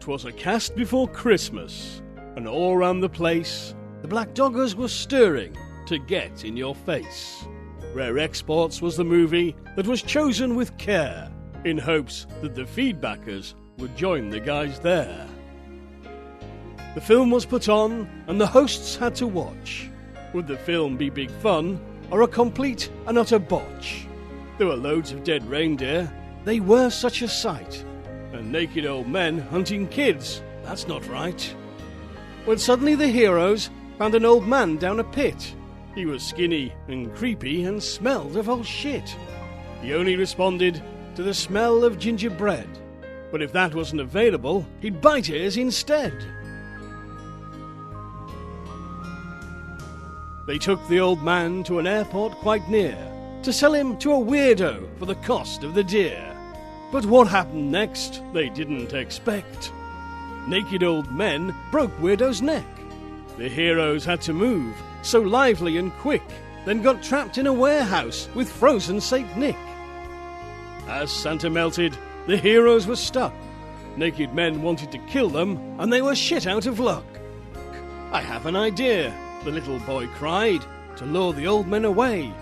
'Twas a cast before Christmas, and all round the place the Blackdoggers were stirring to get in your face. Rare Exports was the movie that was chosen with care, in hopes that the feedbackers would join the guys there. The film was put on, and the hosts had to watch. Would the film be big fun, or a complete and utter botch? There were loads of dead reindeer, they were such a sight, and naked old men hunting kids, that's not right. When suddenly the heroes found an old man down a pit. He was skinny and creepy and smelled of old shit. He only responded to the smell of gingerbread, but if that wasn't available, he'd bite his instead. They took the old man to an airport quite near to sell him to a weirdo for the cost of the deer. But what happened next, they didn't expect. Naked old men broke Weirdo's neck. The heroes had to move, so lively and quick, then got trapped in a warehouse with frozen Saint Nick. As Santa melted, the heroes were stuck. Naked men wanted to kill them, and they were shit out of luck. I have an idea, the little boy cried, to lure the old men away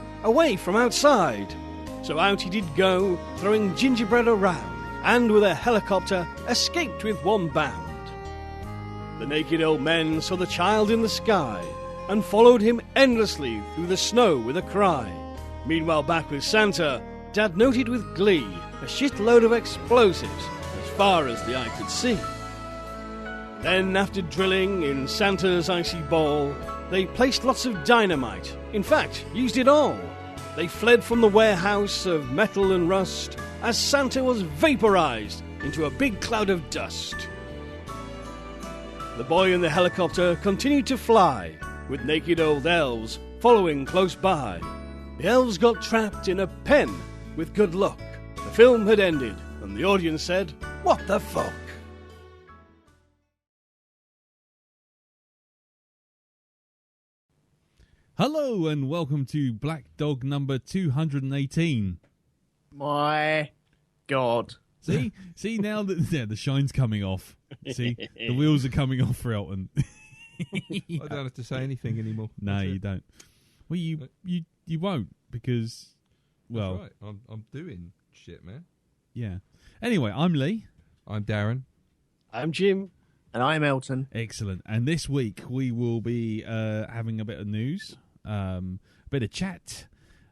from outside. So out he did go, throwing gingerbread around, and with a helicopter escaped with one bound. The naked old men saw the child in the sky, and followed him endlessly through the snow with a cry. Meanwhile back with Santa, Dad noted with glee a shitload of explosives as far as the eye could see. Then, after drilling in Santa's icy ball, they placed lots of dynamite, in fact, used it all. They fled from the warehouse of metal and rust as Santa was vaporized into a big cloud of dust. The boy in the helicopter continued to fly, with naked old elves following close by. The elves got trapped in a pen with good luck. The film had ended, and the audience said, "What the fuck?" Hello and welcome to Blackdog number 218. My God. See now that the shine's coming off. See, the wheels are coming off for Elton. I don't have to say anything anymore. No, you don't. Well, you won't because, well, that's right. I'm doing shit, man. Yeah. Anyway, I'm Lee. I'm Darren. I'm Jim. And I'm Elton. Excellent. And this week we will be having a bit of news, a bit of chat,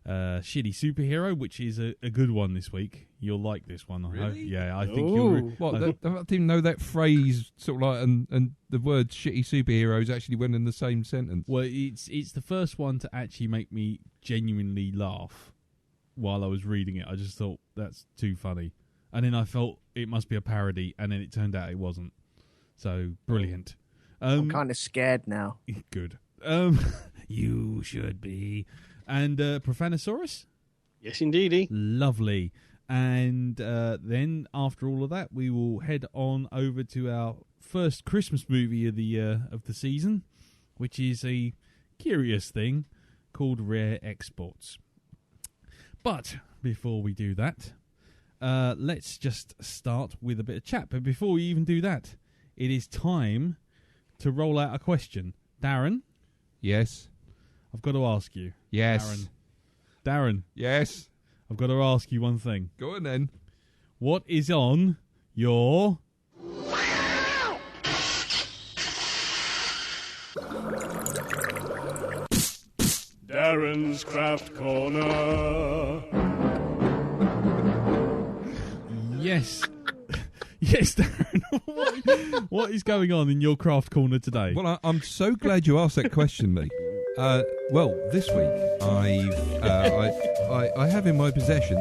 shitty superhero, which is a good one this week. You'll like this one, I hope. Yeah, I think you'll. What? I didn't even know that phrase sort of like, and the word "shitty superheroes" actually went in the same sentence. Well, it's the first one to actually make me genuinely laugh while I was reading it. I just thought that's too funny, and then I felt it must be a parody, and then it turned out it wasn't. So brilliant. I'm kind of scared now. Good. You should be. And profannisaurus? Yes, indeedy. Lovely. And then after all of that, we will head on over to our first Christmas movie of the season, which is a curious thing called Rare Exports. But before we do that, let's just start with a bit of chat. But before we even do that, it is time to roll out a question. Darren? Yes. I've got to ask you. Yes. Darren? Yes. I've got to ask you one thing. Go on then. What is on your... Darren's Craft Corner. Yes. Yes, Darren. What is going on in your craft corner today? Well, I'm so glad you asked that question, Lee. Well, this week I have in my possession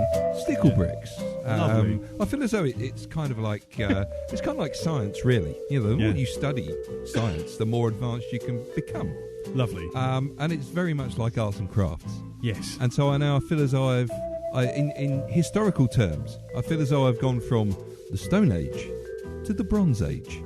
Sticklebricks. Lovely. I feel as though it's kind of like science, really. You know, the more you study science, the more advanced you can become. Lovely. And it's very much like arts and crafts. Yes. And so I now feel as though in historical terms, I feel as though I've gone from the Stone Age to the Bronze Age.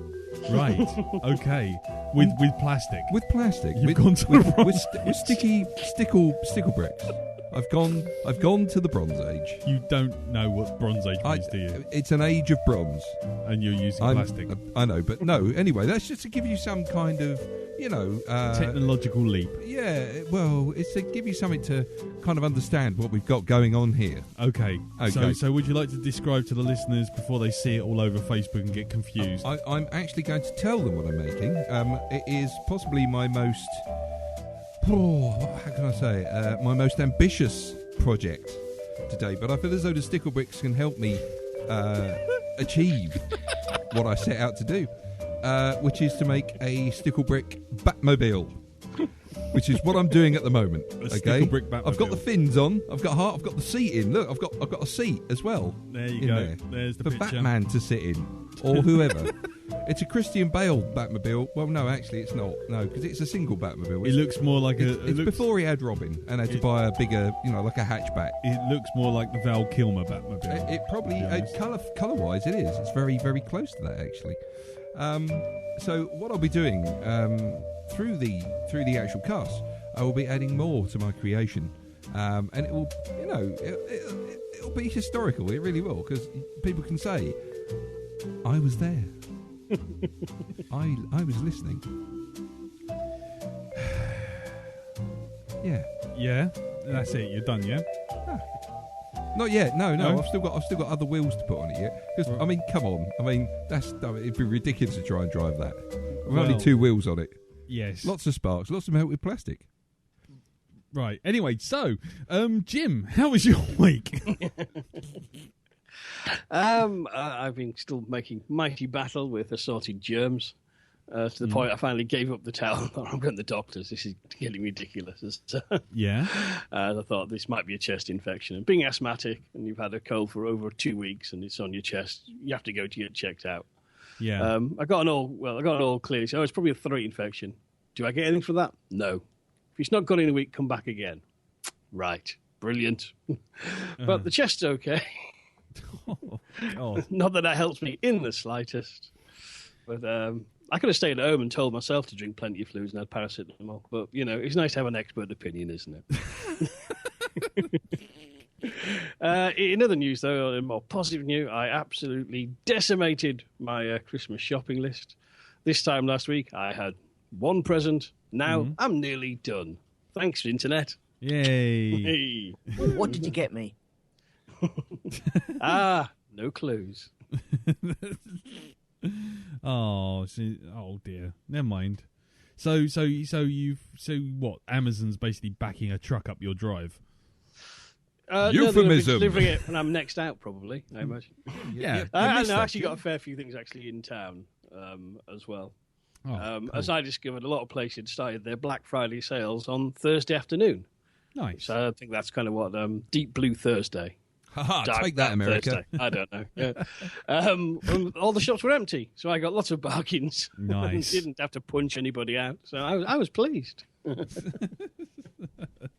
Right. Okay. With plastic. With plastic. You've gone to the Bronze with sticky sticklebricks. I've gone to the Bronze Age. You don't know what Bronze Age means, do you? It's an age of bronze. And you're using plastic. I know, but no. Anyway, that's just to give you some kind of, technological leap. Yeah, well, it's to give you something to kind of understand what we've got going on here. Okay. So would you like to describe to the listeners before they see it all over Facebook and get confused? I'm actually going to tell them what I'm making. It is possibly my most, how can I say, my most ambitious project today. But I feel as though the Sticklebricks can help me achieve what I set out to do, which is to make a Sticklebrick Batmobile. Which is what I'm doing at the moment. Okay, I've got the fins on. I've got the seat in. Look, I've got a seat as well. There you go. There. There's the for picture. Batman to sit in, or whoever. It's a Christian Bale Batmobile. Well, no, actually, it's not. No, because it's a single Batmobile. It looks more like it's before he had Robin and had to buy a bigger, like a hatchback. It looks more like the Val Kilmer Batmobile. It probably colour-wise, it is. It's very, very close to that, actually. So what I'll be doing through the actual cast, I will be adding more to my creation, and it will, it'll be historical. It really will, because people can say, "I was there. I was listening." Yeah. That's it. You're done. Yeah. Not yet. No. No? I've still got other wheels to put on it yet. Because I mean, come on. I mean, it'd be ridiculous to try and drive that. With only 2 wheels on it. Yes. Lots of sparks. Lots of melted plastic. Right. Anyway, so Jim, how was your week? I've been still making mighty battle with assorted germs. To the point I finally gave up the towel. I'm going to the doctors. This is getting ridiculous. Yeah. I thought this might be a chest infection. And being asthmatic and you've had a cold for over 2 weeks and it's on your chest, you have to go to get checked out. Yeah. I got an all clear. So it's probably a throat infection. Do I get anything for that? No. If it's not gone in a week, come back again. Right. Brilliant. But the chest's okay. Not that that helps me in the slightest. But I could have stayed at home and told myself to drink plenty of fluids and had paracetamol. But, it's nice to have an expert opinion, isn't it? In other news, though, in more positive news, I absolutely decimated my Christmas shopping list. This time last week, I had 1 present. Now I'm nearly done. Thanks, Internet. Yay. Hey. What did you get me? No clues. Oh dear. Never mind. So what? Amazon's basically backing a truck up your drive. Euphemism. No, delivering it when I'm next out, probably. I imagine. Yeah. I actually got a fair few things actually in town as well. Cool. As I discovered, a lot of places started their Black Friday sales on Thursday afternoon. Nice. So I think that's kind of what Deep Blue Thursday. Take that, America. Thursday. I don't know. Yeah. All the shops were empty, so I got lots of bargains. Nice. Didn't have to punch anybody out, so I was pleased.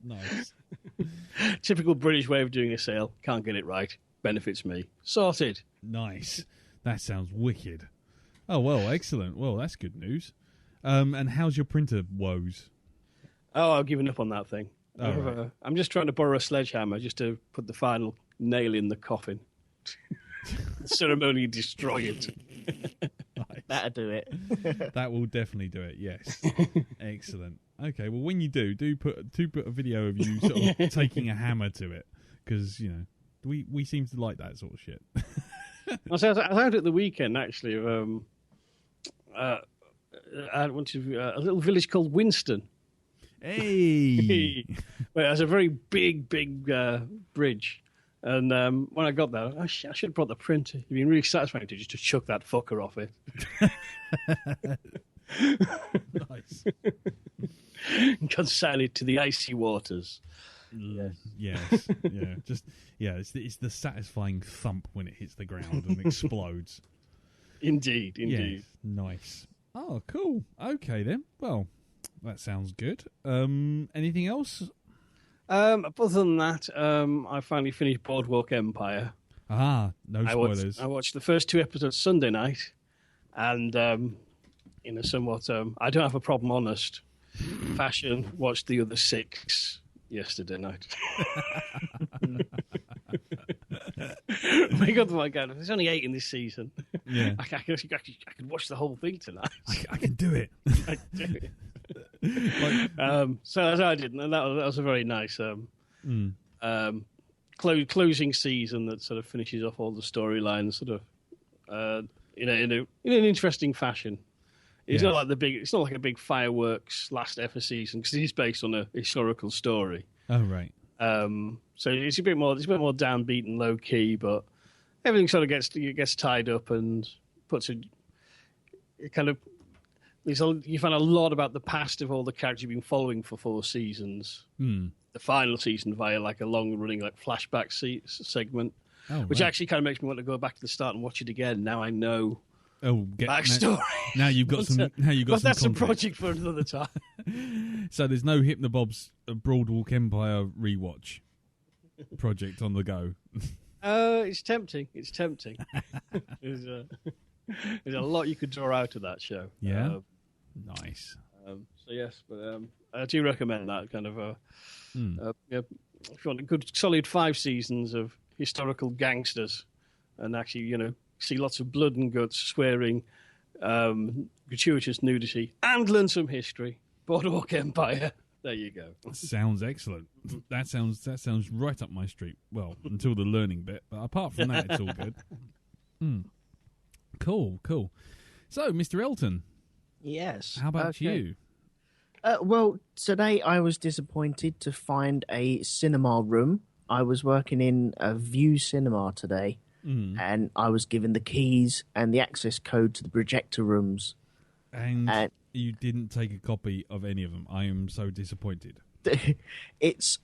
Nice. Typical British way of doing a sale. Can't get it right. Benefits me. Sorted. Nice. That sounds wicked. Oh, well, excellent. Well, that's good news. And how's your printer woes? Oh, I've given up on that thing. Oh, right. I'm just trying to borrow a sledgehammer just to put the final nail in the coffin. Ceremonially destroy it. Nice. That'll do it. That will definitely do it, yes. Excellent. Okay, well, when you do put a video of you sort of taking a hammer to it, because, we seem to like that sort of shit. I was out at the weekend, actually. I went to a little village called Winston. Hey! Well, it has a very big bridge. And when I got there, I should have brought the printer. It'd been really satisfying to just to chuck that fucker off it. Nice. Consign it to the icy waters. Yes. Yeah. It's the satisfying thump when it hits the ground and explodes. Indeed. Yes. Nice. Oh, cool. Okay then. Well, that sounds good. Anything else? Other than that, I finally finished Broadwalk Empire. No spoilers. I watched the first 2 episodes Sunday night, and in a somewhat I don't have a problem honest fashion, watched the other 6 yesterday night. My God, there's only 8 in this season. Yeah. I could watch the whole thing tonight. I can do it. I do it. So as I did, and that was a very nice closing season that sort of finishes off all the storylines, sort of in an interesting fashion. It's not like it's not like a big fireworks last ever season because it is based on a historical story. Oh right. So it's a bit more downbeat and low key, but everything sort of gets tied up and puts you find a lot about the past of all the characters you've been following for 4 seasons. The final season via like a long running like flashback segment, which actually kind of makes me want to go back to the start and watch it again. Now I know. Backstory. Now you've got some. Now you've got some. That's context. a project for another time. So there's no Hypnobob's Broadwalk Empire rewatch project on the go. It's tempting. It's tempting. There's a lot you could draw out of that show. Yeah, nice. So yes, but I do recommend that kind of. If you want a good solid 5 seasons of historical gangsters, and actually see lots of blood and guts, swearing, gratuitous nudity, and learn some history. Boardwalk Empire. There you go. Sounds excellent. That sounds right up my street. Well, until the learning bit, but apart from that, it's all good. Cool. So, Mr. Elton. Yes. How about you? Well, today I was disappointed to find a cinema room. I was working in a View Cinema today. And I was given the keys and the access code to the projector rooms. And you didn't take a copy of any of them. I am so disappointed. It's,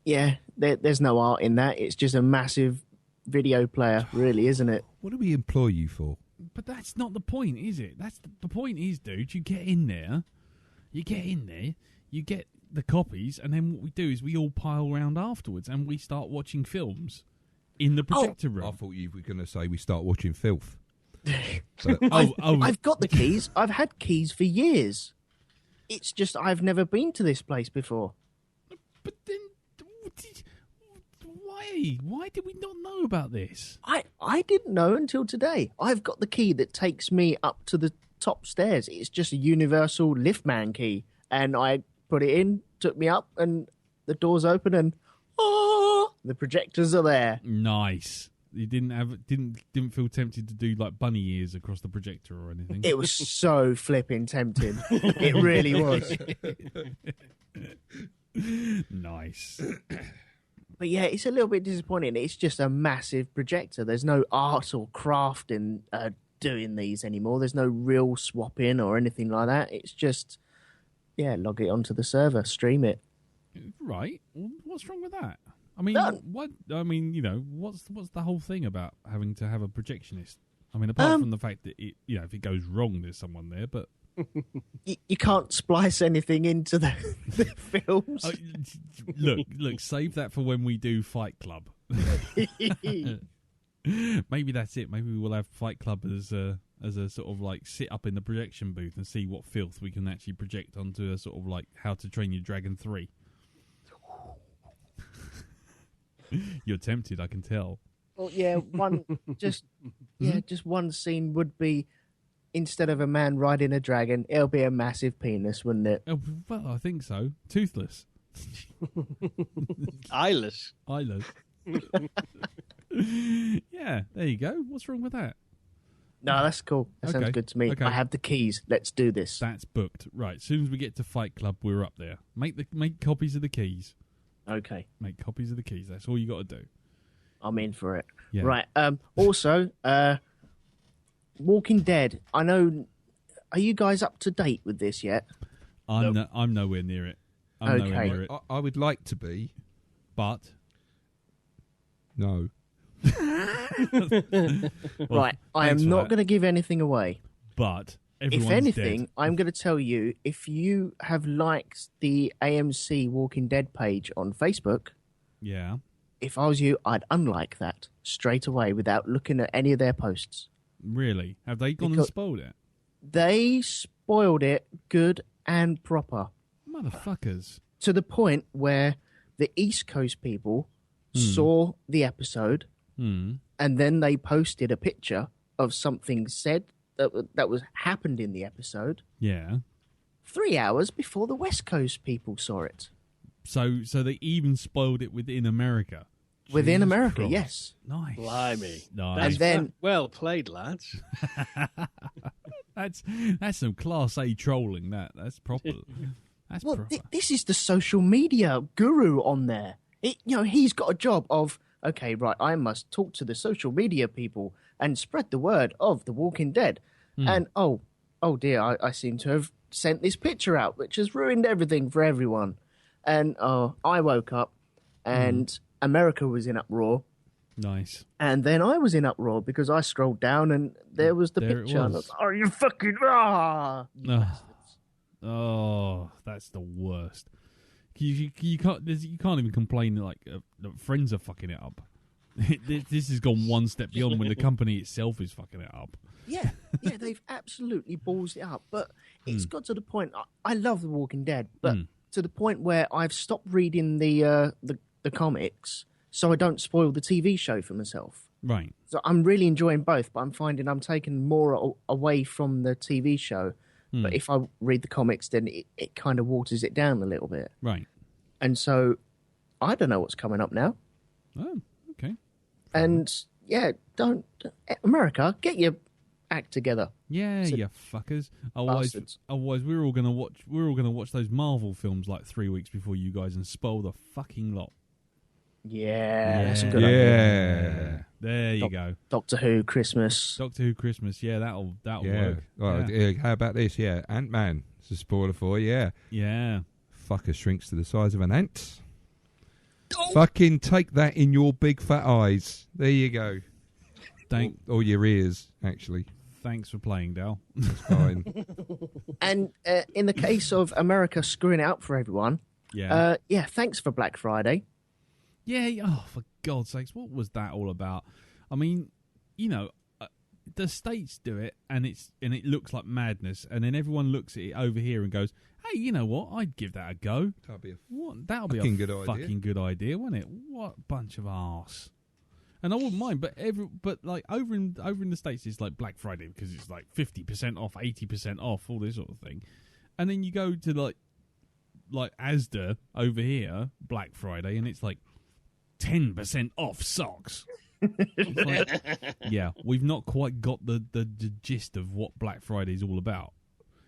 there's no art in that. It's just a massive video player, really, isn't it? What do we employ you for? But that's not the point, is it? The point is, dude, you get in there, you get the copies, and then what we do is we all pile around afterwards and we start watching films. In the projector room. I thought you were going to say we start watching filth. I've got the keys. I've had keys for years. It's just I've never been to this place before. But then, why did we not know about this? I didn't know until today. I've got the key that takes me up to the top stairs. It's just a universal liftman key, and I put it in, took me up, and the doors open, and the projectors are there. Nice. You didn't feel tempted to do like bunny ears across the projector or anything? It was so flipping tempting. It really was. Nice. But yeah, it's a little bit disappointing. It's just a massive projector. There's no art or craft in doing these anymore. There's no real swapping or anything like that. It's just, log it onto the server, stream it. Right. What's wrong with that? I mean, what's the whole thing about having to have a projectionist? I mean, apart from the fact that if it goes wrong, there's someone there, but you can't splice anything into the films. Look, save that for when we do Fight Club. Maybe that's it. Maybe we'll have Fight Club as a sort of like sit up in the projection booth and see what filth we can actually project onto a sort of like How to Train Your Dragon 3. You're tempted, I can tell. Well, just one scene would be, instead of a man riding a dragon, it'll be a massive penis, wouldn't it? Oh, well, I think so. Toothless. Eyeless. Yeah, there you go. What's wrong with that? No, that's cool. That sounds good to me. Okay. I have the keys. Let's do this. That's booked. Right, as soon as we get to Fight Club, we're up there. Make copies of the keys. Okay. Make copies of the keys. That's all you got to do. I'm in for it. Yeah. Right. Also, Walking Dead. I know. Are you guys up to date with this yet? I'm nowhere near it. Nowhere near it. I would like to be, but no. Right. I am not going to give anything away. But if anything, dead. I'm going to tell you, if you have liked the AMC Walking Dead page on Facebook, if I was you, I'd unlike that straight away without looking at any of their posts. Really? Have they gone and spoiled it? They spoiled it good and proper. Motherfuckers. to the point where the East Coast people saw the episode and then they posted a picture of something said that was happened in the episode. Yeah. 3 hours before the West Coast people saw it. So they even spoiled it within America. Within Jesus America, Christ. yes. Nice. Blimey. Nice. And then Well played, lads. That's some class A trolling. That's proper. That's well, proper. this is the social media guru on there. He's got a job of, okay, right, I must talk to the social media people and spread the word of The Walking Dead. And, oh dear, I seem to have sent this picture out, which has ruined everything for everyone. And I woke up and America was in uproar. Nice. And then I was in uproar because I scrolled down and there was the There it picture. And I was. was, oh, you fucking... Oh, that's the worst. You can't even complain that friends are fucking it up. This has gone one step beyond when the company itself is fucking it up. Yeah, they've absolutely ballsed it up. But it's got to the point. I love The Walking Dead, but to the point where I've stopped reading the comics, so I don't spoil the TV show for myself. Right. So I'm really enjoying both, but I'm finding I'm taking more away from the TV show. But if I read the comics, then it kind of waters it down a little bit. Right. And so I don't know what's coming up now. Oh, okay. And yeah, don't America, get your act together. Yeah, So- you fuckers. Otherwise, Bastards. we're all gonna watch those Marvel films like 3 weeks before you guys and spoil the fucking lot. Yeah, that's a good idea. Yeah. There you go. Doctor Who Christmas. Doctor Who Christmas. Yeah, that'll Yeah. work. Well, how about this? Yeah. Ant-Man. It's a spoiler for you. Yeah. Yeah. Fucker shrinks to the size of an ant. Fucking take that in your big fat eyes. There you go. Or your ears, actually. Thanks for playing, Dal. It's fine. And in the case of America screwing it up for everyone, Yeah. thanks for Black Friday. Yeah. Oh, for God's sakes, what was that all about? I mean, the States do it, and it looks like madness, and then everyone looks at it over here and goes, "Hey, you know what? I'd give that a go. That'll be a fucking good idea. fucking good idea, wouldn't it? What a bunch of arse." And I wouldn't mind, but like over in the States, it's like Black Friday because it's like 50% off, 80% off, all this sort of thing, and then you go to like Asda over here, Black Friday, and it's like 10% off socks. It's like, yeah, we've not quite got the gist of what Black Friday is all about.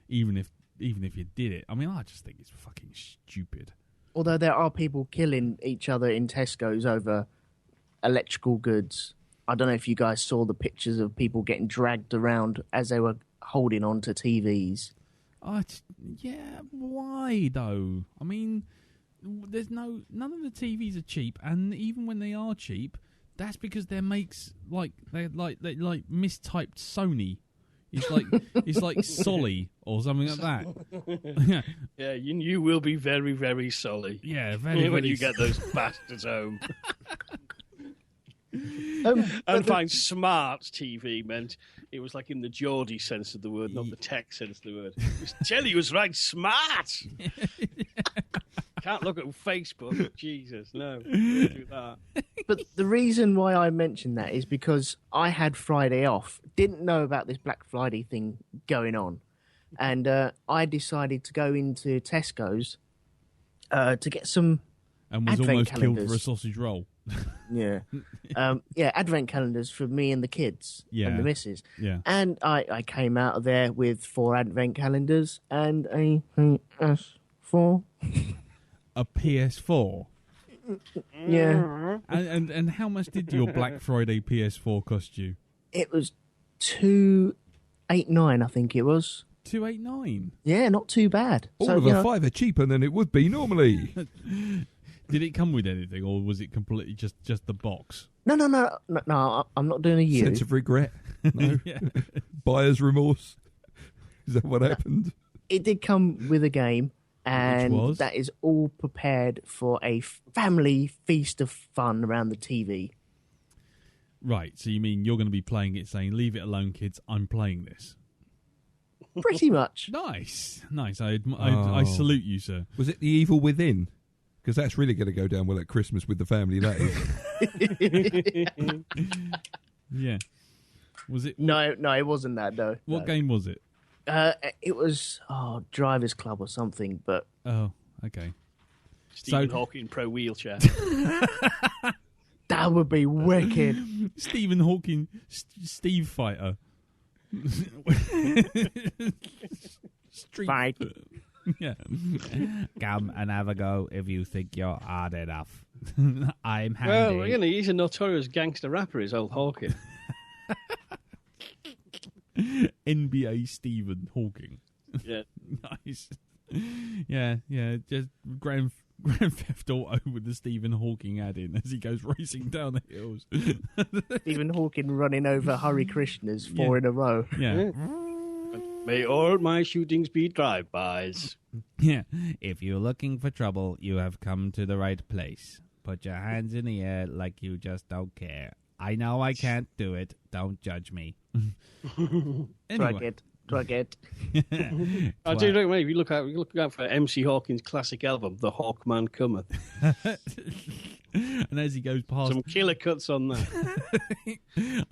Even if you did it, I mean, I just think it's fucking stupid. Although there are people killing each other in Tesco's over electrical goods. I don't know if you guys saw the pictures of people getting dragged around as they were holding on to TVs. Yeah, why though? I mean, there's none of the TVs are cheap, and even when they are cheap, that's because they're like mistyped Sony. It's like Solly or something like that. Yeah, you will be very, very sorry. Yeah, very. When you get those bastards home. But And find smart TV meant it was like in the Geordie sense of the word, not the tech sense of the word. Jelly was right smart. Can't look at Facebook. Jesus, no. Don't do that. But the reason why I mentioned that is because I had Friday off, didn't know about this Black Friday thing going on, and I decided to go into Tesco's to get some And was Advent almost calendars. killed for a sausage roll. advent calendars for me and the kids and the missus. Yeah. And I came out of there with 4 advent calendars and a PS4. A PS4. Yeah. And how much did your Black Friday PS4 cost you? It was $289, I think it was. $289. Yeah, not too bad. All So, of you a know, fiver cheaper than it would be normally. Did it come with anything, or was it completely just the box? No, I'm not doing a U. Sense of regret. No. Yeah. Buyer's remorse. Is that what happened? It did come with a game, and was? that is all prepared for a family feast of fun around the TV. Right, so you mean you're going to be playing it saying, "Leave it alone, kids, I'm playing this." Pretty much. Nice. I salute you, sir. Was it The Evil Within? Because that's really going to go down well at Christmas with the family, that is. Yeah. Was it? No, it wasn't that, though. What game was it? It was Drivers Club or something, but... Oh, okay. Stephen Hawking Pro Wheelchair. That would be wicked. Stephen Hawking, Steve Fighter. Street Fight. Yeah. Come and have a go if you think you're hard enough. I'm handy. Well, he's a notorious gangster rapper, is old Hawking. NBA Stephen Hawking. Yeah. Nice. Yeah. Just Grand Theft Auto with the Stephen Hawking ad in as he goes racing down the hills. Stephen Hawking running over Hare Krishnas 4 in a row. Yeah. May all my shootings be drive-bys. Yeah. If you're looking for trouble, you have come to the right place. Put your hands in the air like you just don't care. I know I can't do it. Don't judge me. Anyway. Drug it. I do recommend if you look out for MC Hawking's classic album, The Hawkman Cometh. And as he goes past, some killer cuts on that.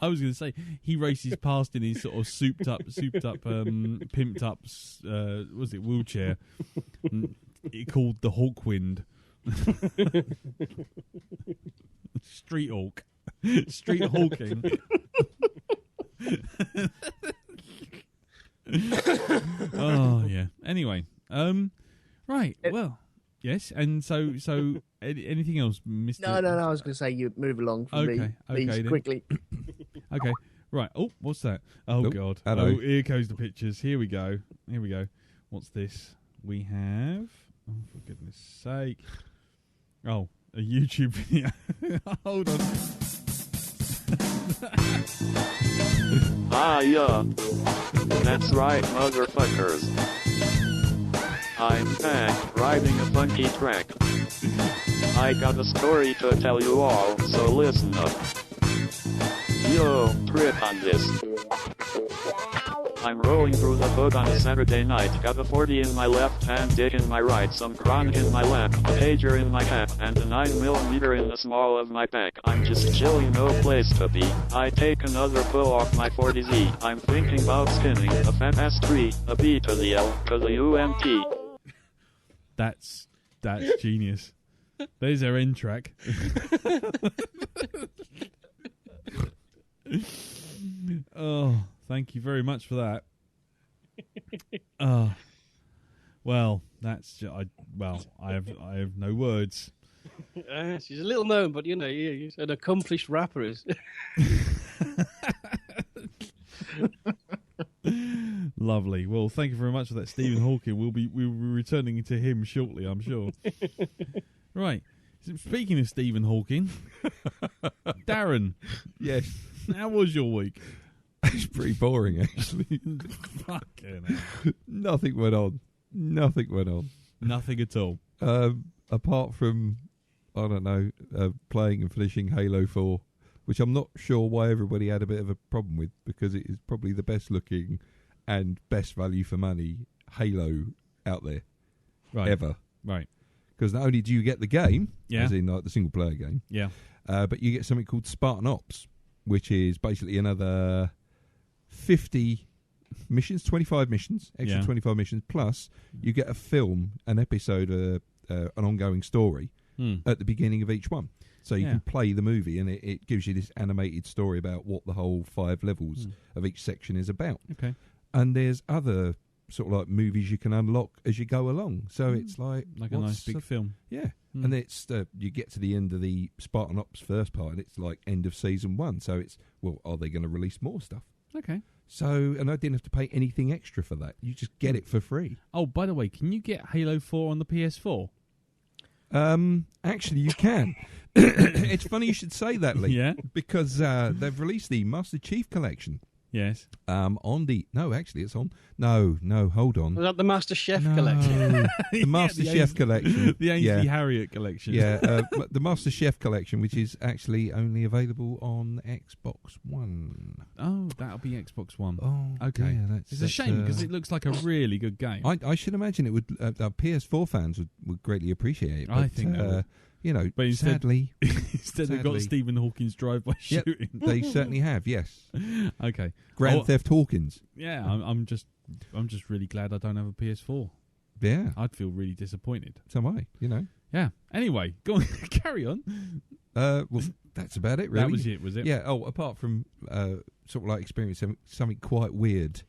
I was going to say he races past in his sort of souped up, pimped up, was it wheelchair? Called the Hawkwind. Street Hawk. Street Hawking. Oh yeah. Anyway, right. Well, yes. And so, anything else, Mister? No. I was going to say you move along for me, please, then. quickly. Okay. Right. Oh, what's that? Oh God. Hello. Oh, here goes the pictures. Here we go. What's this? We have. Oh, for goodness sake. Oh, a YouTube video. Hold on. Yeah. That's right, motherfuckers. I'm back, riding a funky track. I got a story to tell you all, so listen up. Yo, trip on this. I'm rolling through the hood on a Saturday night. Got a 40 in my left hand, dick in my right, some chronic in my lap, a pager in my cap, and a 9mm in the small of my back. I'm just chilling, no place to be. I take another pull off my 40Z. I'm thinking about skinning a fat ass tree, a B to the L to the UMT. That's genius. There's our end track. Oh, thank you very much for that. Well, that's I have no words. She's a little known, but he's an accomplished rapper. Is Lovely. Well, thank you very much for that, Stephen Hawking. We'll be returning to him shortly, I'm sure. Right. Speaking of Stephen Hawking, Darren. Yes. How was your week? It's pretty boring, actually. Fucking hell. Nothing went on. Nothing at all. Apart from, I don't know, playing and finishing Halo 4, which I'm not sure why everybody had a bit of a problem with, because it is probably the best looking and best value for money Halo out there ever. Right. Because not only do you get the game, yeah, as in like the single player game, yeah, but you get something called Spartan Ops, which is basically another 50 missions, 25 missions, extra 25 missions, plus you get a film, an episode, an ongoing story at the beginning of each one. So you can play the movie, and it gives you this animated story about what the whole 5 levels of each section is about. Okay. And there's other sort of like movies you can unlock as you go along. So it's like a nice big film. Yeah. And it's you get to the end of the Spartan Ops first part, and it's like end of season 1. So it's, well, are they going to release more stuff? Okay. So, and I didn't have to pay anything extra for that. You just get it for free. Oh, by the way, can you get Halo 4 on the PS4? Actually, you can. It's funny you should say that, Lee. Yeah. Because they've released the Master Chief Collection Yes. Actually, it's on. No, hold on. Was that the Master Chef collection? The Master Chef collection. The Ainsley Harriott collection. Yeah, the Master Chef collection, which is actually only available on Xbox One. Oh, that'll be Xbox One. Oh, okay. Yeah, it's a shame because it looks like a really good game. I should imagine it would. Our PS4 fans would greatly appreciate it. I think they would. You know, but sadly, they've got Stephen Hawking's drive-by shooting. They certainly have. Yes. Okay. Grand Theft Hawkins. Yeah, I'm just really glad I don't have a PS4. Yeah, I'd feel really disappointed. So am I. You know. Yeah. Anyway, go on, carry on. Well, that's about it. Really. That was it. Yeah. Oh, apart from sort of like experiencing something quite weird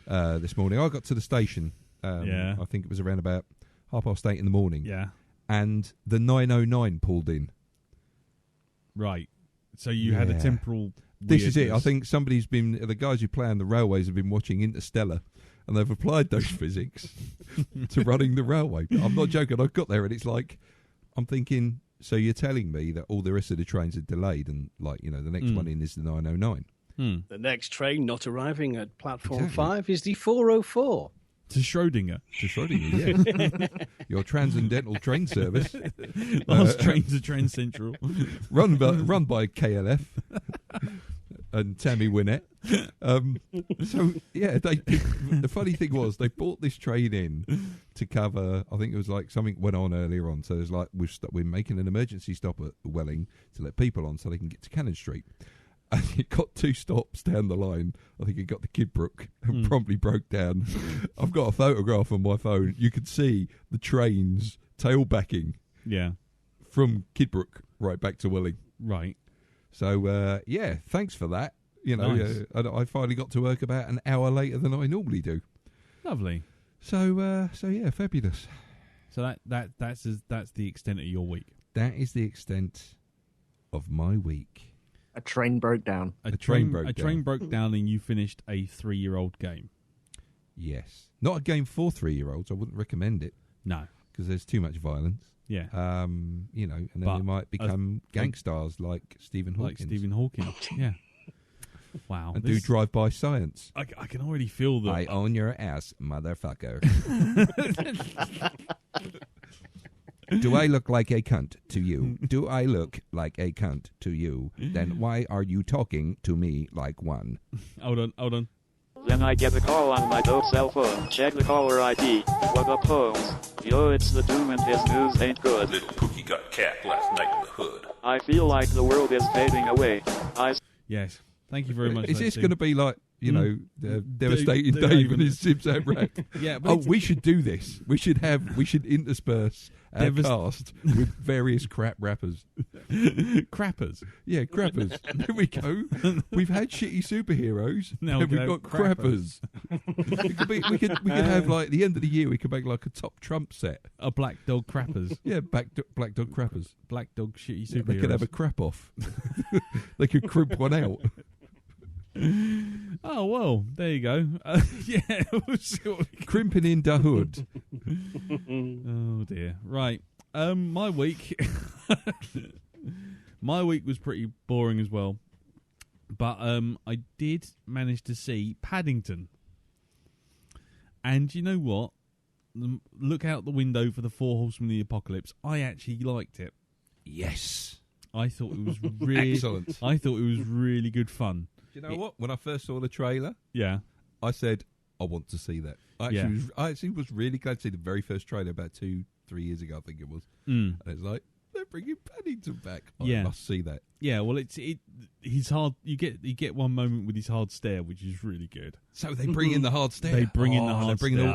this morning, I got to the station. I think it was around about 8:30 in the morning. Yeah. And the 909 pulled in. Right. So you had a temporal This is it. I think the guys who play on the railways have been watching Interstellar, and they've applied those physics to running the railway. I'm not joking. I got there and it's like, I'm thinking, so you're telling me that all the rest of the trains are delayed and the next one in is the 909. The next train not arriving at platform 5 is the 404. To Schrödinger. Yeah. Your transcendental train service. Last train to Train Central. run by KLF and Tammy Wynette. The funny thing was, they brought this train in to cover, I think it was like something went on earlier on, so it was like, we're making an emergency stop at Welling to let people on so they can get to Cannon Street. And it got 2 stops down the line. I think it got to Kidbrooke and promptly broke down. I've got a photograph on my phone. You can see the trains tailbacking from Kidbrooke right back to Welling. Right. So, thanks for that. Nice. I finally got to work about an hour later than I normally do. Lovely. So fabulous. So that's the extent of your week. That is the extent of my week. A train broke down. A train broke down and you finished a 3-year-old game. Yes. Not a game for 3-year-olds. I wouldn't recommend it. No. Because there's too much violence. Yeah. And then they might become gangsters like Stephen Hawking. Yeah. Wow. And do drive-by science. I can already feel that. I own your ass, motherfucker. Do I look like a cunt to you? Do I look like a cunt to you? Then why are you talking to me like one? Hold on. Then I get a call on my dope cell phone. Check the caller ID. What up, Holmes? Yo, it's the Doom and his news ain't good. Little Pookie got capped last night in the hood. I feel like the world is fading away. Yes. Thank you very much. Is this going to be like, Devastating Dave and his Zip-Zap Rack? Yeah. But we should do this. We should intersperse our cast with various crap rappers. Crappers? Yeah, crappers. There we go. We've had shitty superheroes. Now we've got crappers. we could have like the end of the year. We could make like a top Trump set. A Black Dog Crappers. Yeah, Black Dog Crappers. Black Dog shitty superheroes. They could have a crap off. They could crimp one out. Oh well, there you go. Crimping in the hood. Oh dear. Right. My week. My week was pretty boring as well, but I did manage to see Paddington, and you know what? Look out the window for the 4 Horsemen of the Apocalypse. I actually liked it. Yes, I thought it was really excellent. I thought it was really good fun. Do you know what? When I first saw the trailer, I said, I want to see that. I actually was really glad to see the very first trailer about 2-3 years ago, I think it was. And it's like, they're bringing Paddington back. I must see that. Yeah, well, he's hard. You get one moment with his hard stare, which is really good. So they bring in the hard stare. They bring in the hard stare. They bring in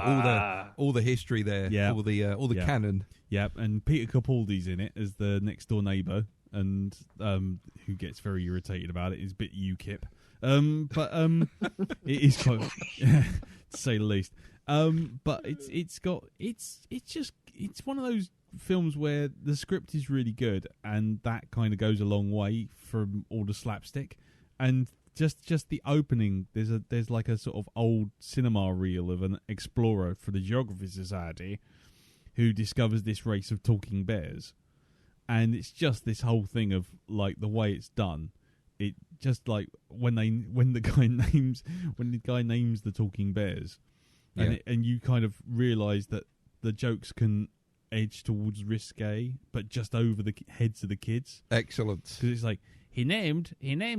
all the history there. Yeah, all the canon. Yeah, and Peter Capaldi's in it as the next door neighbour, and who gets very irritated about it. Is a bit UKIP. But it is quite, to say the least. But it's one of those films where the script is really good, and that kind of goes a long way from all the slapstick. And just the opening, there's like a sort of old cinema reel of an explorer for the Geography Society who discovers this race of talking bears, and it's just this whole thing of like the way it's done it just like when the guy names the talking bears, and you kind of realise that the jokes can edge towards risque, but just over the heads of the kids. Excellent. Because it's like he named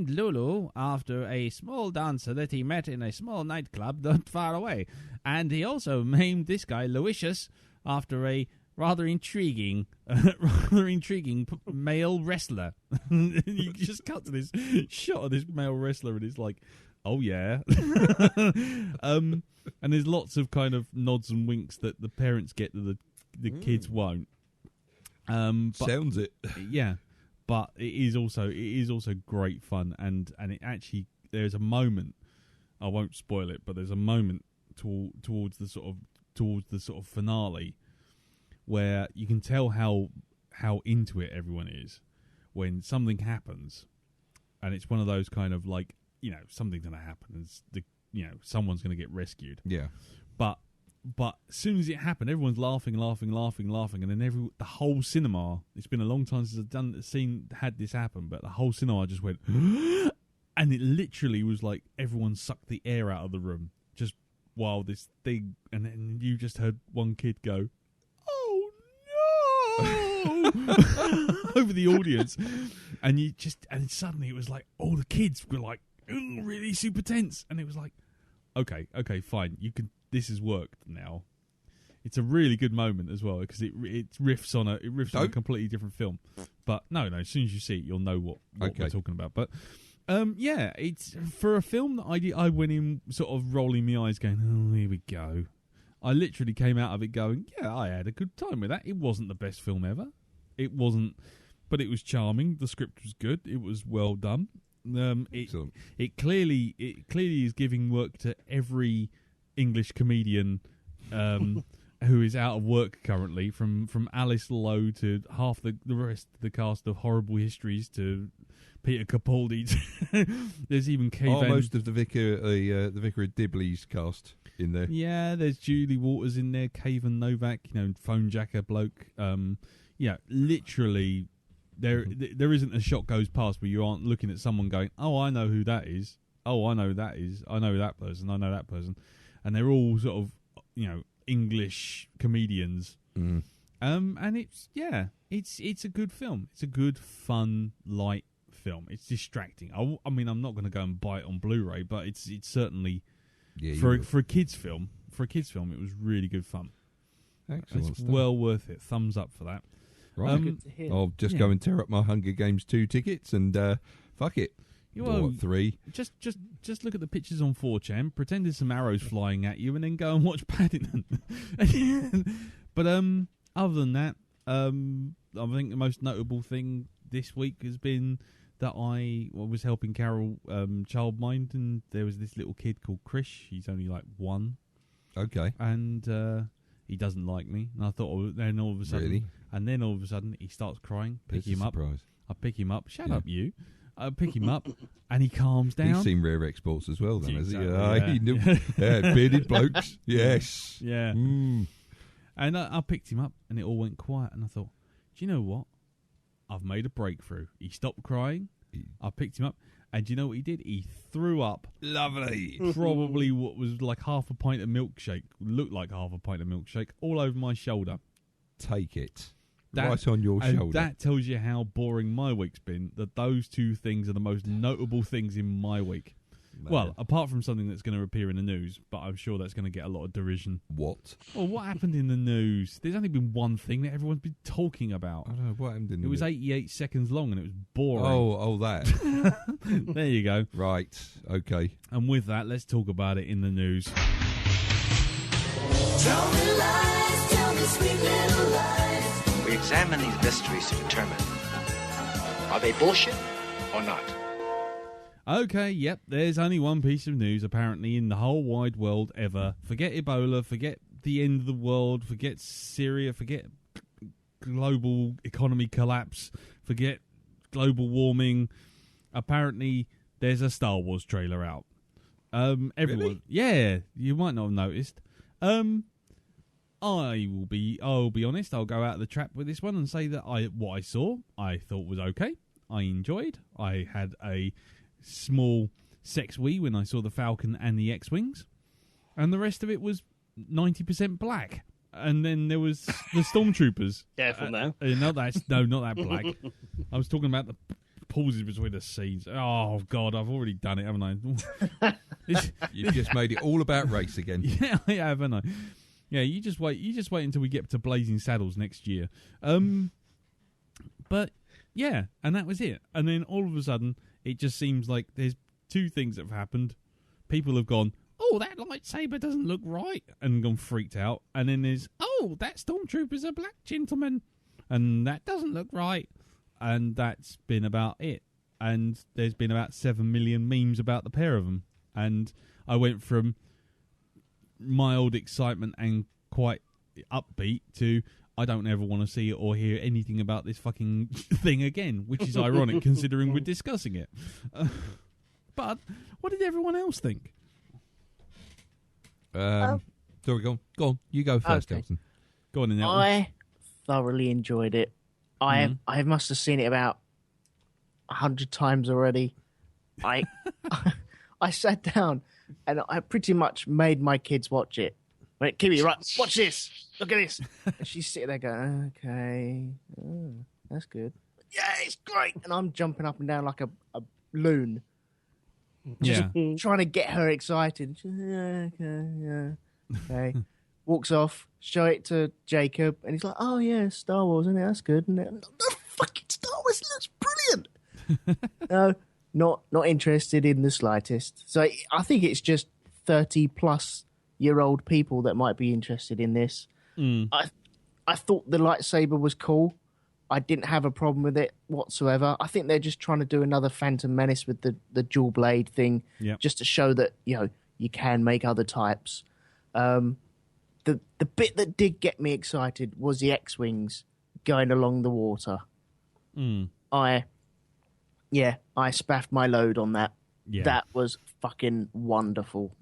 Lulu after a small dancer that he met in a small nightclub not far away, and he also named this guy Lucius after a rather intriguing male wrestler. You just cut to this shot of this male wrestler, and it's like, oh yeah. And there's lots of kind of nods and winks that the parents get that the kids won't. But, sounds it. Yeah, but it is also great fun, and it actually, there's a moment, I won't spoil it, but there's a moment towards the sort of finale where you can tell how into it everyone is when something happens, and it's one of those kind of like, something's going to happen, and someone's going to get rescued. Yeah. But as soon as it happened, everyone's laughing, and then the whole cinema. It's been a long time since I've had this happen, but the whole cinema just went, and it literally was like everyone sucked the air out of the room just while this thing, and then you just heard one kid go, "Oh no!" over the audience, and suddenly it was like all the kids were like really super tense, and it was like, okay, fine, this has worked now. It's a really good moment as well because it riffs on a completely different film. But no, as soon as you see it, you'll know what we're talking about. But it's for a film that I went in sort of rolling my eyes, going, "Oh, here we go." I literally came out of it going, "Yeah, I had a good time with that." It wasn't the best film ever. It wasn't, but it was charming. The script was good. It was well done. It clearly is giving work to every English comedian who is out of work currently, from Alice Lowe to half the rest of the cast of Horrible Histories to Peter Capaldi. There's even most of the Vicar of Dibley's cast in there. Yeah, there's Julie Waters in there, Cavan Novak, phone jacker bloke. Literally, there isn't a shot goes past where you aren't looking at someone going, "Oh, I know who that is. Oh, I know that is. I know that person. I know that person." And they're all sort of, English comedians. Mm. And it's a good film. It's a good, fun, light film. It's distracting. I mean, I'm not going to go and buy it on Blu-ray, but it's certainly for a kids film. For a kids film, it was really good fun. Excellent. It's well worth it. Thumbs up for that. Right. I'll just go and tear up my Hunger Games 2 tickets and fuck it. Well, 3. Just look at the pictures on 4chan, pretend there's some arrows flying at you, and then go and watch Paddington. But other than that, I think the most notable thing this week has been that I was helping Carol childmind, and there was this little kid called Krish. He's only like 1. Okay. And he doesn't like me. And I thought, then all of a sudden, really? He starts crying. Pick him up. I pick him up. Shut up, you. I pick him up, and he calms down. He's seen Rare Exports as well, then, has he? Yeah. Bearded blokes. Yes. Yeah. Mm. And I picked him up, and it all went quiet. And I thought, do you know what? I've made a breakthrough. He stopped crying. I picked him up, and do you know what he did? He threw up. Lovely. Probably what was like half a pint of milkshake, looked like half a pint of milkshake, all over my shoulder. Take it. Right on your shoulder. That tells you how boring my week's been, that those two things are the most notable things in my week. Man. Well, apart from something that's going to appear in the news, but I'm sure that's going to get a lot of derision. What? Well, what happened in the news? There's only been one thing that everyone's been talking about. I don't know what happened in the news. It was 88 seconds long and it was boring. Oh, that. There you go. Right, okay. And with that, let's talk about it in the news. Tell me lies, tell me sweet little lies. We examine these mysteries to determine, are they bullshit or not? Okay, yep, there's only one piece of news apparently in the whole wide world ever. Forget Ebola, forget the end of the world, forget Syria, forget global economy collapse, forget global warming. Apparently, there's a Star Wars trailer out. Everyone, really? Yeah, you might not have noticed. I'll be honest. I'll go out of the trap with this one and say that what I saw, I thought was okay. I enjoyed. I had a small sex wee when I saw the Falcon and the X-Wings. And the rest of it was 90% black. And then there was the Stormtroopers. Careful now. Not that black. I was talking about the pauses between the scenes. Oh, God, I've already done it, haven't I? You've just made it all about race again. Yeah, I have, haven't I? Yeah, you just wait until we get to Blazing Saddles next year. But, yeah, and that was it. And then all of a sudden, it just seems like there's two things that have happened. People have gone, oh, that lightsaber doesn't look right, and gone freaked out. And then there's, oh, that Stormtrooper's a black gentleman, and that doesn't look right. And that's been about it. And there's been about 7 million memes about the pair of them. And I went from mild excitement and quite upbeat to, I don't ever want to see it or hear anything about this fucking thing again, which is ironic considering we're discussing it. But what did everyone else think? Sorry, go on. You go first, Okay. Elton. Go on in there. I thoroughly enjoyed it. I must have seen it about 100 times already. I sat down and I pretty much made my kids watch it. Went, Kiwi, right, watch this. Look at this. And she's sitting there going, okay, that's good. Yeah, it's great. And I'm jumping up and down like a loon. Just trying to get her excited. She's, yeah. Okay. Walks off, show it to Jacob, and he's like, oh, yeah, Star Wars, isn't it? That's good. And no, fucking Star Wars looks brilliant. No, not interested in the slightest. So I think it's just 30-plus-year-old people that might be interested in this. I thought the lightsaber was cool. I didn't have a problem with it whatsoever. I think they're just trying to do another Phantom Menace with the dual blade thing, just to show that you can make other types. The bit that did get me excited was the X-Wings going along the water. I spaffed my load on that. Yeah. That was fucking wonderful.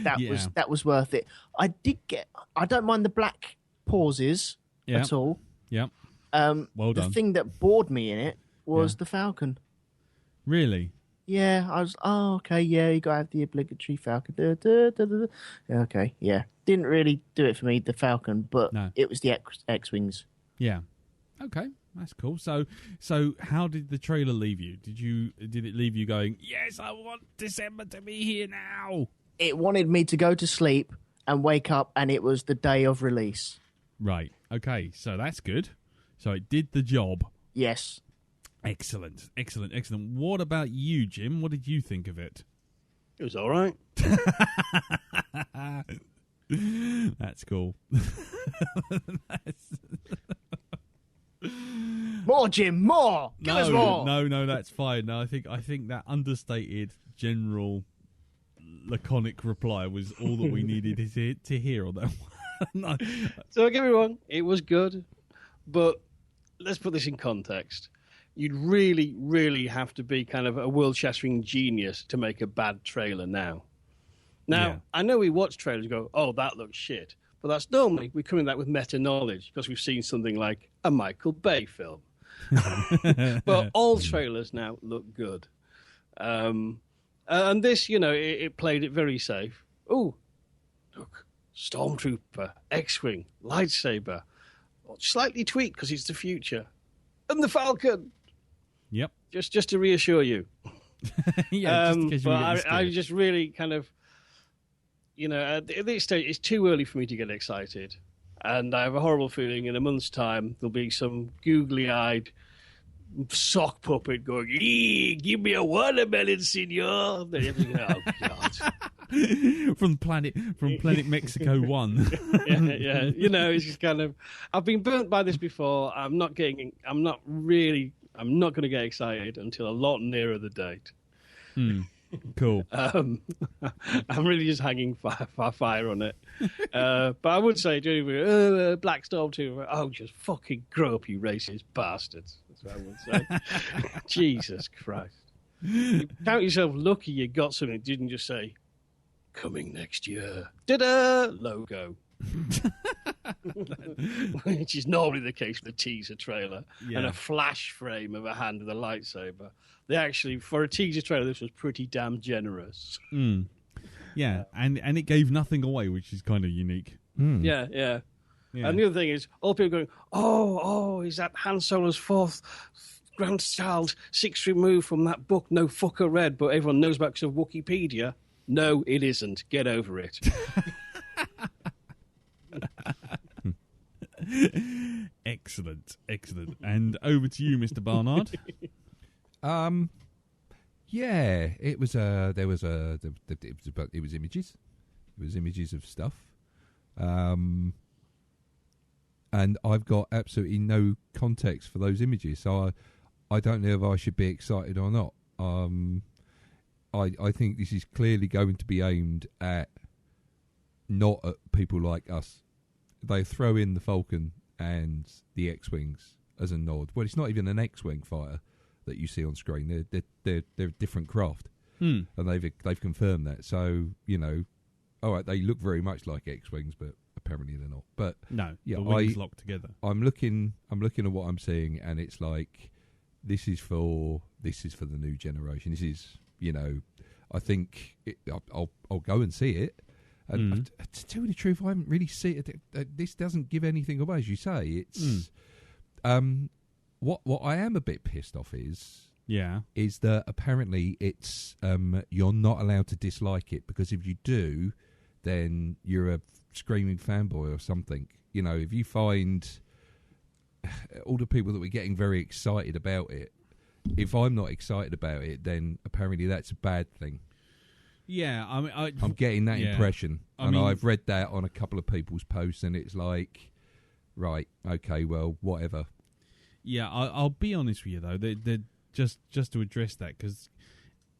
That was worth it. I don't mind the black pauses at all. Yeah. Well done. The thing that bored me in it was the Falcon. Really? Yeah, I was, okay, yeah, you got to have the obligatory Falcon. Okay, yeah. Didn't really do it for me, the Falcon, but it was the X-Wings. Yeah. Okay, that's cool. So how did the trailer leave you? Did it leave you going, yes, I want December to be here now? It wanted me to go to sleep and wake up, and it was the day of release. Right. Okay, so that's good. So it did the job. Yes. Excellent. What about you, Jim? What did you think of it? It was all right. That's cool. More, Jim, more! Give us more! No, that's fine. No, I think that understated, general, laconic reply was all that we needed to hear on that one. No. So don't get me wrong, it was good, but let's put this in context. You'd really, really have to be kind of a world-shattering genius to make a bad trailer now. I know we watch trailers and go, oh, that looks shit. But that's normally, we come in that with meta-knowledge because we've seen something like a Michael Bay film. But all trailers now look good. And this, it played it very safe. Oh, look, Stormtrooper, X-Wing, lightsaber, slightly tweaked because it's the future. And the Falcon. Yep. Just to reassure you. Yeah, just but I just really kind of, at this stage, it's too early for me to get excited. And I have a horrible feeling in a month's time, there'll be some googly-eyed sock puppet going, give me a watermelon, senor. Then everything, oh, God. from Planet Mexico 1. yeah. It's just kind of, I've been burnt by this before. I'm not going to get excited until a lot nearer the date. Cool. I'm really just hanging fire on it. But I would say, Black Stormtrooper, just fucking grow up, you racist bastards. That's what I would say. Jesus Christ. You count yourself lucky you got something that didn't just say, coming next year. Ta-da! Logo. Which is normally the case with a teaser trailer, Yeah. and a flash frame of a hand with a lightsaber. They actually, for a teaser trailer, this was pretty damn generous. Yeah, and it gave nothing away, which is kind of unique. Yeah. Yeah. And the other thing is, all people going, oh, is that Han Solo's fourth grandchild, 6 removed from that book no fucker read, but everyone knows about because of Wikipedia? No, it isn't. Get over it. Excellent. And over to you, Mr. Barnard. Yeah, it was it was images. It was images of stuff. And I've got absolutely no context for those images, so I don't know if I should be excited or not. I think this is clearly going to be aimed at not at people like us. They throw in the Falcon and the X-Wings as a nod. Well, it's not even an X-Wing fighter that you see on screen. They're a different craft, and they've confirmed that. So all right, they look very much like X-Wings, but apparently they're not. But No, yeah, the wings locked together. I'm looking at what I'm seeing, and it's like this is for the new generation. This is I think I'll go and see it. And to tell you the truth, I haven't really seen it. This doesn't give anything away, as you say. It's what I am a bit pissed off is that apparently it's you're not allowed to dislike it, because if you do, then you're a screaming fanboy or something. If you find all the people that were getting very excited about it, if I'm not excited about it, then apparently that's a bad thing. Yeah, I mean, I'm getting that impression, I mean, I've read that on a couple of people's posts, and it's like, right, okay, well, whatever. Yeah, I'll be honest with you though. They're just to address that, because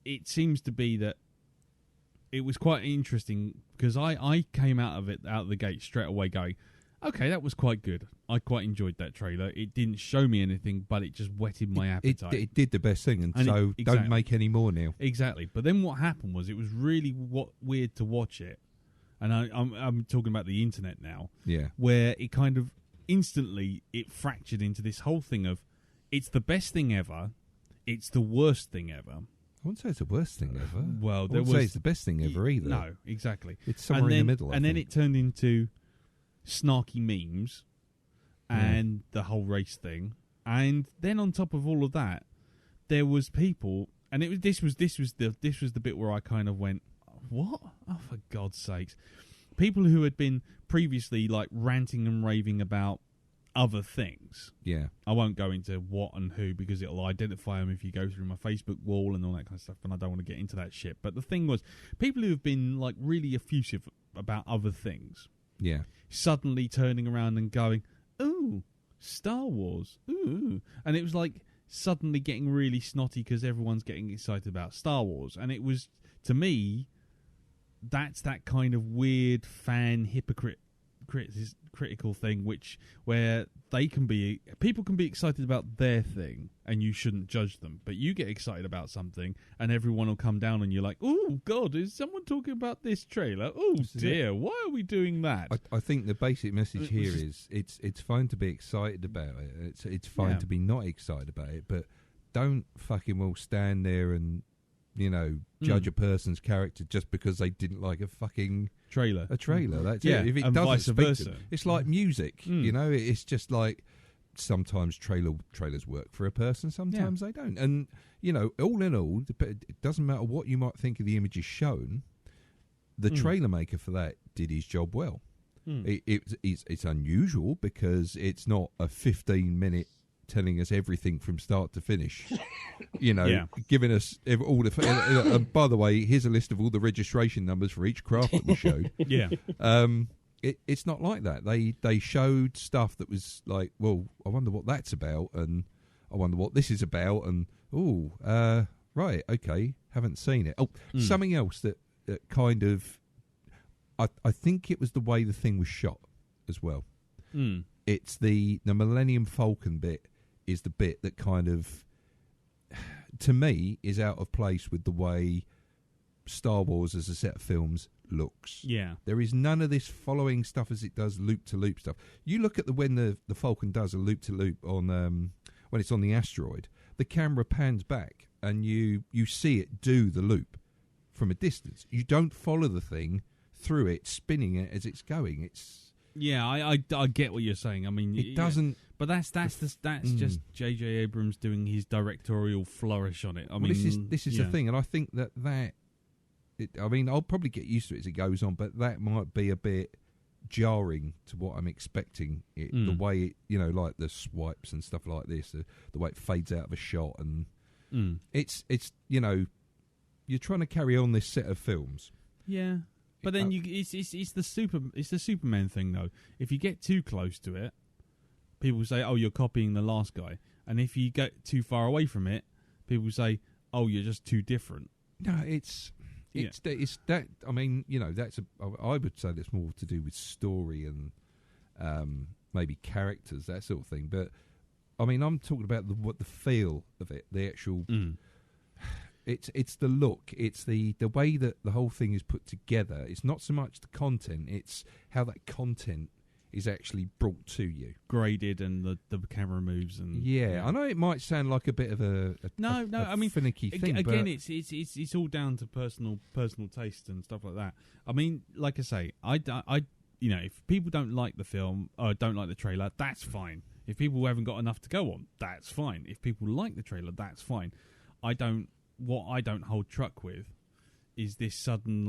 it seems to be that it was quite interesting, because I came out of the gate straight away going, okay, that was quite good. I quite enjoyed that trailer. It didn't show me anything, but it just whetted my appetite. It did the best thing, and so exactly. don't make any more now. Exactly. But then what happened was, it was really weird to watch it, and I'm talking about the internet now. Yeah. Where it kind of instantly it fractured into this whole thing of, it's the best thing ever, it's the worst thing ever. I wouldn't say it's the worst thing ever. Well, I wouldn't say it's the best thing ever either. No, exactly. It's somewhere in the middle. And then it turned into snarky memes and the whole race thing, and then on top of all of that, there was people, and this was the bit where I kind of went, what? Oh, for God's sakes! People who had been previously like ranting and raving about other things. Yeah, I won't go into what and who, because it'll identify them if you go through my Facebook wall and all that kind of stuff, and I don't want to get into that shit. But the thing was, people who have been like really effusive about other things, suddenly turning around and going, ooh, Star Wars, ooh. And it was like suddenly getting really snotty because everyone's getting excited about Star Wars. And it was, to me, that's that kind of weird fan critical thing, where people can be excited about their thing, and you shouldn't judge them. But you get excited about something, and everyone will come down, and you're like, "Oh God, is someone talking about this trailer? Oh dear, why are we doing that?" I think the basic message here is it's fine to be excited about it. It's fine to be not excited about it, but don't fucking well stand there and judge a person's character just because they didn't like a fucking trailer. That's it. If it and doesn't vice speak versa. to, it's like music. It's just like sometimes trailers work for a person, sometimes they don't. And all in all, it doesn't matter what you might think of the images shown. The trailer maker for that did his job well. It's unusual because it's not a 15-minute telling us everything from start to finish, giving us all the. By the way, here's a list of all the registration numbers for each craft that we showed. It's not like that. They showed stuff that was like, well, I wonder what that's about, and I wonder what this is about, and right, okay, haven't seen it. Something else that kind of, I think it was the way the thing was shot as well. It's the Millennium Falcon bit is the bit that kind of, to me, is out of place with the way Star Wars as a set of films looks. Yeah. There is none of this following stuff as it does loop-to-loop stuff. You look at when the Falcon does a loop-to-loop on when it's on the asteroid, the camera pans back and you see it do the loop from a distance. You don't follow the thing through it, spinning it as it's going. It's I get what you're saying. I mean, it doesn't. But that's just J.J. Abrams doing his directorial flourish on it. I mean, this is the thing, and I think that. I mean, I'll probably get used to it as it goes on, but that might be a bit jarring to what I'm expecting. The way it, like the swipes and stuff like this, the way it fades out of a shot, and it's you're trying to carry on this set of films. Yeah, but then it's the Superman thing though. If you get too close to it, people say, "Oh, you're copying the last guy," and if you get too far away from it, people say, "Oh, you're just too different." No, it's that. I mean, I would say that's more to do with story and maybe characters, that sort of thing. But I mean, I'm talking about the feel of it, the actual. It's the look, it's the way that the whole thing is put together. It's not so much the content; it's how that content is actually brought to you, graded, and the camera moves. And I know it might sound like a bit of a I mean, finicky thing. Again, it's all down to personal taste and stuff like that. I mean, like I say, I if people don't like the film or don't like the trailer, that's fine. If people haven't got enough to go on, that's fine. If people like the trailer, that's fine. What I don't hold truck with is this sudden,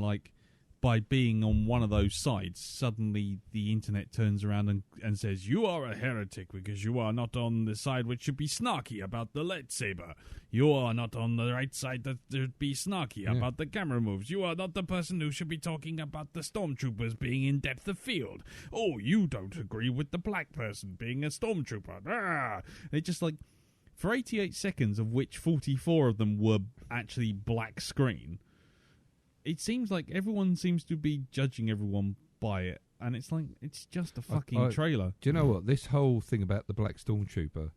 by being on one of those sides, suddenly the internet turns around and says, you are a heretic because you are not on the side which should be snarky about the lightsaber. You are not on the right side that should be snarky about the camera moves. You are not the person who should be talking about the Stormtroopers being in depth of field. Oh, you don't agree with the black person being a Stormtrooper. Ah! They just for 88 seconds, of which 44 of them were actually black screen, it seems like everyone seems to be judging everyone by it. And it's just a fucking trailer. Do you know what? This whole thing about the black Stormtrooper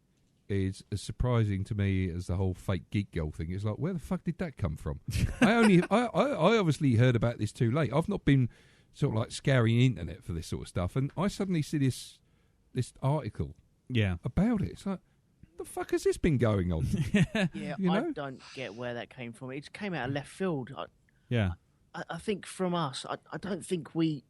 is as surprising to me as the whole fake Geek Girl thing. It's like, where the fuck did that come from? I obviously heard about this too late. I've not been sort of scouring the internet for this sort of stuff. And I suddenly see this article about it. It's like, the fuck has this been going on? I don't get where that came from. It came out of left field. I think from us, I don't think we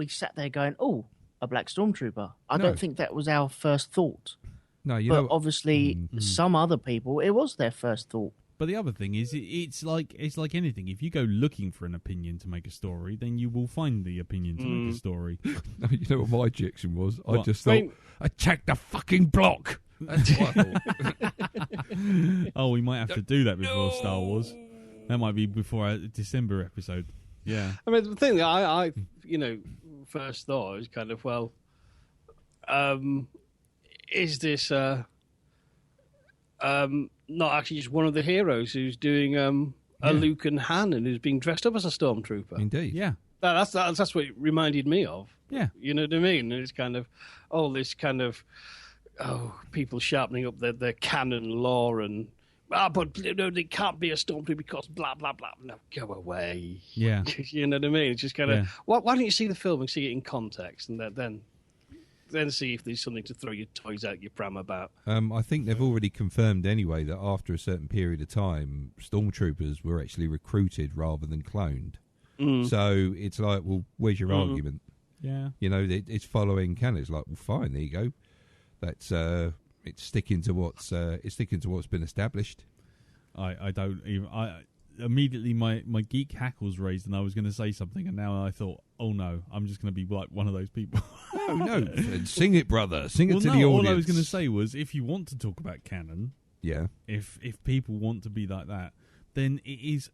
sat there going, "Oh, a black Stormtrooper." I don't think that was our first thought. No, obviously, some other people, it was their first thought. But the other thing is, it's like anything. If you go looking for an opinion to make a story, then you will find the opinion to make a story. No, you know what my objection was? What? I just thought, attack the fucking block. That's what I thought. Oh, we might have to do that before Star Wars. That might be before our December episode. Yeah. I mean, the thing that I first thought was kind of, is this not actually just one of the heroes who's doing a Luke and Han and who's being dressed up as a Stormtrooper? Indeed. Yeah. That's what it reminded me of. Yeah. You know what I mean? And it's kind of, this kind of, people sharpening up their canon lore and, but they can't be a Stormtrooper because blah, blah, blah. No, go away. Yeah. You know what I mean? It's just kind of, why don't you see the film and see it in context and then see if there's something to throw your toys out your pram about. I think they've already confirmed anyway that after a certain period of time, Stormtroopers were actually recruited rather than cloned. So it's like, well, where's your argument? Yeah. It's following canon. It's like, well, fine, there you go. That's it's sticking to what's been established. I don't even. Immediately my geek hackles raised, and I was going to say something, and now I thought, oh no, I'm just going to be like one of those people. No, sing it, brother. Sing it to the audience. All I was going to say was, if you want to talk about canon, if people want to be like that, then it is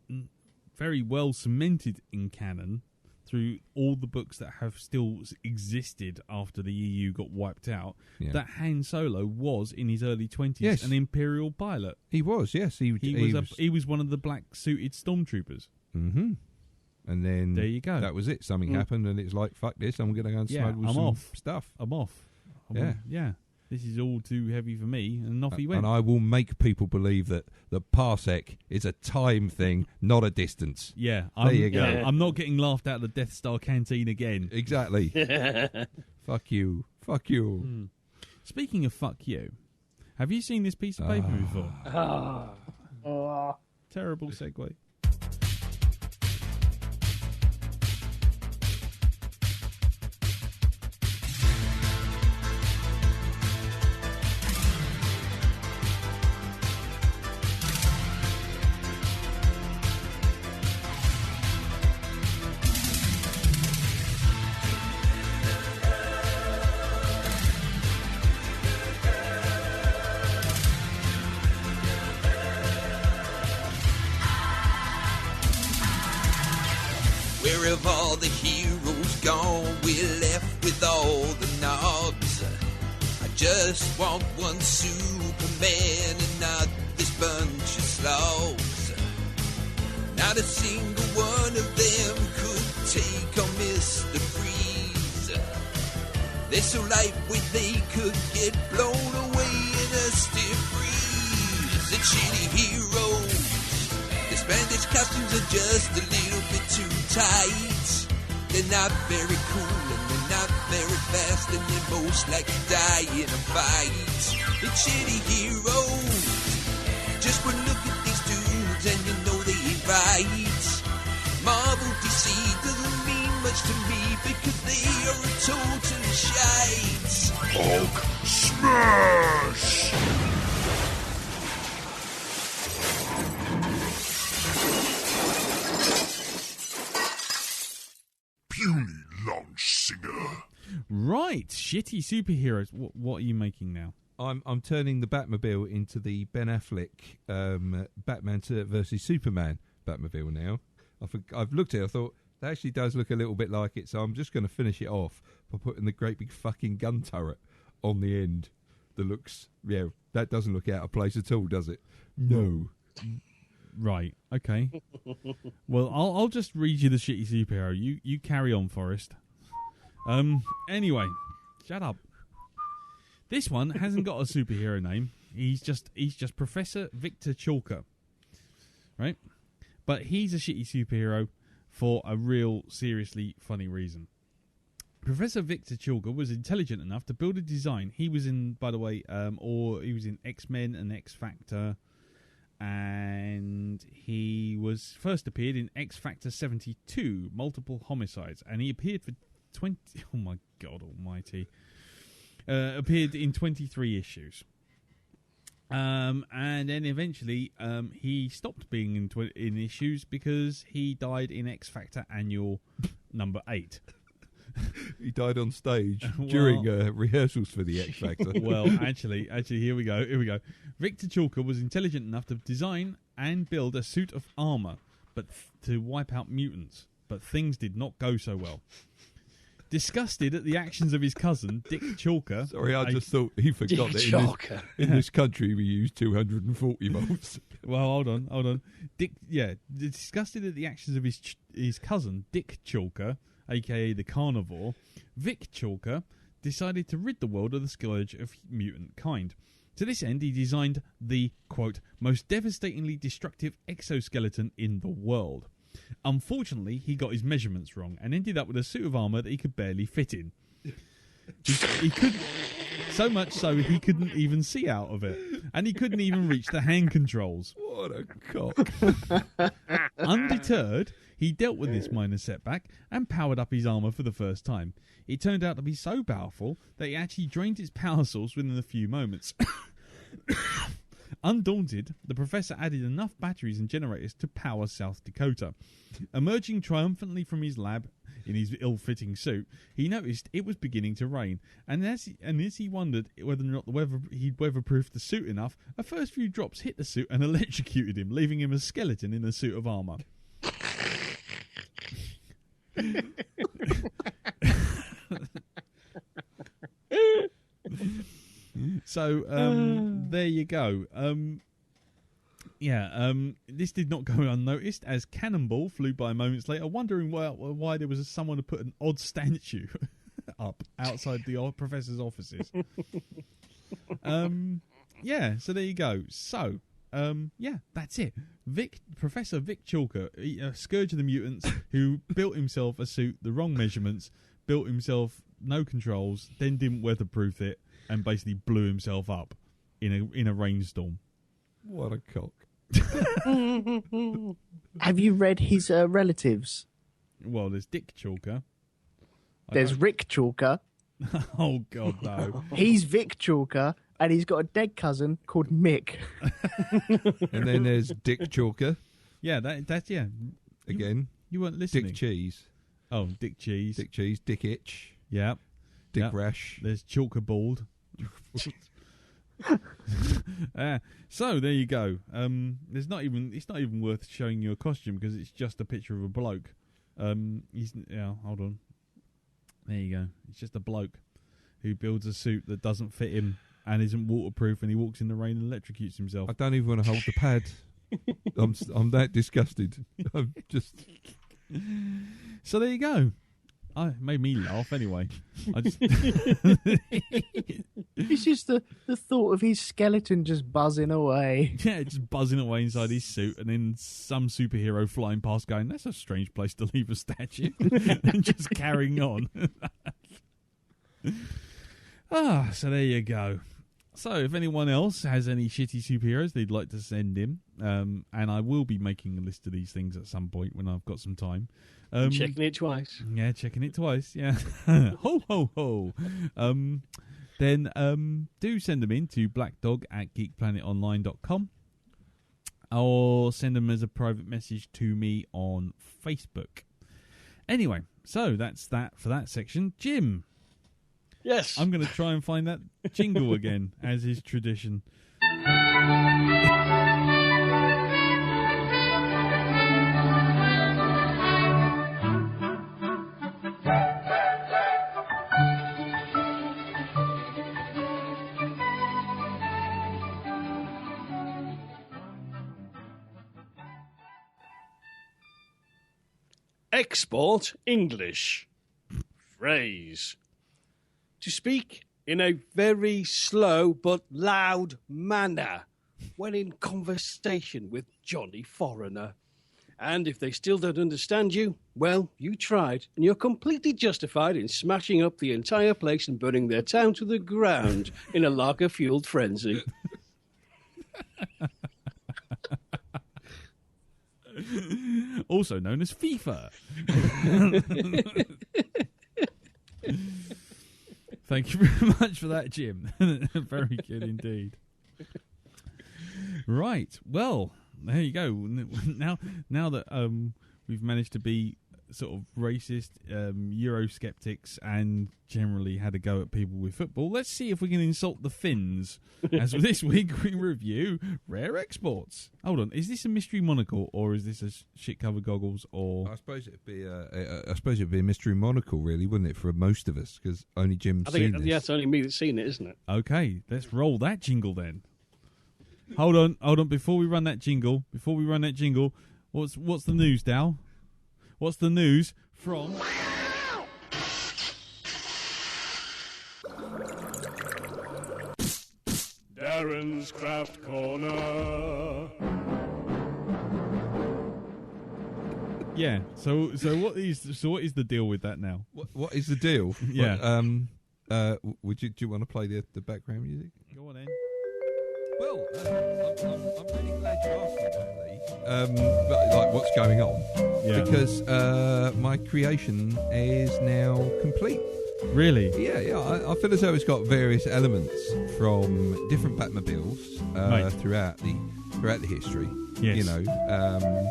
very well cemented in canon through all the books that have still existed after the EU got wiped out, that Han Solo was in his early 20s an Imperial pilot. He was, yes. He was one of the black suited Stormtroopers. Mm-hmm. And then there you go. That was it. Something happened, and it's like, fuck this. I'm going to go and smuggle some stuff. I'm off. this is all too heavy for me, and off he went. And I will make people believe that the parsec is a time thing, not a distance. Yeah, there you go. I'm not getting laughed out of the Death Star canteen again. Exactly. Fuck you. Fuck you. Speaking of fuck you, have you seen this piece of paper before? Terrible segue. Where have all the heroes gone? We're left with all the nods. I just want one Superman and not this bunch of slugs. Not a single one of them could take on Mr. Freeze. They're so lightweight they could get blown away in a stiff breeze. The shitty heroes, the Spanish costumes are just a little bit too tight. They're not very cool and they're not very fast, and they're most likely die in a fight. It's shitty heroes. Just one look at these dudes and you know they ain't right. Marvel DC doesn't mean much to me because they are a total shite. Hulk smash! Puny lunch singer. Right, shitty superheroes. What are you making now? I'm turning the Batmobile into the Ben Affleck Batman versus Superman Batmobile now. I've looked at it, I thought, that actually does look a little bit like it, so I'm just going to finish it off by putting the great big fucking gun turret on the end. That looks, that doesn't look out of place at all, does it? No. Right, okay. Well, I'll just read you the shitty superhero. You carry on, Forrest. Anyway, shut up. This one hasn't got a superhero name. He's just Professor Victor Chalker. Right? But he's a shitty superhero for a real, seriously funny reason. Professor Victor Chalker was intelligent enough to build a design. He was in, by the way, he was in X-Men and X-Factor, and he was first appeared in X-Factor 72, Multiple Homicides, and he appeared for 20... Oh my God almighty. Appeared in 23 issues. And then eventually he stopped being in issues because he died in X-Factor Annual number 8. He died on stage during rehearsals for the X Factor. Well, actually, here we go. Victor Chalker was intelligent enough to design and build a suit of armor, but to wipe out mutants. But things did not go so well. Disgusted at the actions of his cousin, Dick Chalker... Sorry, I just thought he forgot that in this country we use 240 volts. Well, hold on. Disgusted at the actions of his cousin, Dick Chalker, a.k.a. the Carnivore, Vic Chalker decided to rid the world of the scourge of mutant kind. To this end, he designed the, quote, most devastatingly destructive exoskeleton in the world. Unfortunately, he got his measurements wrong and ended up with a suit of armour that he could barely fit in. He couldn't, so much so he couldn't even see out of it, and he couldn't even reach the hand controls. What a cock. Undeterred, he dealt with this minor setback and powered up his armour for the first time. It turned out to be so powerful that he actually drained its power source within a few moments. Undaunted, the professor added enough batteries and generators to power South Dakota. Emerging triumphantly from his lab in his ill-fitting suit, he noticed it was beginning to rain, and as he wondered whether or not he'd weatherproofed the suit enough, a first few drops hit the suit and electrocuted him, leaving him a skeleton in a suit of armour. So there you go. This did not go unnoticed as Cannonball flew by moments later, wondering why there was someone to put an odd statue up outside the professor's offices. Yeah, so there you go. So, yeah, that's it. Professor Vic Chalker, Scourge of the Mutants, who built himself a suit, the wrong measurements, built himself no controls, then didn't weatherproof it, and basically blew himself up in a rainstorm. What a cock. Have you read his relatives? Well, there's Dick Chalker. There's Rick Chalker. Oh, God, no. He's Vic Chalker, and he's got a dead cousin called Mick. And then there's Dick Chalker. Yeah, that's yeah. Again. You weren't listening. Dick Cheese. Oh, Dick Cheese. Dick Cheese. Dick Itch. Yeah. Dick Rash. There's Chalker Bald. So there you go. It's not even worth showing you a costume because it's just a picture of a bloke. Hold on. There you go. It's just a bloke who builds a suit that doesn't fit him and isn't waterproof, and he walks in the rain and electrocutes himself. I don't even want to hold the pad. I'm that disgusted. I'm just. So there you go. It made me laugh anyway. It's just the thought of his skeleton just buzzing away. Yeah, just buzzing away inside his suit, and then some superhero flying past going, that's a strange place to leave a statue. And just carrying on. So there you go. So if anyone else has any shitty superheroes they'd like to send in, and I will be making a list of these things at some point when I've got some time. Checking it twice. Yeah, checking it twice, yeah. Ho, ho, ho. Then do send them in to blackdog@geekplanetonline.com or send them as a private message to me on Facebook. Anyway, so that's that for that section. Jim. Yes. I'm going to try and find that jingle again, as is tradition. Export English. Phrase. To speak in a very slow but loud manner when in conversation with Johnny Foreigner. And if they still don't understand you, well, you tried, and you're completely justified in smashing up the entire place and burning their town to the ground in a lager-fueled frenzy. Also known as FIFA. Thank you very much for that, Jim. Very good indeed. Right. Well, there you go. Now that we've managed to be sort of racist, Eurosceptics, and generally had a go at people with football, let's see if we can insult the Finns. As for this week, we review rare exports. Hold on, is this a mystery monocle or is this a shit covered goggles? Or I suppose it'd be a mystery monocle, really, wouldn't it, for most of us? Because only Jim's seen this. Yeah, it's only me that's seen it, isn't it? Okay, let's roll that jingle then. Hold on. Before we run that jingle, what's the news, Dal? What's the news from? Darren's Craft Corner. Yeah. So what is the deal with that now? What is the deal? Yeah. Do you want to play the background music? Go on then. Well, I'm really glad you asked me about these. Like what's going on? Yeah. Because my creation is now complete. Really? Yeah. I feel as though it's got various elements from different Batmobiles throughout the history. Yes. You know.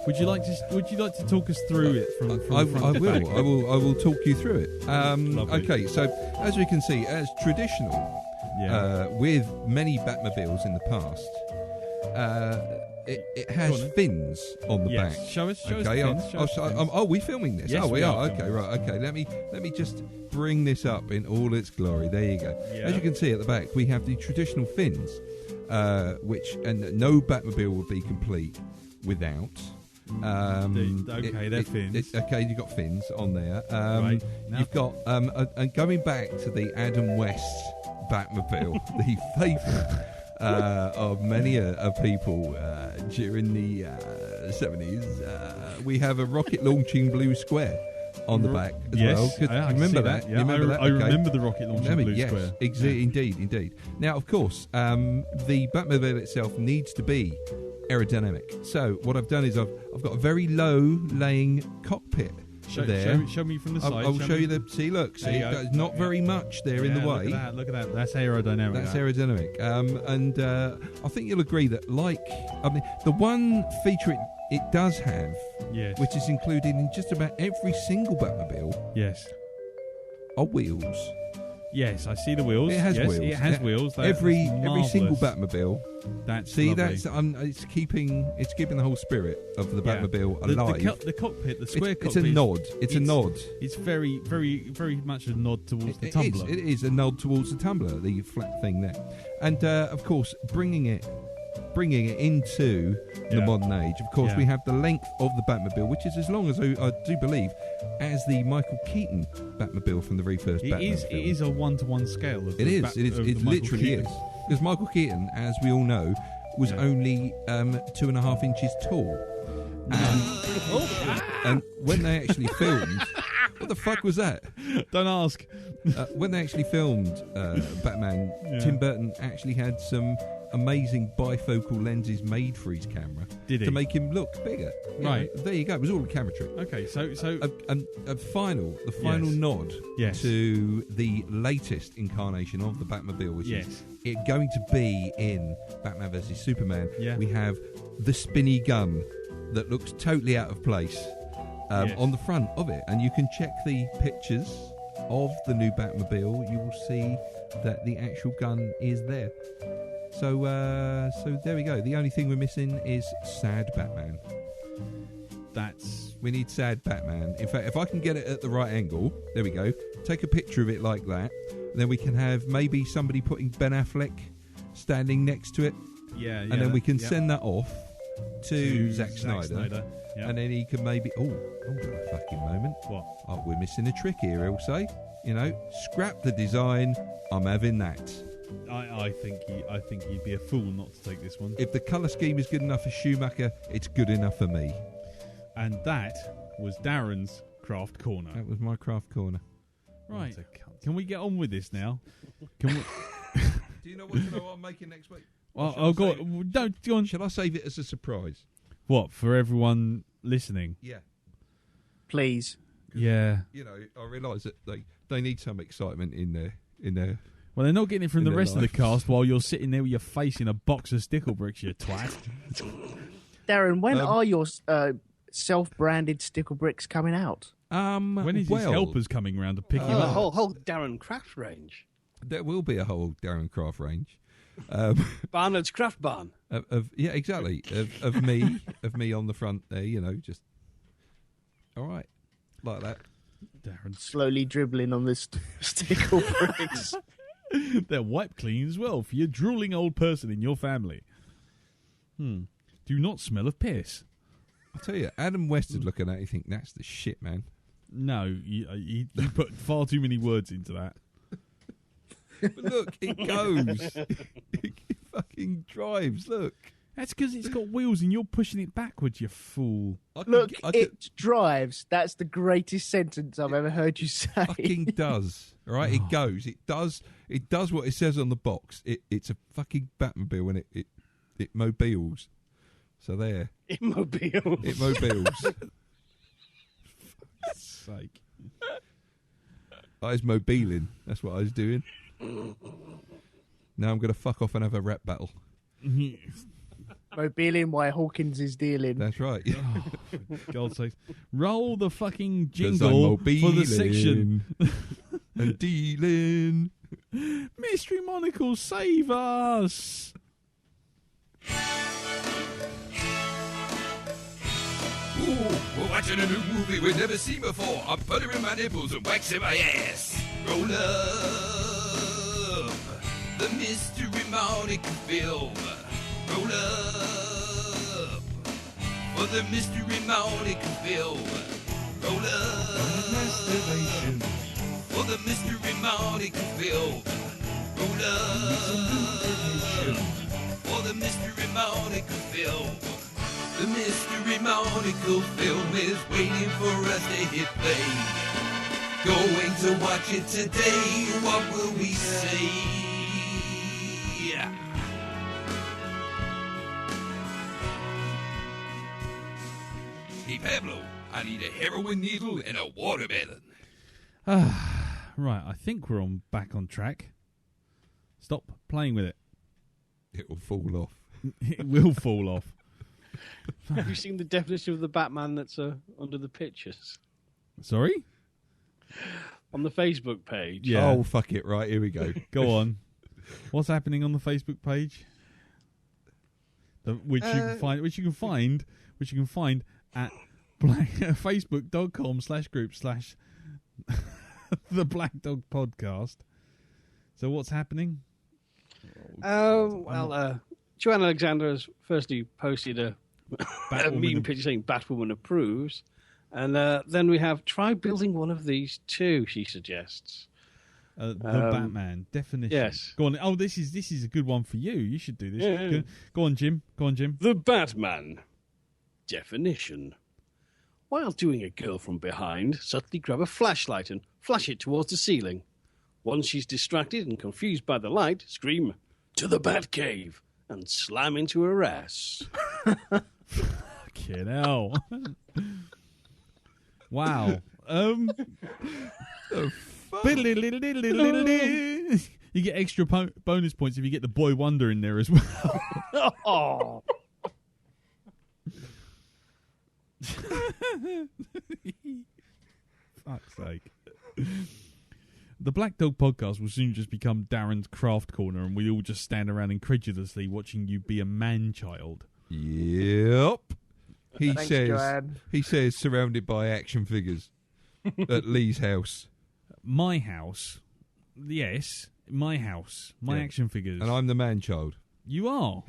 Would you like to talk us through it from I front to will. back? I will talk you through it. Lovely. Okay. So as we can see, as traditional. Yeah. With many Batmobiles in the past, it has fins on the back. Show us okay, fins. Are we filming this? Yes, we are. filming. Okay, right. Okay, let me just bring this up in all its glory. There you go. Yeah. As you can see at the back, we have the traditional fins, which and no Batmobile would be complete without. They're fins. Okay, you've got fins on there. Right. Now- You've got and going back to the Adam West Batmobile, the favourite of many people during the 70s. We have a rocket launching blue square on the back as well. I Remember see that? Yeah, You remember that? I Okay. remember the rocket launching blue yes, square. Indeed. Now, of course, the Batmobile itself needs to be aerodynamic. So what I've done is I've got a very low-laying cockpit there. Show me from the side. I'll show you the. See, look. See, there's not very much there in the way. Look at that. That's aerodynamic. That's aerodynamic. And I think you'll agree that, the one feature it does have, Yes. which is included in just about every single Batmobile, Yes. are wheels. Yes, I see the wheels. It has yes, wheels. It has Yeah. wheels. Every Marvellous. single Batmobile. That's See, lovely. it's keeping the whole spirit of the Batmobile alive. The cockpit, the square it's cockpit. a nod. It's a nod. It's very, very, very much a nod towards the Tumbler. It is a nod towards the Tumbler, the flat thing there, and of course bringing it into the modern age. Of course, we have the length of the Batmobile, which is as long as I do believe as the Michael Keaton Batmobile from the very first Batman film. It is a 1-to-1 scale. Of It the is. of It the Michael literally Keaton. is. Because Michael Keaton, as we all know, was only 2.5 inches tall. And when they actually filmed, what the fuck was that? Don't ask. When they actually filmed Batman, Tim Burton actually had some amazing bifocal lenses made for his camera to make him look bigger. Right. There you go. It was all a camera trick. Okay, so The final nod to the latest incarnation of the Batmobile, which is it going to be in Batman vs Superman. Yeah. We have the spinny gun that looks totally out of place on the front of it, and you can check the pictures of the new Batmobile. You will see that the actual gun is there. So there we go. The only thing we're missing is sad Batman. We need sad Batman. In fact, if I can get it at the right angle, there we go. Take a picture of it like that. Then we can have maybe somebody putting Ben Affleck standing next to it. And then we can send that off to Zack Snyder. Yeah. And then he can maybe... hold on a fucking moment. What? Oh, we're missing a trick here, he'll say. Scrap the design. I'm having that. I think he'd be a fool not to take this one. If the colour scheme is good enough for Schumacher, it's good enough for me. And that was Darren's Craft Corner. That was my Craft Corner. Right. Can we get on with this now? Can we? Do you know what I'm making next week? Don't go on. Shall I save it as a surprise? What, for everyone listening? Yeah. Please. Yeah. I realise that they need some excitement in their. Well, they're not getting it from the their rest of lives. the cast while you're sitting there with your face in a box of Sticklebricks, you twat. Darren, when are your self-branded Sticklebricks coming out? When is his helpers coming round to pick him The up? whole Darren Craft range. There will be a whole Darren Craft range. Barnard's Craft Barn. Exactly. Of me on the front there, just all right, like that. Darren. Slowly dribbling on this Sticklebricks. They're wipe clean as well for your drooling old person in your family. Do not smell of piss. I'll tell you, Adam West is looking at it, you think that's the shit, man. No, you put far too many words into that. But look, it goes. It fucking drives, look. That's because it's got wheels and you're pushing it backwards, you fool. It drives. That's the greatest sentence I've ever heard you say. Fucking does. All right, it goes. It does what it says on the box. It's a fucking Batmobile and it mobiles. So there. It mobiles. It mobiles. For fuck's sake. I was mobiling. That's what I was doing. Now I'm going to fuck off and have a rap battle. Mobiling while Hawkins is dealing. That's right. For God's sake. Roll the fucking 'Cause I'm jingle for the mobiling section. and dealing. Mystery Monocle, save us! Ooh, we're watching a new movie we've never seen before. I'm buttering my nipples and waxing my ass. Roll up the Mystery Monica film. Roll up for the Mystery Monica film. Roll up for the Mystery Monica film. For the Mystery Monaco film. The Mystery Monaco film is waiting for us to hit play. Going to watch it today. What will we say? Hey Pablo, I need a heroin needle and a watermelon. Right, I think we're back on track. Stop playing with it. It will fall off. It will fall off. Have you seen the definition of the Batman that's under the pictures? Sorry? On the Facebook page. Yeah. Oh, fuck it. Right, here we go. Go on. What's happening on the Facebook page? Which you can find at facebook.com/group/the Blackdog podcast. So what's happening? Joanne Alexander has firstly posted a meme picture saying Batwoman approves. And then we have, try building one of these too, she suggests. The Batman definition. Yes. Go on. Oh, this is a good one for you. You should do this. Yeah. Go on, Jim. The Batman definition. While doing a girl from behind, subtly grab a flashlight and flash it towards the ceiling. Once she's distracted and confused by the light, scream, "To the Batcave!" and slam into her ass. Fucking hell. Wow. You get extra bonus points if you get the Boy Wonder in there as well. Oh. Fuck's sake. The Black Dog podcast will soon just become Darren's craft corner, and we all just stand around incredulously watching you be a man-child. Yep. Thanks, Joanne. He says surrounded by action figures at Lee's house. My house. Yes, my house. My action figures. And I'm the man-child. You are.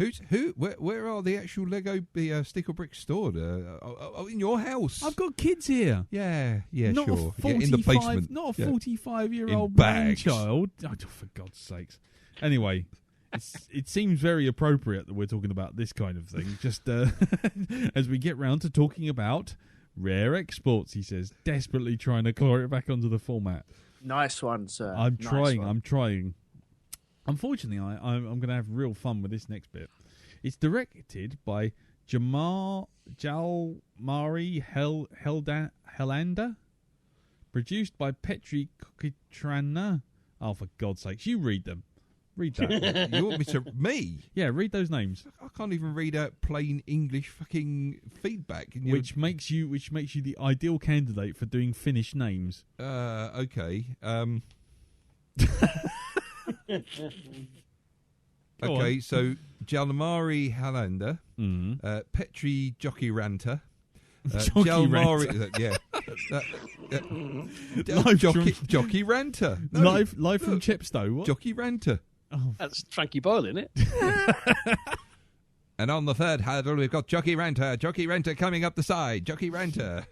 Where are the actual Lego Sticklebricks stored? In your house. I've got kids here. Yeah, Not sure. A 45, in the basement. Not a 45-year-old In bags. man-child. Oh, for God's sakes. Anyway, it seems very appropriate that we're talking about this kind of thing. Just as we get round to talking about rare exports, he says, desperately trying to claw it back onto the format. Nice one, sir. I'm Nice one. trying. Unfortunately, I'm going to have real fun with this next bit. It's directed by Jalmari Helander, produced by Petri Kokitrana. Oh, for God's sakes, you read them. Read that. You want me to... Me? Yeah, read those names. I can't even read out plain English fucking feedback. Which makes you the ideal candidate for doing Finnish names. Okay. Go okay, on. so Jalmari Helander, Petri Jockey Ranter, Jalmari, Jockey Ranter, live from Chepstow. What? Jockey Ranter. Oh, That's Frankie Boyle, isn't it? And on the third hurdle, we've got Jockey Ranter coming up the side. Jockey Ranter,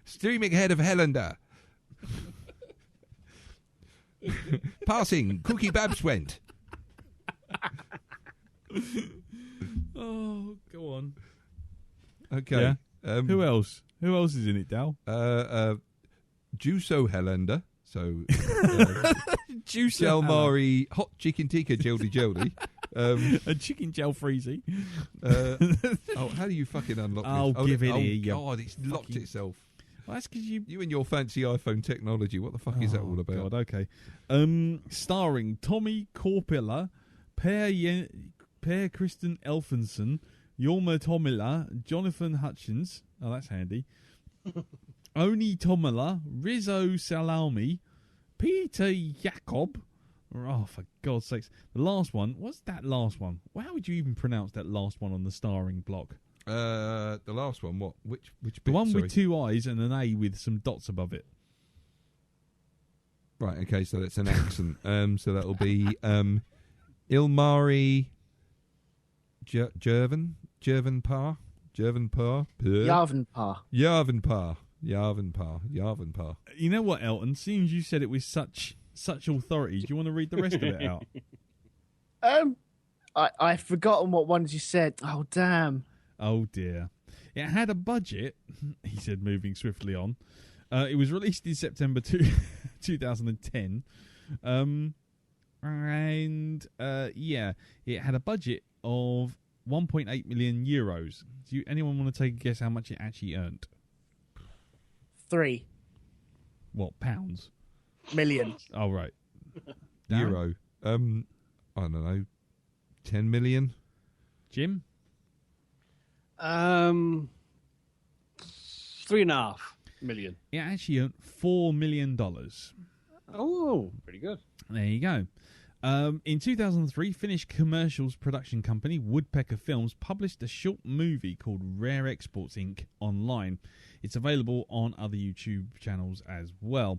streaming ahead of Helander. Passing, Cookie Babs went. Oh, go on. Okay. Yeah. Who else? Who else is in it, Dal? Juso Helander. So, Juso Jalmari Hot Chicken Tikka Jeldy. A chicken gel freezy. How do you fucking unlock this? Give it here. God, it's locked itself. Well, that's because you and your fancy iPhone technology. What the fuck is that all about? God, okay. Starring Tommy Korpila, Per Kristen Elfinson, Jorma Tomila, Jonathan Hutchins. Oh, that's handy. Oni Tomila, Rizzo Salami, Peter Jakob. Oh, for God's sakes. The last one. What's that last one? How would you even pronounce that last one on the starring block? The last one, what? Which bit? The one Sorry. with two eyes and an A with some dots above it. Right, okay, so that's an accent. So that'll be Ilmari Jervanpar. Yarvanpar. Yarvanpar. You know what, Elton? Seeing as you said it with such such authority. Do you want to read the rest of it out? I've forgotten what ones you said. Oh, damn. Oh, dear. It had a budget, he said, moving swiftly on. It was released in September 2010. It had a budget of 1.8 million euros. Do anyone want to take a guess how much it actually earned? 3 What, pounds? million. Oh, right. Euro. I don't know. 10 million? Jim? 3.5 million. It actually earned $4 million. Oh, pretty good. There you go. In 2003, Finnish commercials production company Woodpecker Films published a short movie called Rare Exports Inc. online. It's available on other YouTube channels as well.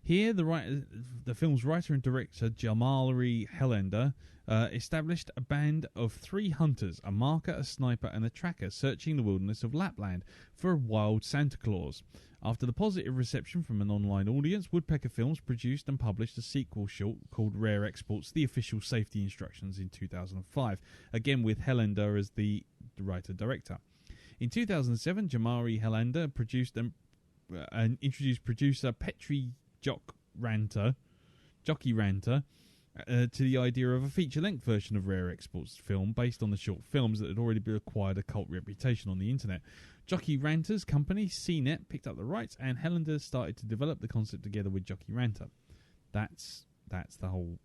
Here, the film's writer and director, Jalmari Helander, established a band of 3 hunters, a marker, a sniper, and a tracker, searching the wilderness of Lapland for a wild Santa Claus. After the positive reception from an online audience, Woodpecker Films produced and published a sequel short called Rare Exports, The Official Safety Instructions in 2005, again with Helander as the writer-director. In 2007, Jamari Helander produced and introduced producer Petri Jockey Ranter to the idea of a feature-length version of Rare Exports film based on the short films that had already acquired a cult reputation on the internet. Jockey Ranter's company, CNET, picked up the rights, and Helander started to develop the concept together with Jockey Ranter. That's the whole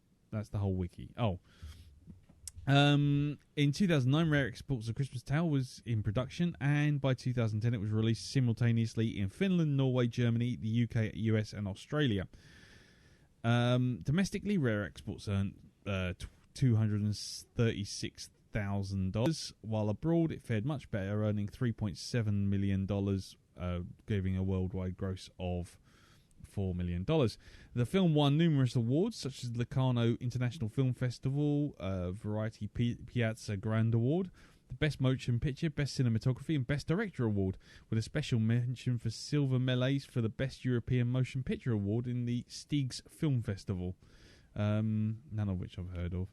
wiki. Oh. In 2009, Rare Exports: A Christmas Tale was in production, and by 2010 it was released simultaneously in Finland, Norway, Germany, the UK, US, and Australia. Domestically, Rare Exports earned $236,000, while abroad it fared much better, earning $3.7 million, giving a worldwide gross of $4 million. The film won numerous awards, such as the Locarno International Film Festival, Variety Piazza Grand Award, the Best Motion Picture, Best Cinematography, and Best Director Award, with a special mention for Silver Melees for the Best European Motion Picture Award in the Stigs Film Festival, none of which I've heard of.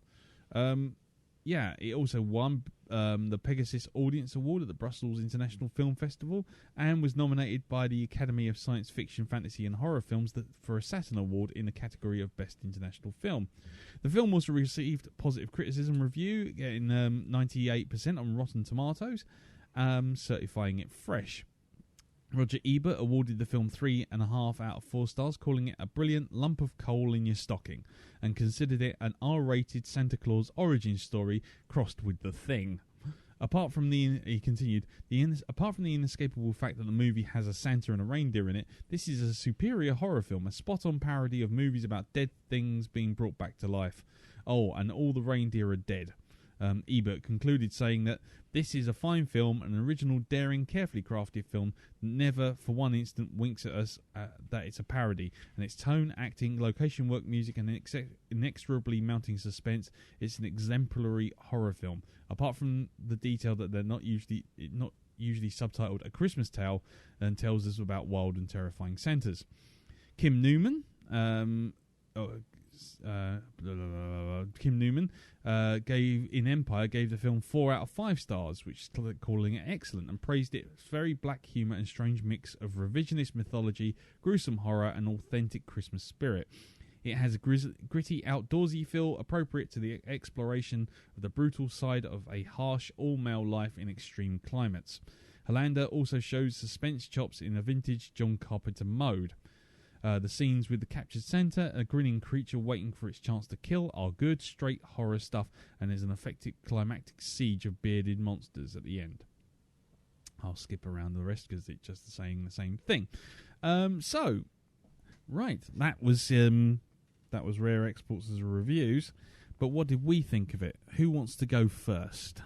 It also won the Pegasus Audience Award at the Brussels International Film Festival, and was nominated by the Academy of Science Fiction, Fantasy and Horror Films for a Saturn Award in the category of Best International Film. The film also received positive criticism review, getting 98% on Rotten Tomatoes, certifying it fresh. Roger Ebert awarded the film 3.5 out of 4 stars, calling it a brilliant lump of coal in your stocking, and considered it an R-rated Santa Claus origin story crossed with The Thing. Apart from the inescapable fact that the movie has a Santa and a reindeer in it, this is a superior horror film, a spot-on parody of movies about dead things being brought back to life. Oh, and all the reindeer are dead. Ebert concluded, saying that this is a fine film, an original, daring, carefully crafted film that never for one instant winks at us that it's a parody, and its tone, acting, location work, music, and inexorably mounting suspense, it's an exemplary horror film. Apart from the detail that they're not usually subtitled A Christmas Tale, and tells us about wild and terrifying Santas. Kim Newman gave the film 4 out of 5 stars, which is calling it excellent, and praised its very black humour and strange mix of revisionist mythology, gruesome horror, and authentic Christmas spirit. It has a gritty, outdoorsy feel appropriate to the exploration of the brutal side of a harsh, all-male life in extreme climates. Hollander also shows suspense chops in a vintage John Carpenter mode. The scenes with the captured Santa, a grinning creature waiting for its chance to kill, are good, straight horror stuff, and there's an effective climactic siege of bearded monsters at the end. I'll skip around the rest because it's just saying the same thing. That was Rare Exports as reviews. But what did we think of it? Who wants to go first?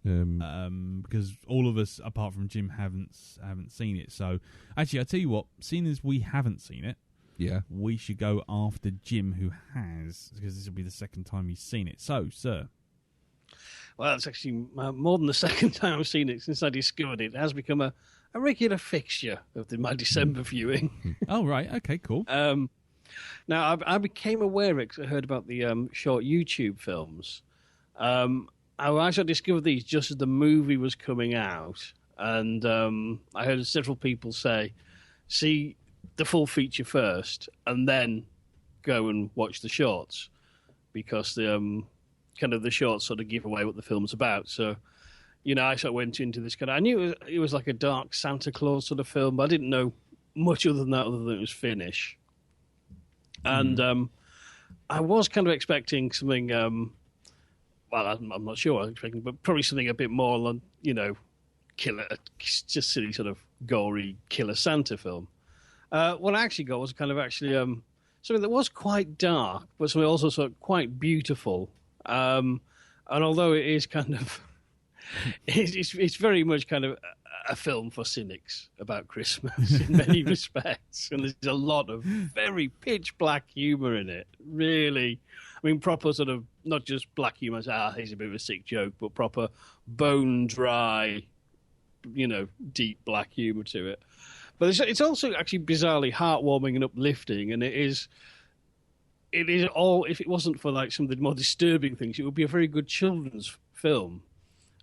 Because all of us, apart from Jim, haven't seen it. So, actually, I'll tell you what. Seeing as we haven't seen it, we should go after Jim, who has, because this will be the second time he's seen it. So, sir. Well, it's actually more than the second time I've seen it since I discovered it. It has become a regular fixture of my December viewing. Oh, right. Okay, cool. Now, I became aware of it because I heard about the short YouTube films. I actually discovered these just as the movie was coming out, and I heard several people say, see the full feature first, and then go and watch the shorts, because the kind of the shorts sort of give away what the film's about. So, I sort of went into this I knew it was like a dark Santa Claus sort of film, but I didn't know much other than it was Finnish. And I was kind of expecting something, well, I'm not sure what I was expecting, but probably something a bit more on, just silly sort of gory killer Santa film. What I actually got was kind of something that was quite dark, but something also sort of quite beautiful. And although it is kind of, it's very much kind of a film for cynics about Christmas in many respects, and there's a lot of very pitch black humour in it. Really, I mean, proper sort of not just black humour. He's a bit of a sick joke, but proper bone dry, deep black humour to it. But it's also actually bizarrely heartwarming and uplifting, and it is all. If it wasn't for like some of the more disturbing things, it would be a very good children's film.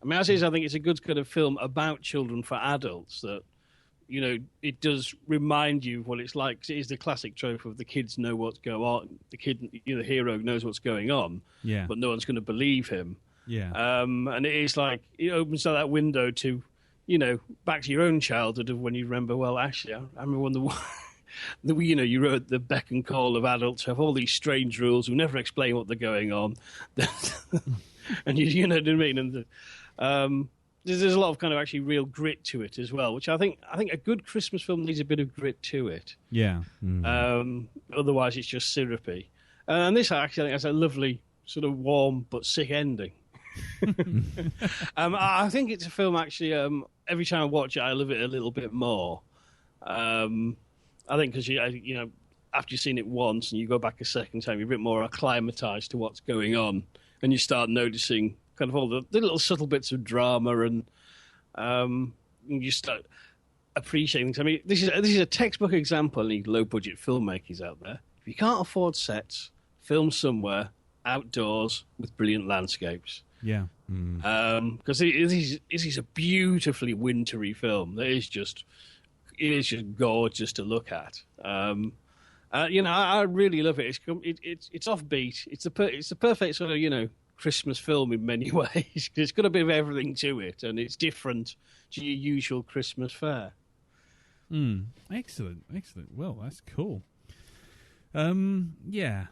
I mean, as is, I think it's a good kind of film about children for adults that, it does remind you of what it's like. 'Cause it is the classic trope of the kids know what's going on. The kid, the hero knows what's going on, but no one's going to believe him. Yeah. And it is like, it opens up that window to, back to your own childhood of when you remember, well, actually, I remember when you wrote the beck and call of adults who have all these strange rules who never explain what they're going on. And you know what I mean? And there's a lot of kind of actually real grit to it as well, which I think a good Christmas film needs a bit of grit to it. Yeah. Otherwise, it's just syrupy. And this actually, I think, has a lovely sort of warm but sick ending. I think it's a film actually. Every time I watch it, I love it a little bit more. I think because after you've seen it once and you go back a second time, you're a bit more acclimatized to what's going on, and you start noticing kind of all the little subtle bits of drama, and you start appreciating things. I mean, this is a textbook example of any low-budget filmmakers out there. If you can't afford sets, film somewhere outdoors with brilliant landscapes. Yeah. Because it is a beautifully wintry film. It is just gorgeous to look at. I really love it. It's offbeat. It's the perfect sort of Christmas film in many ways. It's got a bit of everything to it, and it's different to your usual Christmas fare. Excellent. Well, that's cool. Yeah.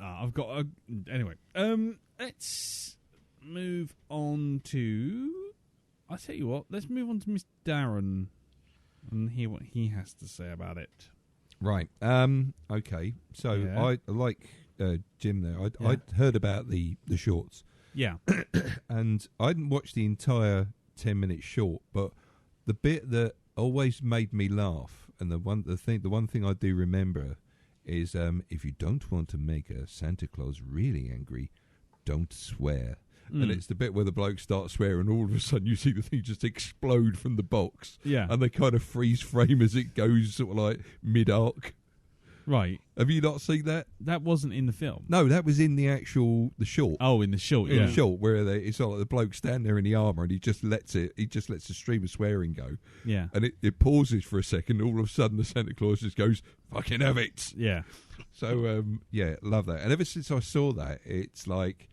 I've got anyway. Let's move on to. I tell you what. Let's move on to Mr. Darren and hear what he has to say about it. Right. Okay. So I like Jim there. I'd heard about the shorts. Yeah. And I hadn't watched the entire 10-minute short, but the bit that always made me laugh, and the one thing I do remember is if you don't want to make a Santa Claus really angry, don't swear. And it's the bit where the bloke starts swearing, and all of a sudden you see the thing just explode from the box. Yeah. And they kind of freeze frame as it goes sort of like mid-arc. Right. Have you not seen that? That wasn't in the film. No, that was in the short. Oh, in the short, In the short, where it's like the bloke standing there in the armour and he just lets a stream of swearing go. Yeah. And it pauses for a second, and all of a sudden the Santa Claus just goes, fucking have it. Yeah. So, love that. And ever since I saw that, it's like,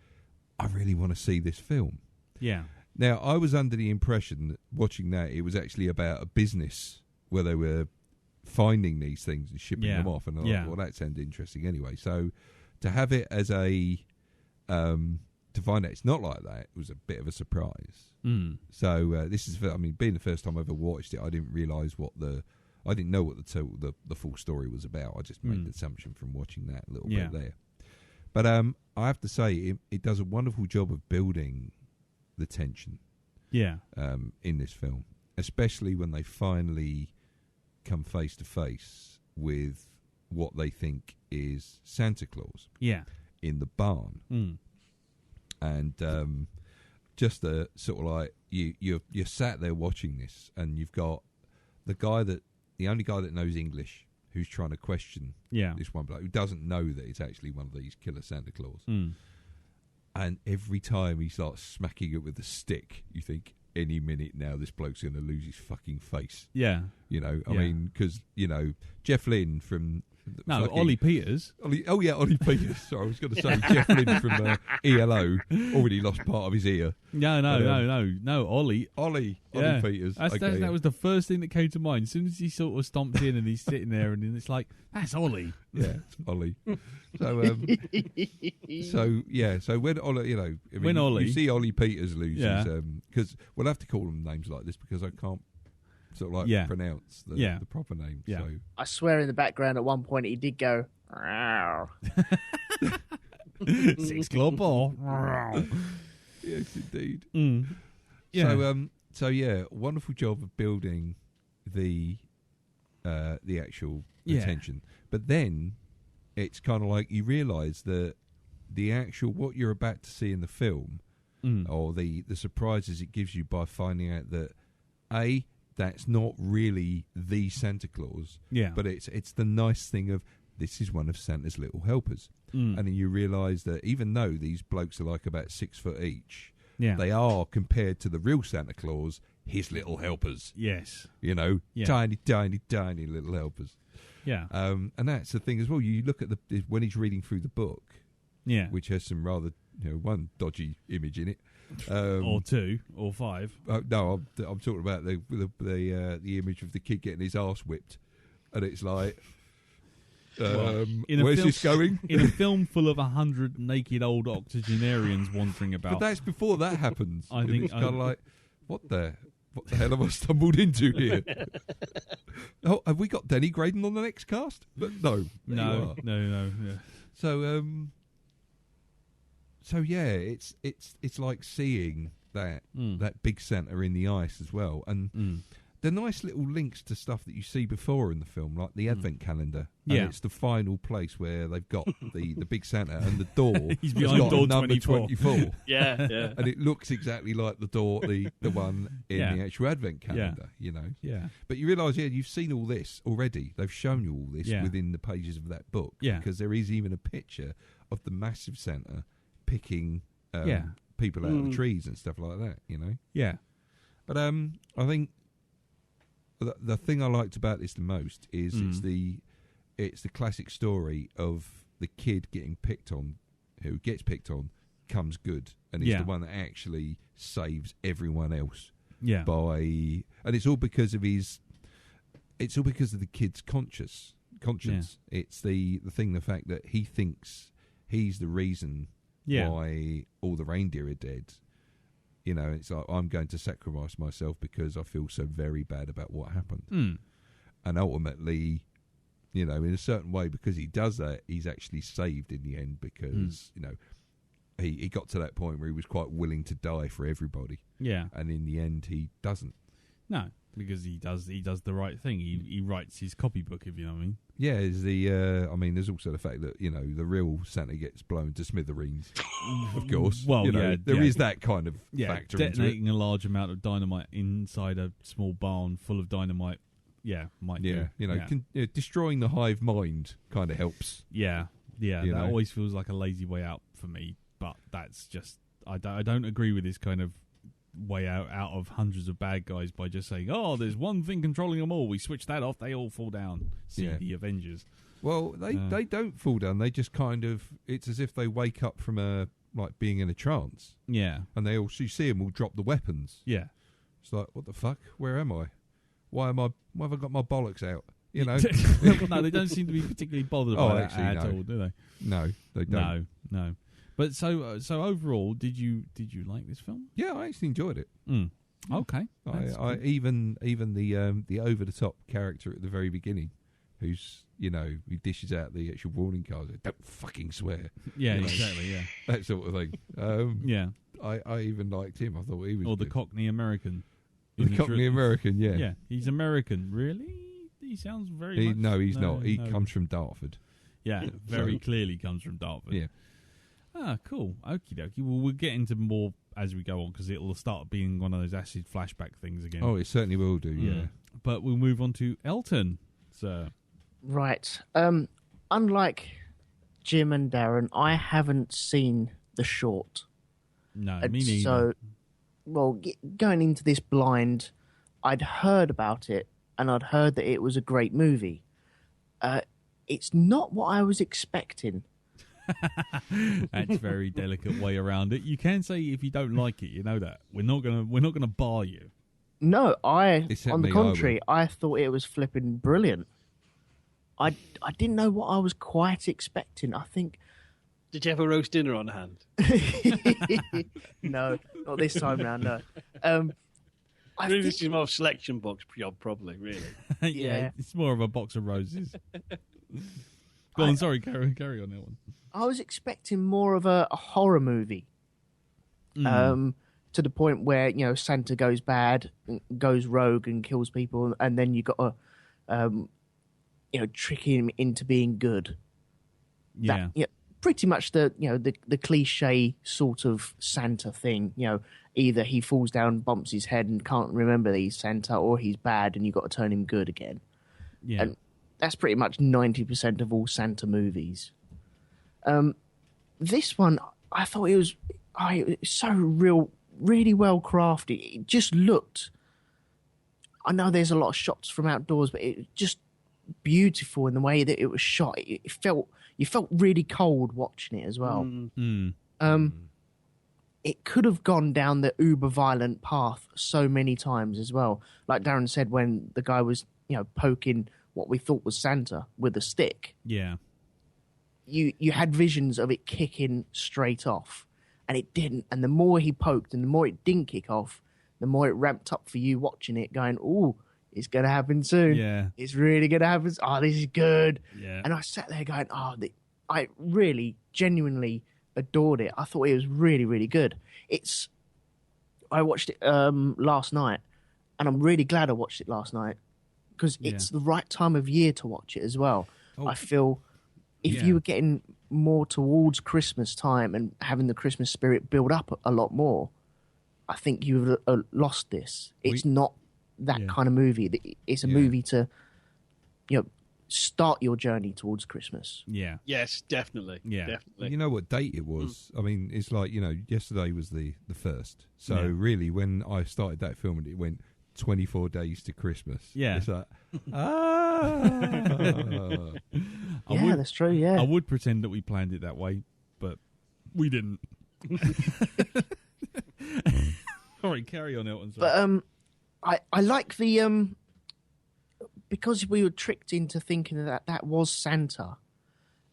I really want to see this film. Yeah. Now, I was under the impression that watching that it was actually about a business where they were finding these things and shipping them off, and I thought, well, that sounded interesting anyway. So to have it as to find out it's not like that, it was a bit of a surprise. So this is, being the first time I ever watched it, I didn't realise I didn't know what the full story was about. I just made the assumption from watching that little bit there. But I have to say, it does a wonderful job of building the tension. Yeah. In this film, especially when they finally come face to face with what they think is Santa Claus. Yeah. In the barn. And just the sort of like you're sat there watching this, and you've got the only guy that knows English, who's trying to question this one bloke who doesn't know that it's actually one of these killer Santa Claus. And every time he starts smacking it with a stick, you think, any minute now this bloke's going to lose his fucking face. Yeah. You know, I mean, because, you know, Jeff Lynne from... No, Ollie Peters. Ollie Peters. Sorry, I was going to say Jeff Lynne from ELO already lost part of his ear. No, Ollie. Ollie Peters. That was the first thing that came to mind. As soon as he sort of stomped in and he's sitting there and it's like, that's Ollie. Yeah, it's Ollie. So when Ollie, you know, I mean, Ollie, you see Ollie Peters loses, because we'll have to call them names like this because I can't sort of like pronounce the proper name. Yeah. So I swear in the background at one point he did go, "Rawr." 6 claw ball. Yes, indeed. Yeah. So wonderful job of building the actual attention, but then it's kind of like you realise that the actual what you're about to see in the film, or the surprises it gives you by finding out that that's not really the Santa Claus, but it's the nice thing of this is one of Santa's little helpers, and then you realise that even though these blokes are like about 6 foot each, they are compared to the real Santa Claus his little helpers. Yes, you know, tiny little helpers. Yeah, and that's the thing as well. You look at when he's reading through the book, which has some rather one dodgy image in it. Or 2 or 5. No, I'm talking about the image of the kid getting his arse whipped, and it's like, where's this going? In a film full of 100 naked old octogenarians wandering about. But that's before that happens. I think it's kind of like, what the hell have I stumbled into here? Oh, have we got Denny Graydon on the next cast? But no. Yeah. So yeah, it's like seeing that big Santa in the ice as well, and the nice little links to stuff that you see before in the film, like the Advent calendar. And it's the final place where they've got the big Santa, and the door he's behind door number 24. Yeah, and it looks exactly like the door, the one in the actual Advent calendar. You know, But you realise, you've seen all this already. They've shown you all this within the pages of that book. because there is even a picture of the massive Santa picking people out of the trees and stuff like that, you know. But I think the thing I liked about this the most is it's the classic story of the kid getting picked on, who gets picked on, comes good, and is the one that actually saves everyone else. And it's all because of the kid's conscience. It's the fact that he thinks he's the reason why all the reindeer are dead. You know, it's like, I'm going to sacrifice myself because I feel so very bad about what happened. And ultimately, you know, in a certain way, because he does that, he's actually saved in the end because, you know, he got to that point where he was quite willing to die for everybody. And in the end, he doesn't. No, because he does the right thing. He writes his copybook, if you know what I mean. Yeah, there's also the fact that, you know, the real Santa gets blown to smithereens, of course. Well, you know, there is that kind of factor into it. Detonating a large amount of dynamite inside a small barn full of dynamite, might do. You know, destroying the hive mind kind of helps. That always feels like a lazy way out for me, but that's just, I don't agree with this kind of way out of hundreds of bad guys by just saying, oh, there's one thing controlling them all, we switch that off, they all fall down. See the Avengers. Well, they don't fall down, they just kind of, it's as if they wake up from being in a trance. And you see them all drop the weapons. It's like, what the fuck, where am I? Why have I got my bollocks out? You know? No, they don't seem to be particularly bothered by that at all, do they? No, they don't. No. But so overall, did you like this film? Yeah, I actually enjoyed it. Okay, I even the over the top character at the very beginning, who's, you know, who dishes out the actual warning cards. Don't fucking swear. Yeah, exactly. Yeah, that sort of thing. I even liked him. I thought he was. Or the Cockney American. The Cockney American. Yeah, he's American. Really? He sounds very. No, he's not. He comes from Dartford. Yeah, very clearly comes from Dartford. Yeah. Ah, cool. Okie dokie. Well, we'll get into more as we go on because it'll start being one of those acid flashback things again. Oh, it certainly will do, yeah. But we'll move on to Elton, sir. Right. Unlike Jim and Darren, I haven't seen the short. No, And me neither. So, well, going into this blind, I'd heard about it, and I'd heard that it was a great movie. It's not what I was expecting. That's a very delicate way around it. You can say if you don't like it, you know that. We're not gonna bar you. No, Except on the me, contrary, I thought it was flipping brilliant. I didn't know what I was quite expecting. I think Did you have a roast dinner on hand? no, not this time round. No. I Really, think- this is more selection box job, probably. Really. Yeah, it's more of a box of roses. Go on, sorry, carry on that one. I was expecting more of a horror movie. To the point where Santa goes bad, goes rogue, and kills people, and then you got to trick him into being good. Yeah. Pretty much the cliche sort of Santa thing. Either he falls down, bumps his head, and can't remember that he's Santa, or he's bad, and you got to turn him good again. Yeah. And that's pretty much 90% of all Santa movies. This one, I thought it was so really well crafted. It just looked. I know there's a lot of shots from outdoors, but it was just beautiful in the way that it was shot. You felt really cold watching it as well. It could have gone down the uber violent path so many times as well. Like Darren said, when the guy was poking what we thought was Santa with a stick. Yeah. You had visions of it kicking straight off, and it didn't. And the more he poked and the more it didn't kick off, the more it ramped up for you watching it, going, "Ooh, it's going to happen soon. Yeah. It's really going to happen. Oh, this is good." Yeah. And I sat there going, I really, genuinely adored it. I thought it was really, really good. I watched it last night, and I'm really glad I watched it last night because it's the right time of year to watch it as well. Oh. I feel if you were getting more towards Christmas time and having the Christmas spirit build up a lot more, I think you would have lost this. It's not that kind of movie. It's a movie to, start your journey towards Christmas. Yeah. Yes, definitely. Yeah. Definitely. You know what date it was? I mean, it's like, yesterday was the first. So really, when I started that film, it went 24 days to Christmas. Yeah. It's like, That's true, yeah. I would pretend that we planned it that way, but we didn't. All right, carry on, Elton. But I like the because we were tricked into thinking that was Santa.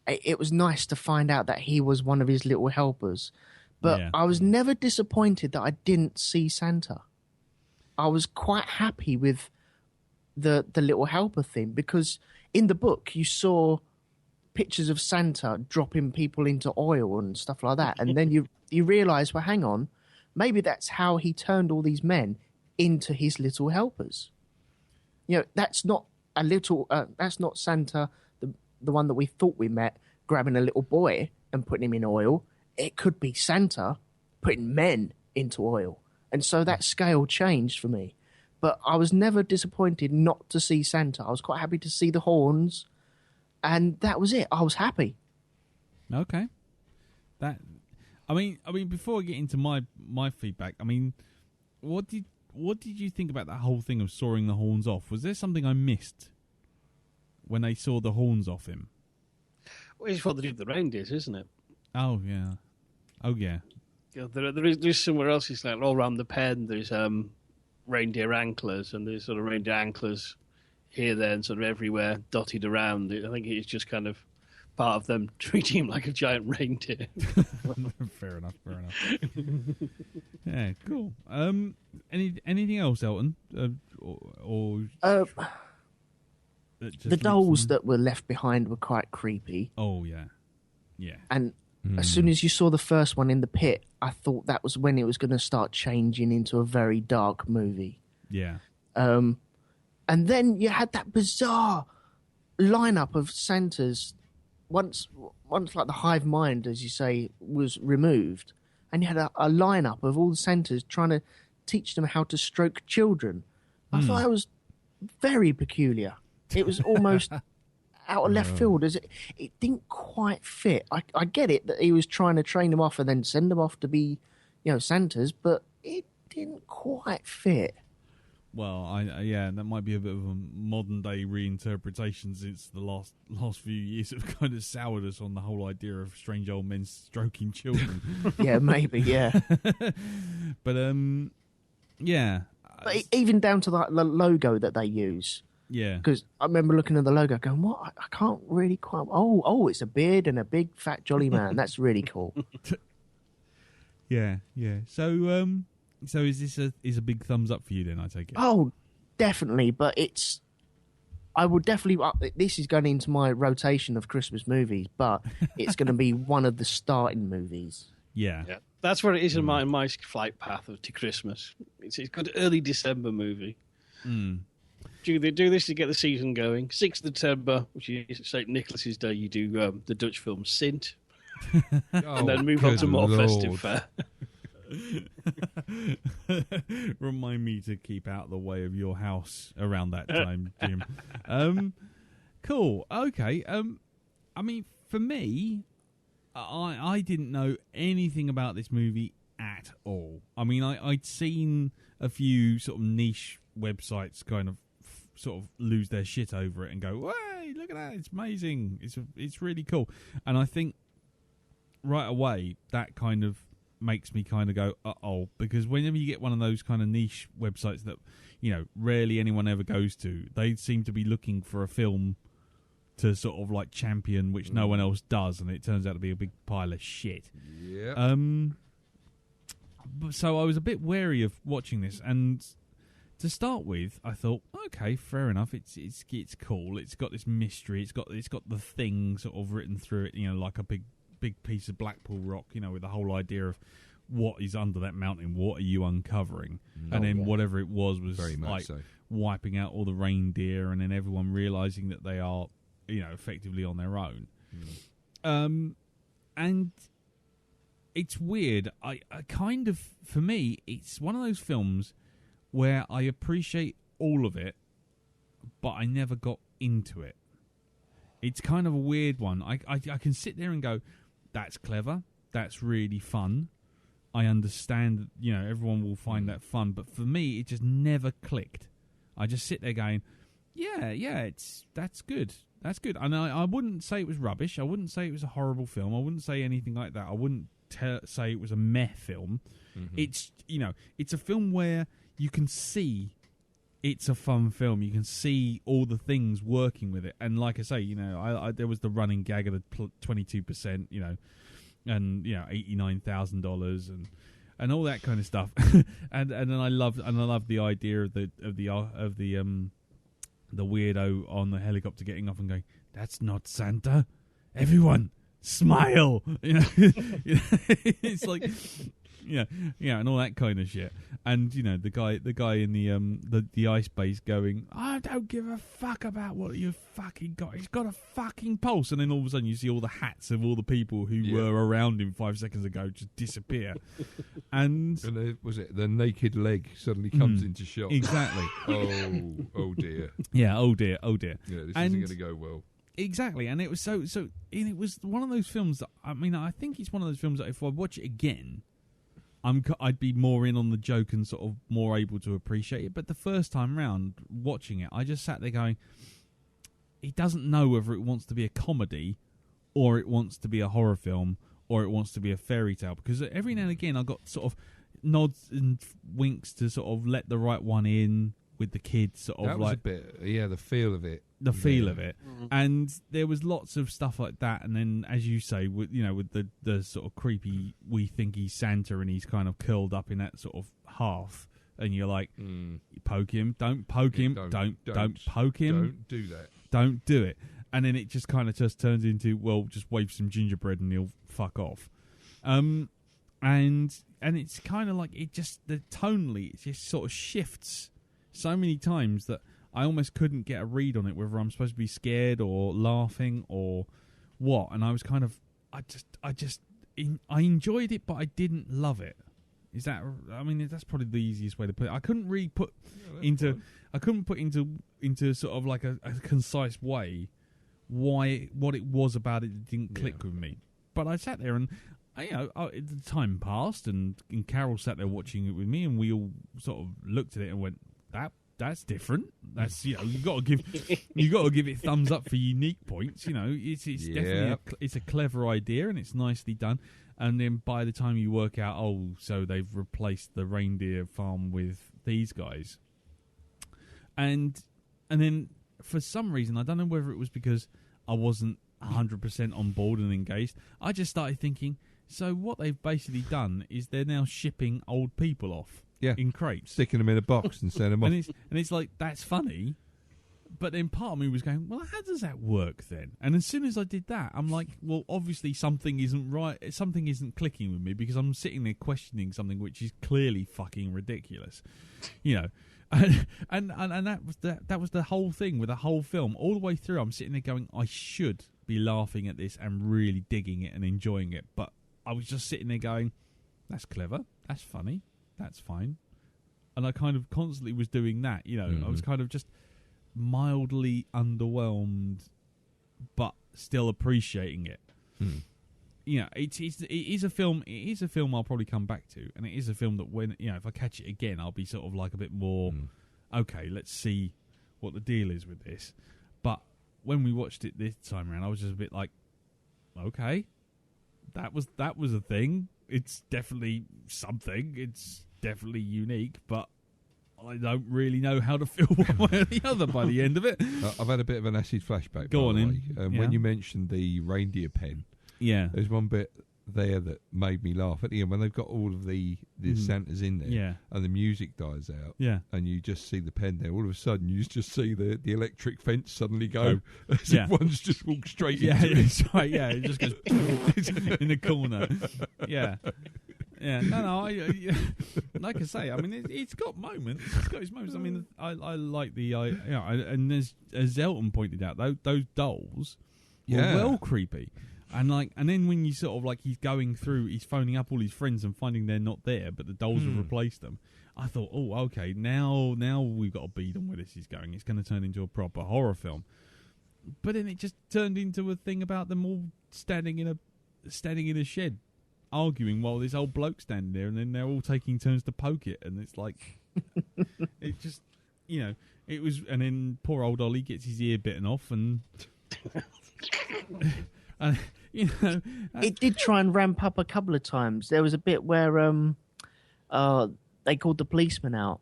It was nice to find out that he was one of his little helpers. But I was never disappointed that I didn't see Santa. I was quite happy with the little helper thing, because in the book you saw pictures of Santa dropping people into oil and stuff like that, and then you realise, well, hang on, maybe that's how he turned all these men into his little helpers. That's not that's not Santa, the one that we thought we met, grabbing a little boy and putting him in oil. It could be Santa putting men into oil. And so that scale changed for me. But I was never disappointed not to see Santa. I was quite happy to see the horns, and that was it. I was happy. Okay. I mean, before I get into my feedback, I mean, what did you think about that whole thing of sawing the horns off? Was there something I missed when they saw the horns off him? Well, it's what they did with the reindeers, isn't it? Oh yeah. There's somewhere else. It's like all around the pen. There's reindeer antlers, and there's sort of reindeer antlers here, there, and sort of everywhere, dotted around. I think it's just kind of part of them treating him like a giant reindeer. Fair enough. Yeah, cool. Anything else, Elton? The dolls that were left behind were quite creepy. Oh yeah. And as soon as you saw the first one in the pit, I thought that was when it was going to start changing into a very dark movie. Yeah. And then you had that bizarre lineup of Santas. Once like the hive mind, as you say, was removed, and you had a lineup of all the Santas trying to teach them how to stroke children. I thought that was very peculiar. It was almost out of left field. It didn't quite fit. I get it that he was trying to train them off and then send them off to be, Santas, but it didn't quite fit. Well, that might be a bit of a modern day reinterpretation, since the last few years have kind of soured us on the whole idea of strange old men stroking children. Yeah, maybe, yeah. But yeah. But even down to the logo that they use. Yeah. Because I remember looking at the logo going, what? I can't really quite... Oh, it's a beard and a big fat jolly man. That's really cool. Yeah. So is this a big thumbs up for you then, I take it? Oh, definitely. But I would definitely... This is going into my rotation of Christmas movies, but it's going to be one of the starting movies. Yeah. That's where it is in my flight path to Christmas. It's a good early December movie. They do this to get the season going. 6th of December, which is St. Nicholas's Day, you do the Dutch film Sint. And then move on to more festive fare. Remind me to keep out of the way of your house around that time, Jim. Cool. Okay. I mean, for me, I didn't know anything about this movie at all. I mean, I'd seen a few sort of niche websites kind of sort of lose their shit over it and go, "Hey, look at that! It's amazing! It's really cool." And I think right away that kind of makes me kind of go, uh-oh, because whenever you get one of those kind of niche websites that, rarely anyone ever goes to, they seem to be looking for a film to sort of like champion, which no one else does, and it turns out to be a big pile of shit. Yeah. So I was a bit wary of watching this, and to start with, I thought, okay, fair enough. It's cool. It's got this mystery. It's got the thing sort of written through it, like a big piece of Blackpool rock, with the whole idea of what is under that mountain, what are you uncovering? And then whatever it was very like wiping out all the reindeer, and then everyone realising that they are, effectively on their own. And it's weird. I kind of, for me, it's one of those films where I appreciate all of it, but I never got into it. It's kind of a weird one. I can sit there and go, that's clever. That's really fun. I understand that, everyone will find that fun. But for me, it just never clicked. I just sit there going, that's good. That's good. And I wouldn't say it was rubbish. I wouldn't say it was a horrible film. I wouldn't say anything like that. I wouldn't say it was a meh film. Mm-hmm. It's, it's a film where you can see it's a fun film. You can see all the things working with it. And like I say, there was the running gag of the 22%, and $89,000 and all that kind of stuff. and then I love the idea of the weirdo on the helicopter getting off and going, "That's not Santa. Everyone smile." It's like and all that kind of shit. And the guy in the ice base going, "I don't give a fuck about what you fucking got. He's got a fucking pulse." And then all of a sudden you see all the hats of all the people who were around him 5 seconds ago just disappear. and was it the naked leg suddenly comes into shot? Exactly. Oh dear. Yeah. Oh dear. Yeah, this isn't going to go well. Exactly, and it was so. And it was one of those films that I think it's one of those films that if I watch it again, I'd be more in on the joke and sort of more able to appreciate it. But the first time round watching it, I just sat there going, he doesn't know whether it wants to be a comedy or it wants to be a horror film or it wants to be a fairy tale. Because every now and again I got sort of nods and winks to sort of let the right one in with the kids. Sort of that was like a bit, the feel of it. The feel of it. Mm-hmm. And there was lots of stuff like that. And then, as you say, with the sort of creepy, we think he's Santa and he's kind of curled up in that sort of half. And you're like, poke him, don't poke him, don't poke him. Don't do that. Don't do it. And then it just kind of just turns into, well, just wave some gingerbread and he'll fuck off. And it's kind of like, tonally, it just sort of shifts so many times that I almost couldn't get a read on it, whether I'm supposed to be scared or laughing or what. And I was kind of, I enjoyed it, but I didn't love it. Is that? I mean, that's probably the easiest way to put it. I couldn't really put into sort of like a concise way what it was about it that didn't click with me. But I sat there and the time passed, and Carol sat there watching it with me, and we all sort of looked at it and went, that's different. That's you got to give it thumbs up for unique points. It's definitely it's a clever idea and it's nicely done. And then by the time you work out, so they've replaced the reindeer farm with these guys, and then for some reason, I don't know whether it was because I wasn't 100% on board and engaged, I just started thinking, so what they've basically done is they're now shipping old people off in crates. Sticking them in a box and sending them off. And it's like, that's funny. But then part of me was going, well, how does that work then? And as soon as I did that, I'm like, well, obviously something isn't right. Something isn't clicking with me because I'm sitting there questioning something which is clearly fucking ridiculous. And that was the whole thing with the whole film. All the way through, I'm sitting there going, I should be laughing at this and really digging it and enjoying it. But I was just sitting there going, that's clever, that's funny, that's fine. And I kind of constantly was doing that. I was kind of just mildly underwhelmed, but still appreciating it. It is a film. It is a film I'll probably come back to, and it is a film that when if I catch it again, I'll be sort of like a bit more. Okay, let's see what the deal is with this. But when we watched it this time around, I was just a bit like, okay, that was a thing. It's definitely something. It's definitely unique, but I don't really know how to feel one way or the other by the end of it. I've had a bit of an acid flashback. Go on in. When you mentioned the reindeer pen, there's one bit there that made me laugh at the end when they've got all of the Santas in there, and the music dies out, and you just see the pen there. All of a sudden, you just see the electric fence suddenly go, as if one's just walked straight into it. That's right. Yeah, it just goes in the corner. Yeah. Yeah, no. Like I say, I mean, it's got moments. It's got its moments. I mean, I like the, and as Elton pointed out, those dolls were well creepy. And then when you sort of like he's going through, he's phoning up all his friends and finding they're not there, but the dolls have replaced them. I thought, okay, now we've got to beat on where this is going. It's going to turn into a proper horror film. But then it just turned into a thing about them all standing in a shed, arguing while this old bloke's standing there, and then they're all taking turns to poke it, and it's like, it just, it was, and then poor old Ollie gets his ear bitten off, and. It did try and ramp up a couple of times. There was a bit where they called the policeman out,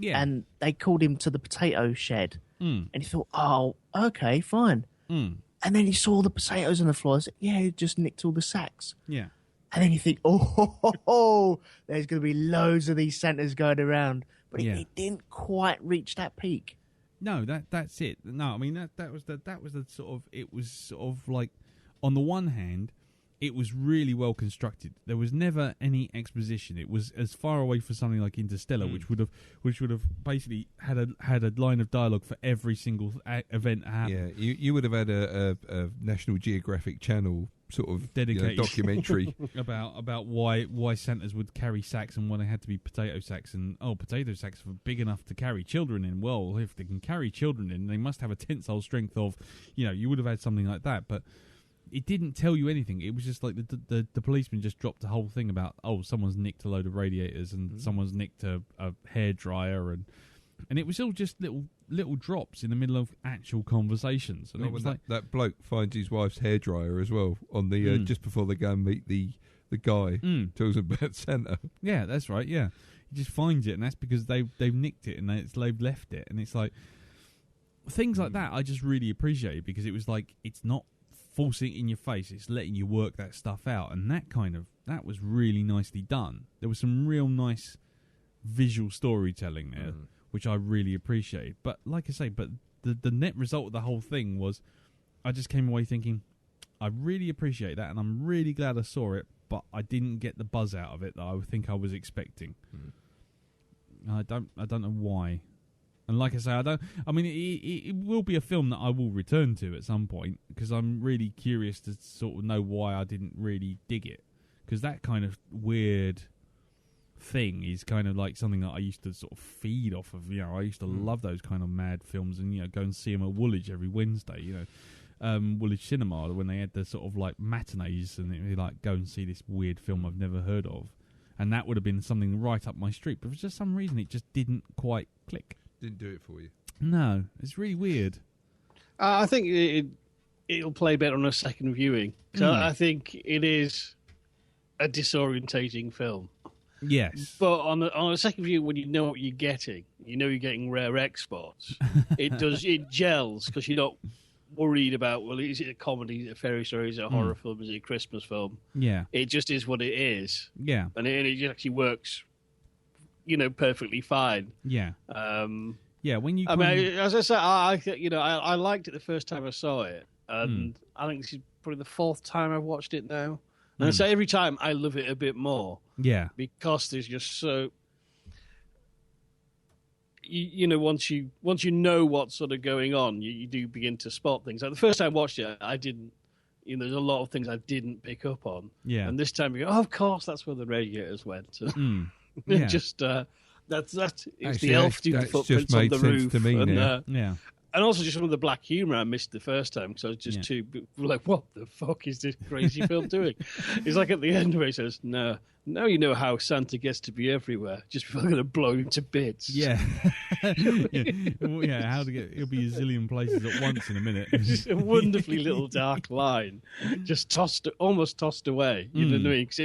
and they called him to the potato shed, and he thought, "Oh, okay, fine." And then he saw the potatoes on the floor. Said, he just nicked all the sacks. Yeah, and then you think, there's going to be loads of these Santas going around, but it didn't quite reach that peak. No, that's it. No, I mean that was the sort of, it was sort of like, on the one hand, it was really well constructed. There was never any exposition. It was as far away from something like Interstellar, which would have basically had a line of dialogue for every single event happen. Yeah, you would have had a National Geographic Channel sort of dedicated documentary about why Santas would carry sacks and why they had to be potato sacks, and potato sacks were big enough to carry children in. Well, if they can carry children in, they must have a tensile strength of, you would have had something like that, but. It didn't tell you anything. It was just like the policeman just dropped the whole thing about, someone's nicked a load of radiators and someone's nicked a hairdryer, and it was all just little drops in the middle of actual conversations. And it was that bloke finds his wife's hairdryer as well on the just before they go and meet the guy. Tells him about Santa. Yeah, that's right. Yeah, he just finds it, and that's because they've nicked it and they've left it, and it's like things like that. I just really appreciate because it was like, it's not forcing it in your face, it's letting you work that stuff out, and that was really nicely done. There was some real nice visual storytelling there, which I really appreciated. But like I say, the net result of the whole thing was, I just came away thinking, I really appreciate that, and I'm really glad I saw it, but I didn't get the buzz out of it that I think I was expecting. I don't know why. And like I say, it will be a film that I will return to at some point, because I'm really curious to sort of know why I didn't really dig it. Because that kind of weird thing is kind of like something that I used to sort of feed off of. I used to love those kind of mad films, and go and see them at Woolwich every Wednesday. Woolwich Cinema when they had the sort of like matinees and it'd be like, go and see this weird film I've never heard of. And that would have been something right up my street. But for just some reason, it just didn't quite click. Didn't do it for you. No, it's really weird. I think it'll play better on a second viewing. So I think it is a disorientating film. Yes. But on a second view, when you know what you're getting, you know you're getting rare exports, it gels because you're not worried about, well, is it a comedy, is it a fairy story, is it a horror film, is it a Christmas film? Yeah. It just is what it is. Yeah. And it actually works, perfectly fine. Yeah. Yeah, when you... I mean, as I said, I liked it the first time I saw it. And I think this is probably the fourth time I've watched it now. And so every time I love it a bit more. Yeah. Because there's just so... once you know what's sort of going on, you do begin to spot things. Like the first time I watched it, I didn't... there's a lot of things I didn't pick up on. Yeah. And this time you go, of course, that's where the radiators went. Yeah. Just... That's it's Actually, the elf doing the footprints on the roof. To me and, now. Yeah. And also just some of the black humour I missed the first time because I was just too like, what the fuck is this crazy film doing? It's like at the end where he says, "No, now you know how Santa gets to be everywhere. Just before I'm going to blow him to bits." Yeah. Yeah. How to get? He'll be a zillion places at once in a minute. Just a wonderfully little dark line, just almost tossed away. You know what I mean? 'Cause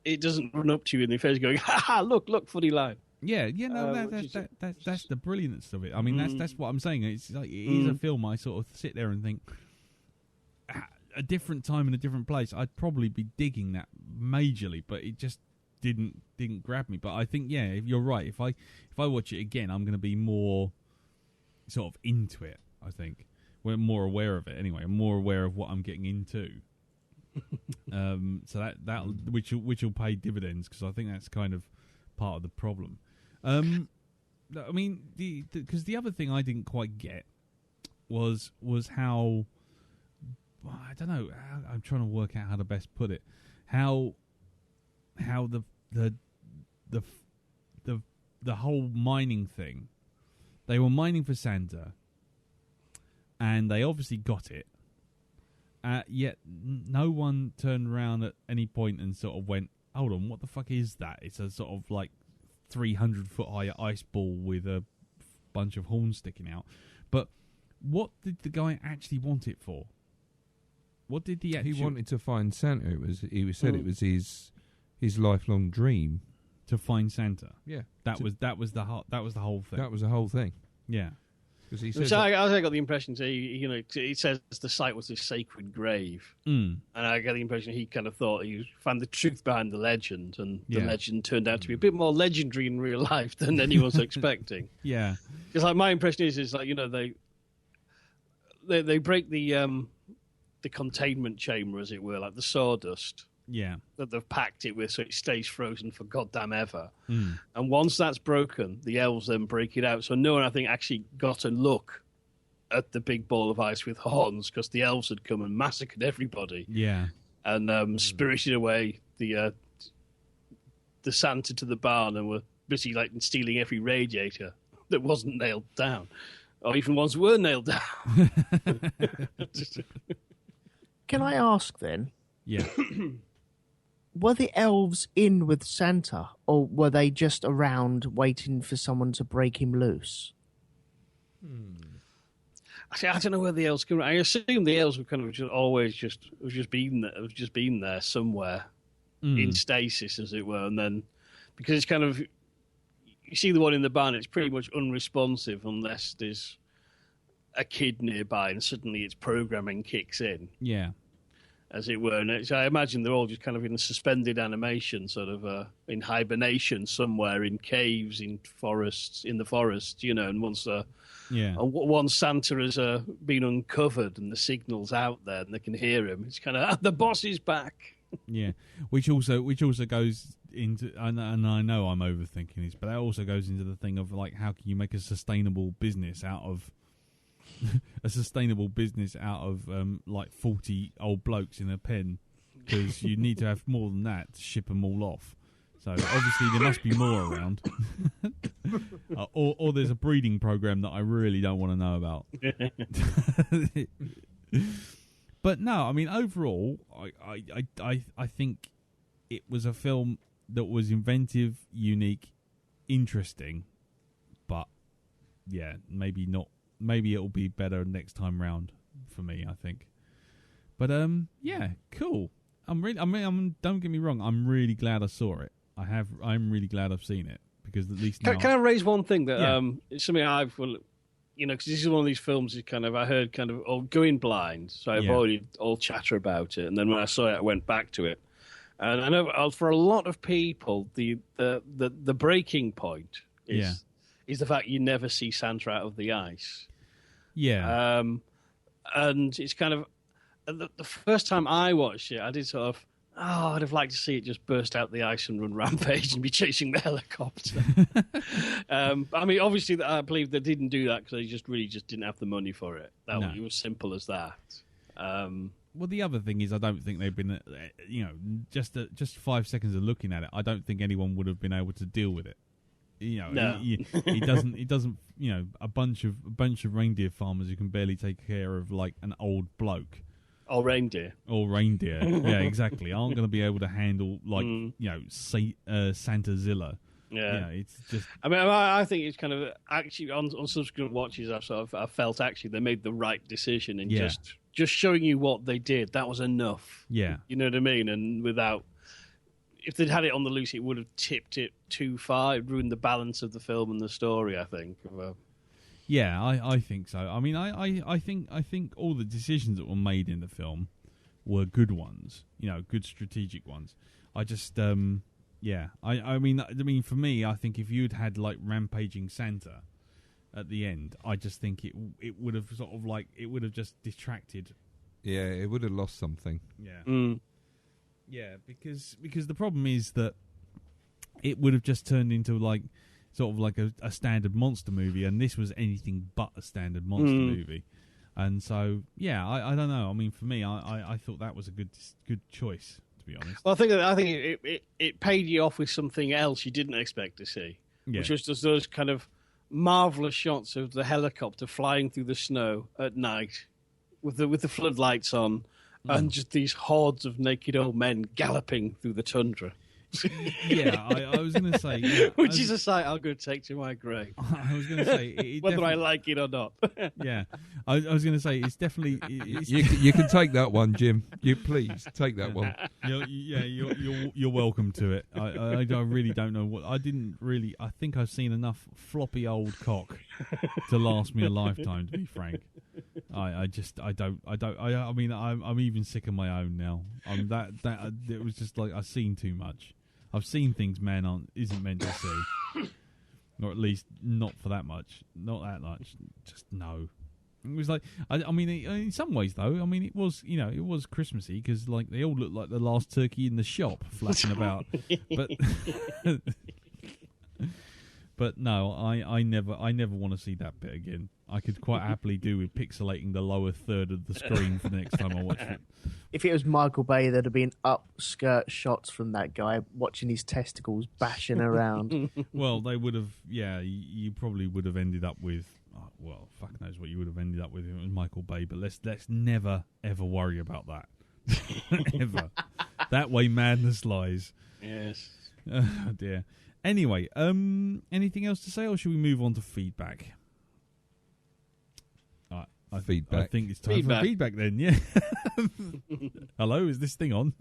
it doesn't run up to you in the face going, "Ha ha! Look, funny line." Yeah, no, that's the brilliance of it. I mean, that's what I'm saying. It's like it is a film. I sort of sit there and think, a different time in a different place, I'd probably be digging that majorly, but it just didn't grab me. But I think, yeah, you're right. If I watch it again, I'm going to be more sort of into it. I think we're more aware of it anyway. I'm more aware of what I'm getting into. So that which will pay dividends because I think that's kind of part of the problem. I mean, because the other thing I didn't quite get was how, I don't know. I'm trying to work out how to best put it. How the whole mining thing. They were mining for Santa, and they obviously got it. Yet no one turned around at any point and sort of went, "Hold on, what the fuck is that?" It's a sort of like 300-foot high ice ball with a bunch of horns sticking out. But what did the guy actually want it for? What did he actually... He wanted to find Santa. He said it was his lifelong dream to find Santa. Yeah, that was the whole thing. That was the whole thing. Yeah. Because he says I got the impression, it says the site was a sacred grave, and I got the impression he kind of thought he found the truth behind the legend, and the legend turned out to be a bit more legendary in real life than anyone was expecting. Yeah, because like my impression is like they break the containment chamber, as it were, like the sawdust. Yeah, that they've packed it with, so it stays frozen for goddamn ever. And once that's broken, the elves then break it out. So no one, I think, actually got a look at the big ball of ice with horns because the elves had come and massacred everybody. Yeah, and spirited away the Santa to the barn and were busy like stealing every radiator that wasn't nailed down, or even ones that were nailed down. Can I ask then? Yeah. Were the elves in with Santa, or were they just around waiting for someone to break him loose? Actually, I don't know where the elves come. I assume the elves were kind of just been there somewhere in stasis, as it were, and then because it's kind of, you see the one in the barn, it's pretty much unresponsive unless there's a kid nearby, and suddenly its programming kicks in. Yeah. As it were. And so I imagine they're all just kind of in a suspended animation, sort of in hibernation somewhere in caves, in the forest, and once Santa has been uncovered and the signal's out there and they can hear him, it's kind of, the boss is back. Yeah, which also goes into, and I know I'm overthinking this, but that also goes into the thing of like, how can you make a sustainable business out of like 40 old blokes in a pen, because you need to have more than that to ship them all off So obviously there must be more around. Or there's a breeding program that I really don't want to know about. But no, I mean, overall, I think it was a film that was inventive, unique, interesting, but yeah, maybe not. Maybe it'll be better next time round for me, I think. But yeah, cool. Don't get me wrong, I'm really glad I saw it. I'm really glad I've seen it because at least now... Can I raise one thing that it's something because this is one of these films that I heard going blind, so I avoided all chatter about it, and then when I saw it, I went back to it. And I know for a lot of people, the breaking point is the fact you never see Santa out of the ice. Yeah. And it's the first time I watched it, I did I'd have liked to see it just burst out the ice and run rampage and be chasing the helicopter. I mean, obviously, I believe they didn't do that because they just didn't have the money for it. It was simple as that. Well, the other thing is, I don't think they've been, just 5 seconds of looking at it, I don't think anyone would have been able to deal with it. It doesn't. A bunch of reindeer farmers who can barely take care of like an old bloke. Or reindeer. Yeah, exactly. Aren't going to be able to handle Santazilla. Yeah, it's just. I mean, I think it's actually on subsequent watches. I felt actually they made the right decision in just showing you what they did. That was enough. Yeah, you know what I mean. And if they'd had it on the loose, it would have tipped it too far. It ruined the balance of the film and the story, I think. Yeah, I think so. I mean, I think all the decisions that were made in the film were good ones. Good strategic ones. I just, I mean, for me, I think if you'd had like rampaging Santa at the end, I just think it would have it would have just detracted. Yeah, it would have lost something. Yeah. Yeah, because the problem is that it would have just turned into a standard monster movie, and this was anything but a standard monster movie. And so, yeah, I don't know. I mean, for me, I thought that was a good choice, to be honest. Well, I think it paid you off with something else you didn't expect to see, which was just those kind of marvelous shots of the helicopter flying through the snow at night with the floodlights on. And just these hordes of naked old men galloping through the tundra. Yeah, I was going to say... Which is a sight I'm going to take to my grave. I was going to say... Whether I like it or not. Yeah. I was going to say, it's definitely... You can take that one, Jim. You please, take that one. You're welcome to it. I really don't know what... I think I've seen enough floppy old cock to last me a lifetime, to be frank. I mean, I'm even sick of my own now. It was just like I've seen too much. I've seen things man isn't meant to see, or at least not for that much, not that much. Just no. It was like I mean, in some ways though. I mean, it was it was Christmassy because like they all looked like the last turkey in the shop flashing about, but. But no, I never want to see that bit again. I could quite happily do with pixelating the lower third of the screen for the next time I watch it. If it was Michael Bay, there'd have been upskirt shots from that guy watching his testicles bashing around. Well, they would have, you probably would have ended up with, fuck knows what you would have ended up with if it was Michael Bay, but let's never, ever worry about that. Ever. That way madness lies. Yes. Oh, dear. Anyway, anything else to say, or should we move on to feedback? I think it's time for feedback then, yeah. Hello, is this thing on?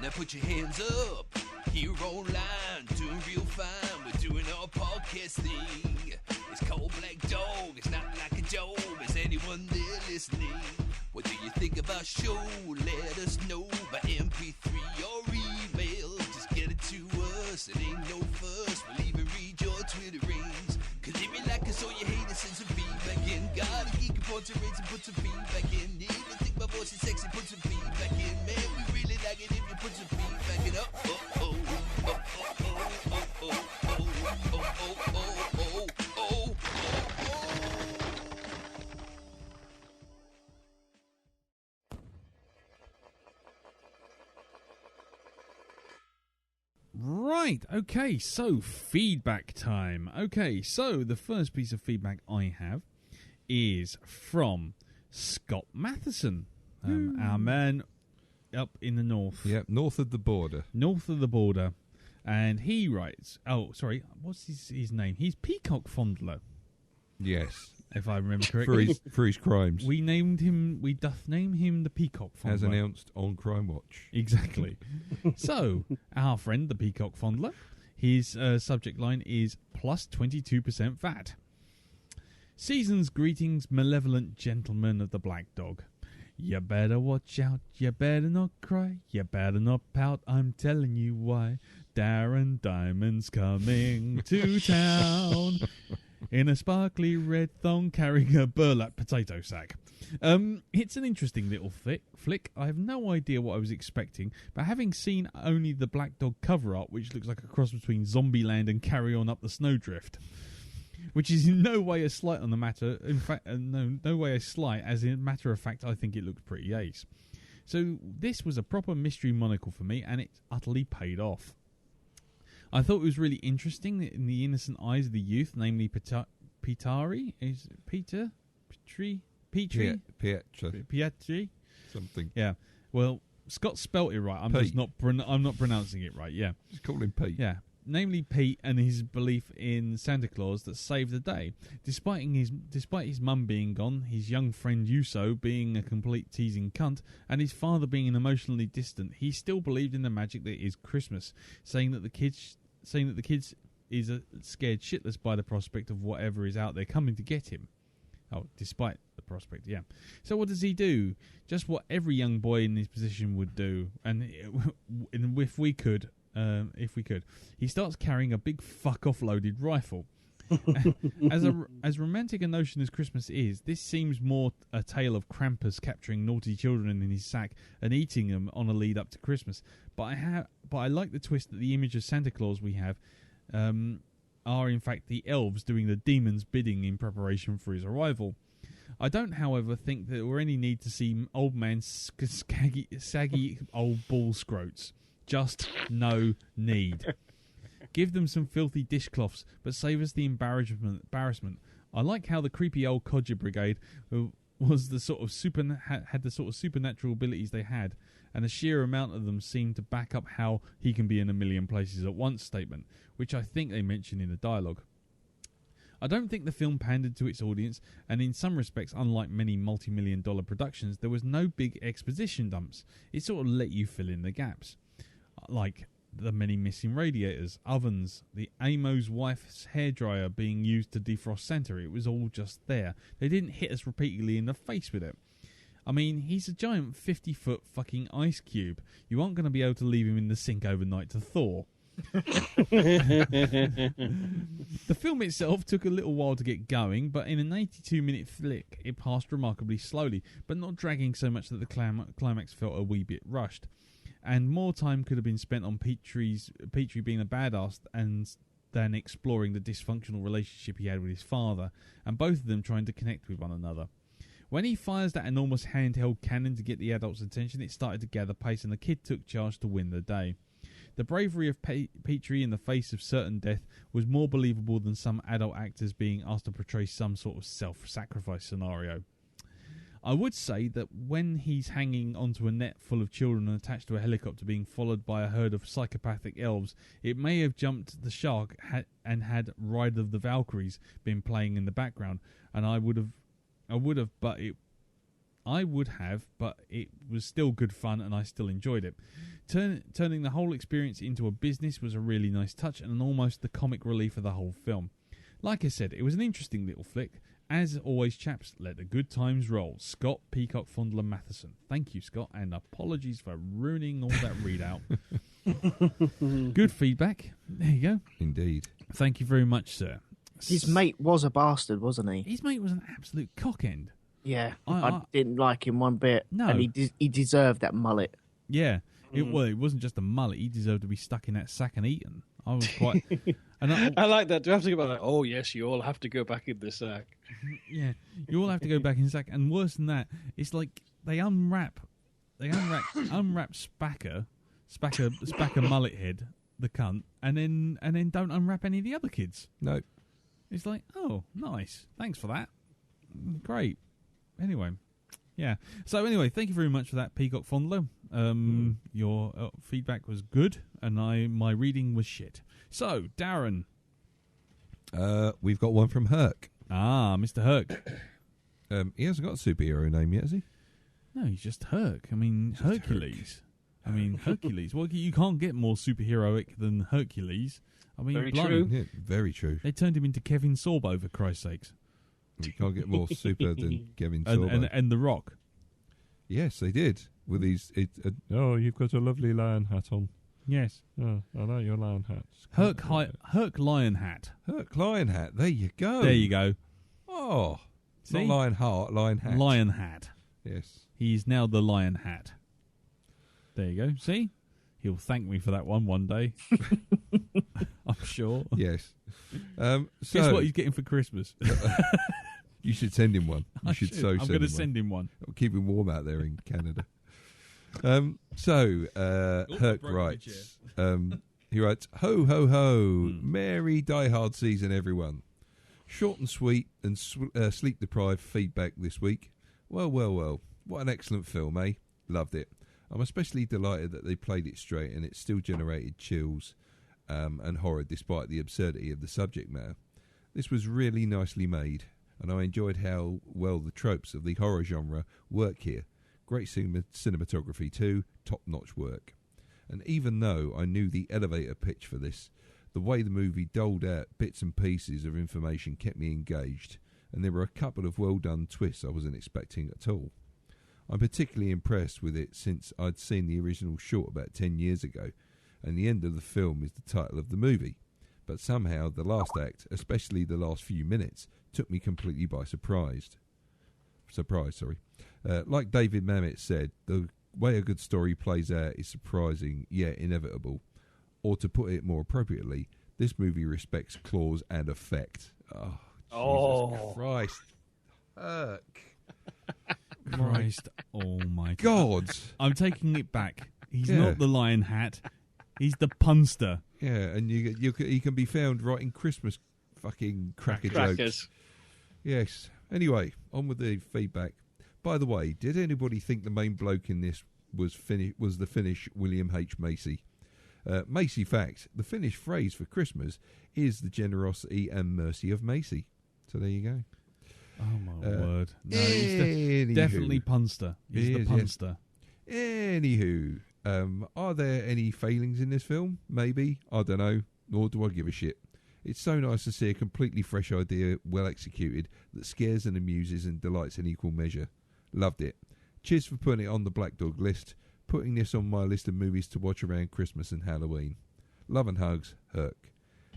Now put your hands up, here online, doing real fine, we're doing our podcast thing. It's called Blackdog, it's not like a joke, is anyone there listening? What do you think of our show? Let us know by MP3 or email. Just get it to us. It ain't no fuss. We'll even read your Twitter rings. Cause if you like us or you hate us, send some feedback in. Gotta geek and point to rates and put some feedback in. If you think my voice is sexy, put some feedback in. Man, we really like it if you put some feedback in. Oh, oh, oh, oh, oh, oh, oh, oh, oh, oh, oh, oh, oh. Right, okay, so feedback time. Okay, so the first piece of feedback I have is from Scott Matheson, our man up in the north. Yeah, north of the border. North of the border. And he writes, what's his name? He's Peacock Fondler, Yes. if I remember correctly. For his crimes. We doth name him the Peacock Fondler. As announced on Crime Watch. Exactly. So, our friend, the Peacock Fondler, his subject line is plus 22% VAT. Season's greetings, malevolent gentlemen of the Blackdog. You better watch out, you better not cry, you better not pout, I'm telling you why. Darren Diamond's coming to town in a sparkly red thong carrying a burlap potato sack. It's an interesting little flick. I have no idea what I was expecting, but having seen only the Blackdog cover art, which looks like a cross between Zombieland and Carry On Up the Snowdrift, which is in no way a slight on the matter. In fact, no way a slight. As in matter of fact, I think it looks pretty ace. So this was a proper mystery monocle for me, and it utterly paid off. I thought it was really interesting in the innocent eyes of the youth, namely Pietri, something. Yeah. Well, Scott spelt it right. I'm not pronouncing it right. Yeah. Just call him Pete. Yeah. Namely Pete and his belief in Santa Claus that saved the day. Despite his mum being gone, his young friend Yuso being a complete teasing cunt, and his father being emotionally distant, he still believed in the magic that is Christmas, saying that the kids is scared shitless by the prospect of whatever is out there coming to get him. Oh, despite the prospect, yeah. So what does he do? Just what every young boy in his position would do, and if we could, he starts carrying a big fuck-off loaded rifle. As romantic a notion as Christmas is, this seems more a tale of Krampus capturing naughty children in his sack and eating them on a lead up to Christmas. But I like the twist that the image of Santa Claus we have are in fact the elves doing the demon's bidding in preparation for his arrival. I don't, however, think there were any need to see old man saggy old ball scrotes. Just no need. Give them some filthy dishcloths, but save us the embarrassment. I like how the creepy old codger brigade was the sort of had the sort of supernatural abilities they had, and the sheer amount of them seemed to back up how he can be in a million places at once statement, which I think they mention in the dialogue. I don't think the film pandered to its audience, and in some respects, unlike many multi-million-dollar productions, there was no big exposition dumps. It sort of let you fill in the gaps. Like the many missing radiators, ovens, the Amo's wife's hairdryer being used to defrost Santa. It was all just there. They didn't hit us repeatedly in the face with it. I mean, he's a giant 50-foot fucking ice cube. You aren't going to be able to leave him in the sink overnight to thaw. The film itself took a little while to get going, but in an 82-minute flick, it passed remarkably slowly, but not dragging so much that the climax felt a wee bit rushed. And more time could have been spent on Petrie being a badass than exploring the dysfunctional relationship he had with his father, and both of them trying to connect with one another. When he fires that enormous handheld cannon to get the adults' attention, it started to gather pace, and the kid took charge to win the day. The bravery of Petrie in the face of certain death was more believable than some adult actors being asked to portray some sort of self-sacrifice scenario. I would say that when he's hanging onto a net full of children and attached to a helicopter being followed by a herd of psychopathic elves, it may have jumped the shark and had Ride of the Valkyries been playing in the background, and I would have, but it was still good fun and I still enjoyed it. Turning the whole experience into a business was a really nice touch and almost the comic relief of the whole film. Like I said, it was an interesting little flick. As always, chaps, let the good times roll. Scott Peacock Fondler Matheson. Thank you, Scott, and apologies for ruining all that readout. Good feedback. There you go. Indeed. Thank you very much, sir. His mate was a bastard, wasn't he? His mate was an absolute cockend. Yeah, I didn't like him one bit. No. And he deserved that mullet. Yeah. It wasn't just a mullet. He deserved to be stuck in that sack and eaten. I was quite... and I like that. Do you have to go back? Like, oh, yes, you all have to go back in the sack. Yeah, you all have to go back in the sack. And worse than that, it's like they unwrap Spacker mullet head, the cunt, and then don't unwrap any of the other kids. No. It's like, oh, nice. Thanks for that. Great. Anyway, yeah. So anyway, thank you very much for that, Peacock Fondler. Your feedback was good, and my reading was shit. So, Darren. We've got one from Herc. Ah, Mr. Herc. He hasn't got a superhero name yet, has he? No, he's just Herc. I mean, just Hercules. Herc. I mean, Hercules. Well, you can't get more superheroic than Hercules. I mean, Very blimey. true. Yeah, very true. They turned him into Kevin Sorbo, for Christ's sakes. You can't get more super than Kevin Sorbo. And The Rock. Yes, they did. With these... Oh, you've got a lovely lion hat on. Yes. Oh, I like your lion hat. Herc Lion Hat. Herc Lion Hat. There you go. There you go. Oh. See? Not Lion Heart, Lion Hat. Lion Hat. Yes. He's now the Lion Hat. There you go. See? He'll thank me for that one day. I'm sure. Yes. Guess what he's getting for Christmas? You should send him one. I'm going to send him one. It'll keep him warm out there in Canada. Herc writes, he writes, ho, ho, ho, merry Die Hard season, everyone. Short and sweet and sleep-deprived feedback this week. Well, what an excellent film, eh? Loved it. I'm especially delighted that they played it straight and it still generated chills and horror despite the absurdity of the subject matter. This was really nicely made, and I enjoyed how well the tropes of the horror genre work here. Great cinematography too, top-notch work. And even though I knew the elevator pitch for this, the way the movie doled out bits and pieces of information kept me engaged, and there were a couple of well-done twists I wasn't expecting at all. I'm particularly impressed with it since I'd seen the original short about 10 years ago, and the end of the film is the title of the movie. But somehow the last act, especially the last few minutes, took me completely by surprise. Like David Mamet said, the way a good story plays out is surprising yet inevitable. Or to put it more appropriately, this movie respects cause and effect. Oh, Jesus Christ. Christ, oh my God. I'm taking it back. He's not the Lion Hat. He's the punster. Yeah, and he can be found writing Christmas fucking crackers. Jokes. Yes. Anyway, on with the feedback. By the way, did anybody think the main bloke in this was the Finnish William H. Macy? Macy fact, the Finnish phrase for Christmas is the generosity and mercy of Macy. So there you go. Oh my word. No, he's definitely punster. He's the punster. Yes. Anywho, are there any failings in this film? Maybe. I don't know. Nor do I give a shit. It's so nice to see a completely fresh idea, well executed, that scares and amuses and delights in equal measure. Loved it. Cheers for putting it on the Blackdog list. Putting this on my list of movies to watch around Christmas and Halloween. Love and hugs, Herc.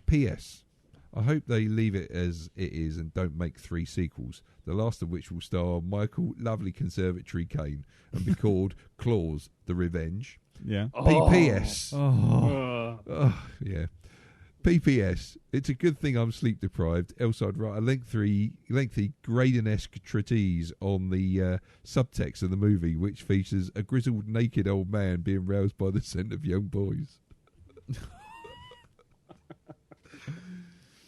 P.S. I hope they leave it as it is and don't make 3 sequels, the last of which will star Michael Lovely Conservatory Caine and be called Claus the Revenge. Yeah. P.P.S. Yeah. P.P.S. It's a good thing I'm sleep deprived, else I'd write a lengthy Graydon-esque treatise on the subtext of the movie, which features a grizzled naked old man being roused by the scent of young boys.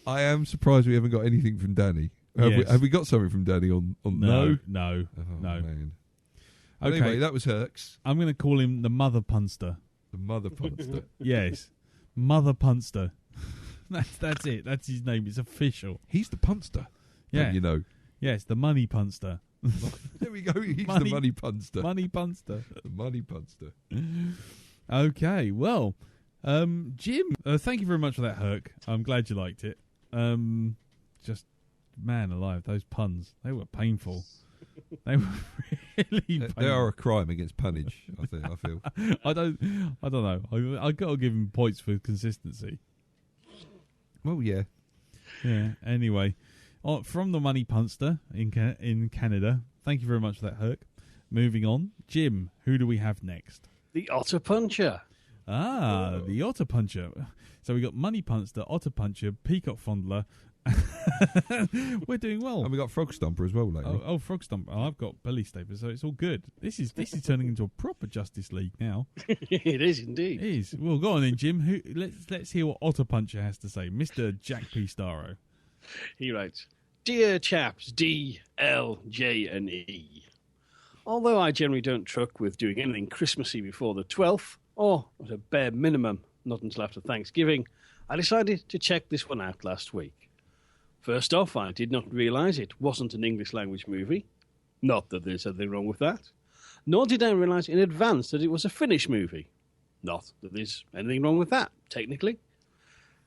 I am surprised we haven't got anything from Danny. Have we got something from Danny on No. Oh, no. Man. Okay. Anyway, that was Herc's. I'm going to call him the Mother Punster. The Mother Punster. Yes. Mother Punster. That's it. That's his name. It's official. He's the punster. Yeah. Don't you know? Yes, the money punster. There we go. He's the money punster. Money punster. The money punster. Okay, well, Jim, thank you very much for that, Herc. I'm glad you liked it. Just, man alive, those puns, they were painful. They were really painful. They are a crime against punnage, I feel. I don't know. I got to give him points for consistency. Well, yeah. Yeah, anyway. From the Money Punster in Canada, thank you very much for that, Herc. Moving on. Jim, who do we have next? The Otter Puncher. The Otter Puncher. So we got Money Punster, Otter Puncher, Peacock Fondler, We're doing well. And we got Frog Stomper as well later. Oh, Frog Stomper. Oh, I've got Belly Stapler, so it's all good. This is turning into a proper Justice League now. It is indeed. It is. Well, go on then, Jim. Let's hear what Otter Puncher has to say. Mr. Jack P. Starro. He writes, Dear chaps, D, L, J and E. Although I generally don't truck with doing anything Christmassy before the 12th, or at a bare minimum, not until after Thanksgiving, I decided to check this one out last week. First off, I did not realise it wasn't an English language movie. Not that there's anything wrong with that. Nor did I realise in advance that it was a Finnish movie. Not that there's anything wrong with that, technically.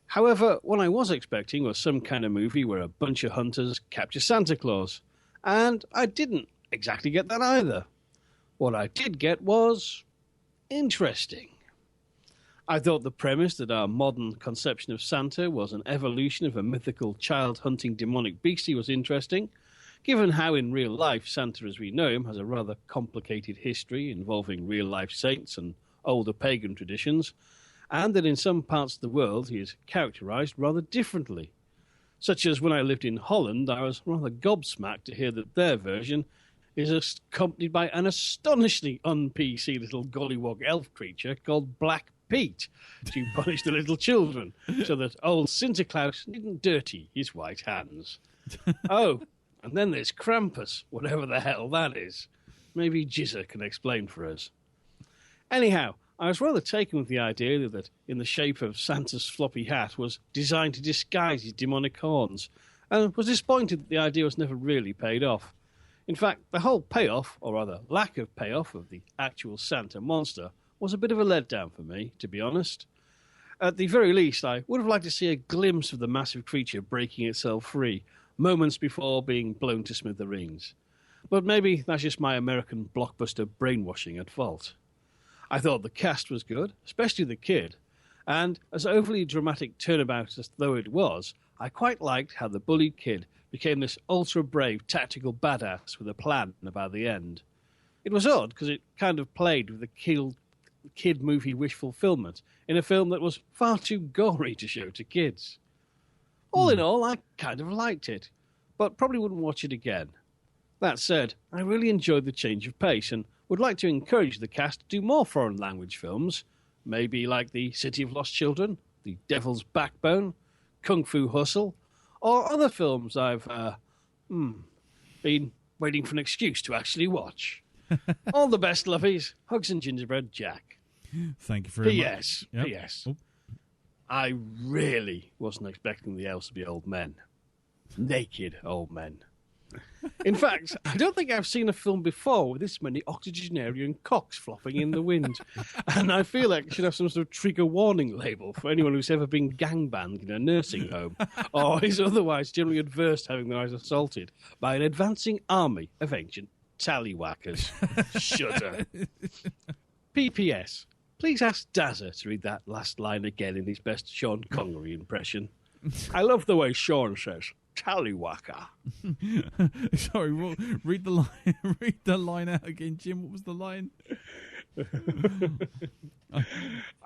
However, what I was expecting was some kind of movie where a bunch of hunters capture Santa Claus. And I didn't exactly get that either. What I did get was interesting. I thought the premise that our modern conception of Santa was an evolution of a mythical child-hunting demonic beastie was interesting, given how in real life Santa as we know him has a rather complicated history involving real-life saints and older pagan traditions, and that in some parts of the world he is characterised rather differently. Such as when I lived in Holland, I was rather gobsmacked to hear that their version is accompanied by an astonishingly un-PC little gollywog elf creature called Black Pete to punish the little children, so that old Sinterklaas needn't dirty his white hands. Oh, and then there's Krampus, whatever the hell that is. Maybe Jizza can explain for us. Anyhow, I was rather taken with the idea that in the shape of Santa's floppy hat was designed to disguise his demonic horns, and was disappointed that the idea was never really paid off. In fact, the whole payoff, or rather lack of payoff, of the actual Santa monster was a bit of a letdown for me, to be honest. At the very least, I would have liked to see a glimpse of the massive creature breaking itself free, moments before being blown to smithereens. But maybe that's just my American blockbuster brainwashing at fault. I thought the cast was good, especially the kid, and as overly dramatic turnabout as though it was, I quite liked how the bullied kid became this ultra-brave tactical badass with a plan about the end. It was odd because it kind of played with the kid movie wish fulfillment in a film that was far too gory to show to kids. All in all, I kind of liked it, but probably wouldn't watch it again. That said, I really enjoyed the change of pace and would like to encourage the cast to do more foreign language films, maybe like The City of Lost Children, The Devil's Backbone, Kung Fu Hustle, or other films I've been waiting for an excuse to actually watch. All the best, lovies. Hugs and gingerbread, Jack. Thank you very much. P.S. Yep. P.S. Oh. I really wasn't expecting the elves to be old men. Naked old men. In fact, I don't think I've seen a film before with this many octogenarian cocks flopping in the wind. And I feel like it should have some sort of trigger warning label for anyone who's ever been gangbanged in a nursing home or is otherwise generally adverse to having their eyes assaulted by an advancing army of ancient tallywhackers. Shudder. PPS. Please ask Dazza to read that last line again in his best Sean Connery impression. I love the way Sean says, tallywhacker. Sorry, read the line. Read the line out again, Jim. What was the line?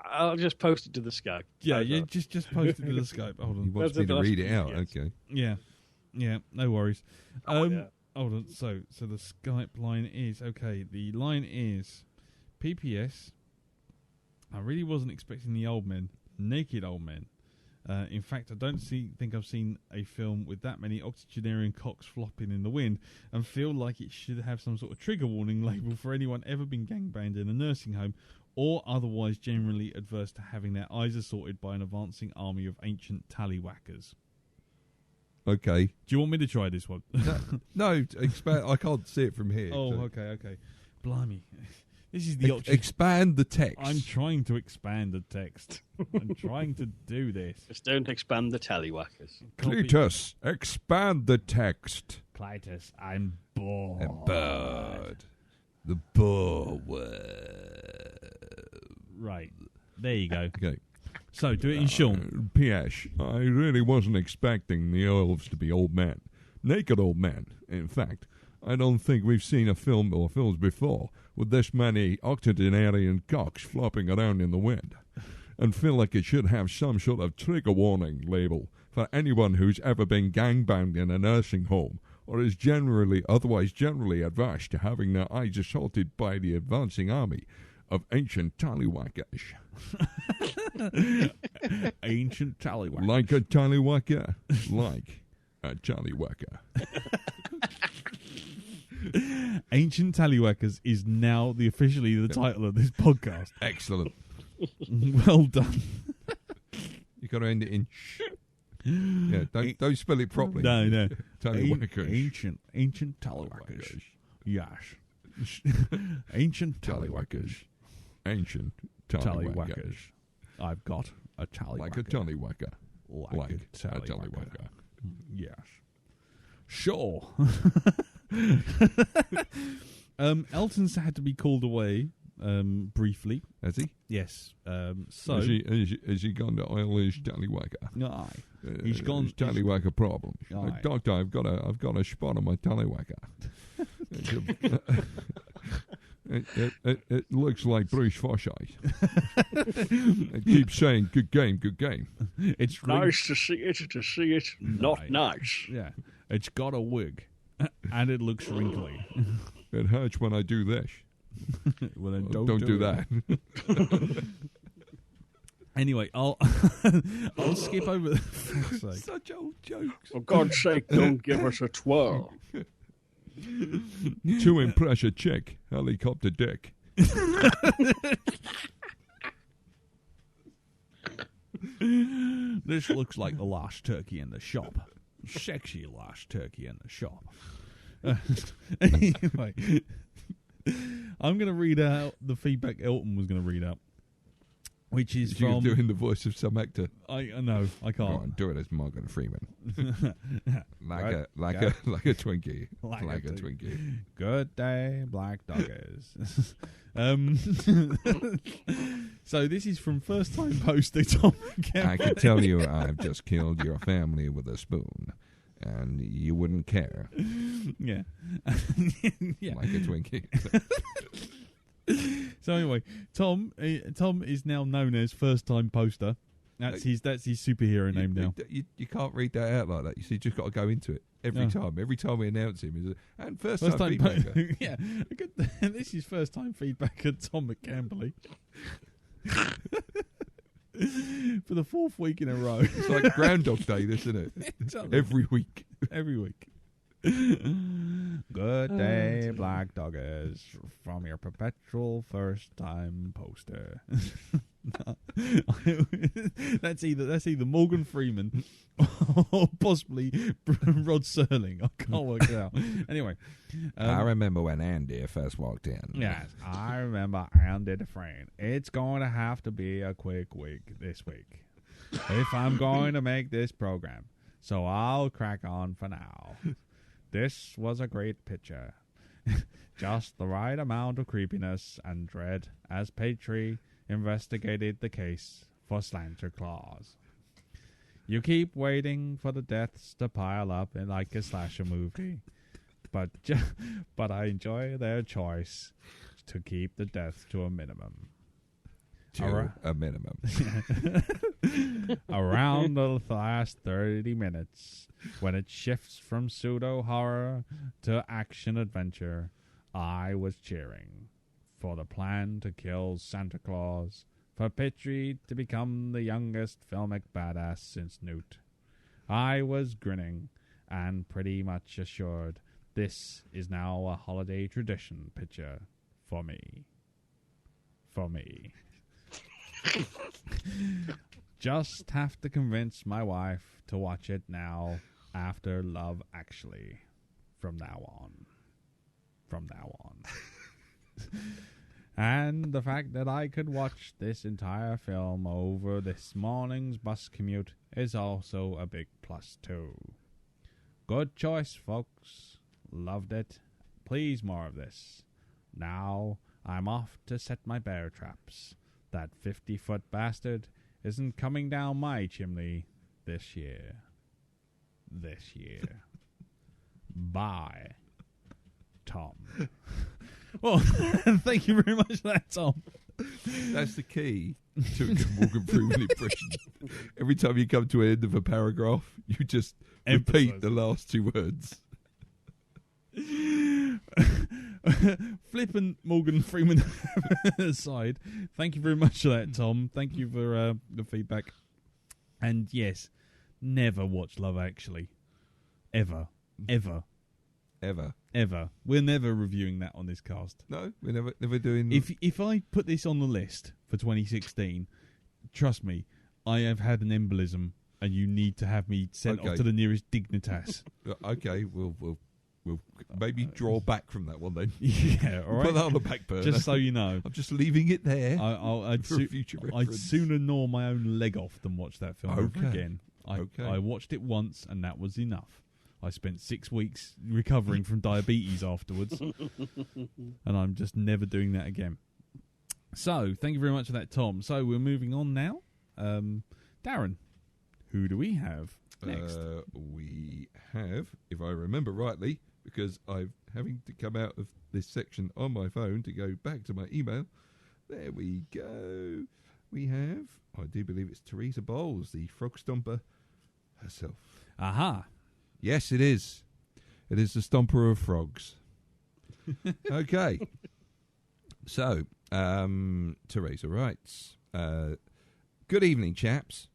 I'll just post it to the Skype. Yeah, just post it to the Skype. Hold on. He wants me to read it out. Yes. Okay. Yeah. No worries. Yeah. Hold on. So the Skype line is okay. The line is PPS. I really wasn't expecting the old men, naked old men. In fact, I don't think I've seen a film with that many octogenarian cocks flopping in the wind, and feel like it should have some sort of trigger warning label for anyone ever been gangbanged in a nursing home, or otherwise generally adverse to having their eyes assaulted by an advancing army of ancient tallywhackers. Okay. Do you want me to try this one? No, I can't see it from here. Oh, so. okay. Blimey. This is the expand the text. I'm trying to expand the text. I'm trying to do this. Just don't expand the tallywhackers. Cletus, expand the text. Cletus, I'm bored. And bird. The boar word. Right. There you go. Okay. So, do it in Sean. P.S. I really wasn't expecting the elves to be old men. Naked old men, in fact. I don't think we've seen a film or films before with this many octogenarian cocks flopping around in the wind. and feel like it should have some sort of trigger warning label for anyone who's ever been gangbanged in a nursing home or is otherwise generally adverse to having their eyes assaulted by the advancing army of ancient tallywhackers. Ancient tallywhackers. Like a tallywhacker. Like a tallywhacker. Ancient Tallywhackers is now officially the title of this podcast. Excellent. Well done. You got to end it in sh. Yeah, don't spell it properly. No. Tallywhackers. Ancient Tallywhackers. Yes. Ancient Tallywhackers. Ancient tallywhackers. I've got a tallywhacker. Like a tallywhacker. Like a tallywhacker. Yes. Sure. Elton's had to be called away briefly. Has he? Yes. So has he gone to oil his tallywhacker? Aye. He's gone. Tallywhacker problems. Aye. Doctor, I've got a spot on my tallywhacker. It looks like Bruce Forsyth. It keeps saying, good game, good game. It's nice to see it, not nice. Yeah. It's got a wig, and it looks wrinkly. It hurts when I do this. Well, then don't do that. Anyway, I'll skip over. Such old jokes. For God's sake, don't give us a twirl. To impress a chick, helicopter dick. This looks like the last turkey in the shop. Sexy last turkey in the shop. Anyway, I'm going to read out the feedback Elton was going to read out, which is You're from doing the voice of some actor. I know I can't. Go on, do it as Morgan Freeman. like a Twinkie. Like a Twinkie. Good day, Blackdoggers. So this is from first time poster Tom Campbell. I can tell you I've just killed your family with a spoon, and you wouldn't care. Yeah. Yeah. Like a Twinkie. So anyway, Tom is now known as first time poster. That's his superhero name now. You can't read that out like that. You see, you just got to go into it every time. Every time we announce him, and first time feedbacker. Yeah, this is first time feedbacker Tom McCamberley. For the fourth week in a row. It's like Groundhog Day, this, isn't it? Every week. Every week. Good day, Blackdoggers, from your perpetual first time poster. That's either Morgan Freeman or possibly Rod Serling. I can't work it out. Anyway, I remember when Andy first walked in. Yes, I remember Andy Dufresne. It's going to have to be a quick week this week if I'm going to make this program. So I'll crack on for now. This was a great picture. Just the right amount of creepiness and dread as Petrie investigated the case for Santa Claus. You keep waiting for the deaths to pile up in like a slasher movie, but I enjoy their choice to keep the death to a minimum. A minimum. Around the last 30 minutes, when it shifts from pseudo-horror to action-adventure, I was cheering for the plan to kill Santa Claus, for Petrie to become the youngest filmic badass since Newt. I was grinning and pretty much assured this is now a holiday tradition picture for me. For me. Just have to convince my wife to watch it now after Love Actually. From now on. And the fact that I could watch this entire film over this morning's bus commute is also a big plus too. Good choice, folks. Loved it. Please more of this. Now I'm off to set my bear traps. That 50-foot bastard isn't coming down my chimney this year. Bye, Tom. Well, thank you very much for that, Tom. That's the key to a good Morgan Freeman impression. Every time you come to an end of a paragraph, you just repeat the last two words. Flippant Morgan Freeman aside, thank you very much for that, Tom. Thank you for the feedback. And yes, never watch Love Actually. Ever. We're never reviewing that on this cast. No, we're never doing. If I put this on the list for 2016, trust me, I have had an embolism, and you need to have me sent off to the nearest dignitas. Okay, we'll maybe draw back from that one then. Yeah, all right. Put that on the back burner. Just so you know, I'm just leaving it there. I'd for future reference. I'd sooner gnaw my own leg off than watch that film over again. I watched it once, and that was enough. I spent 6 weeks recovering from diabetes afterwards, and I'm just never doing that again. So, thank you very much for that, Tom. So, we're moving on now. Darren, who do we have next? We have, if I remember rightly, because I'm having to come out of this section on my phone to go back to my email. There we go. We have, I do believe it's Teresa Bowles, the frog stomper herself. Aha. Yes, it is. It is the stomper of frogs. Okay. So, Teresa writes, good evening, chaps.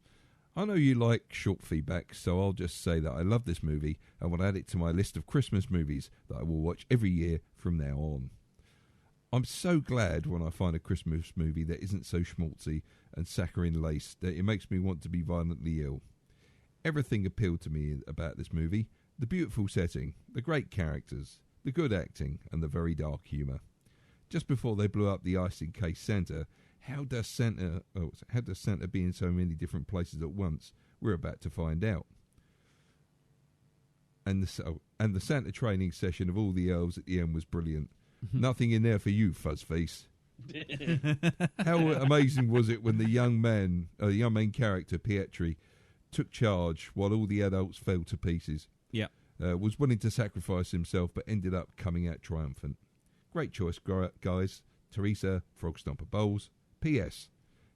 I know you like short feedback, so I'll just say that I love this movie and will add it to my list of Christmas movies that I will watch every year from now on. I'm so glad when I find a Christmas movie that isn't so schmaltzy and saccharine-laced that it makes me want to be violently ill. Everything appealed to me about this movie. The beautiful setting, the great characters, the good acting, and the very dark humour. Just before they blew up the icing case Santa, how does Santa be in so many different places at once? We're about to find out. And the Santa training session of all the elves at the end was brilliant. Nothing in there for you, Fuzzface. How amazing was it when the young main character, Pietri, took charge while all the adults fell to pieces. Yeah. Was willing to sacrifice himself but ended up coming out triumphant. Great choice, guys. Teresa, Frog Stomper Bowles. P.S.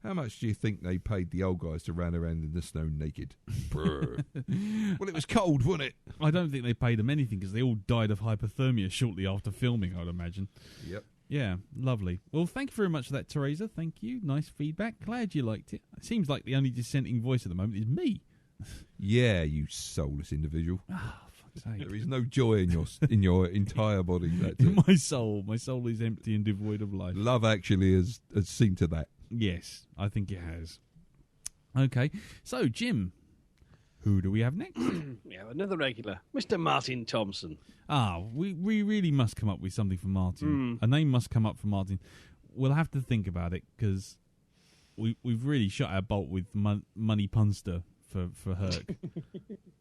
How much do you think they paid the old guys to run around in the snow naked? Well, it was cold, wasn't it? I don't think they paid them anything because they all died of hypothermia shortly after filming, I'd imagine. Yep. Yeah, lovely. Well, thank you very much for that, Teresa. Thank you. Nice feedback. Glad you liked it. It seems like the only dissenting voice at the moment is me. Yeah, you soulless individual. Ah, fuck's sake. There is no joy in your entire body. That's In it. my soul is empty and devoid of life. Love actually has seen to that. Yes, I think it has. Okay, so Jim, who do we have next? We have another regular, Mr. Martin Thompson. We really must come up with something for Martin. A name must come up for Martin. We'll have to think about it because we've really shot our bolt with Money Punster for Herc.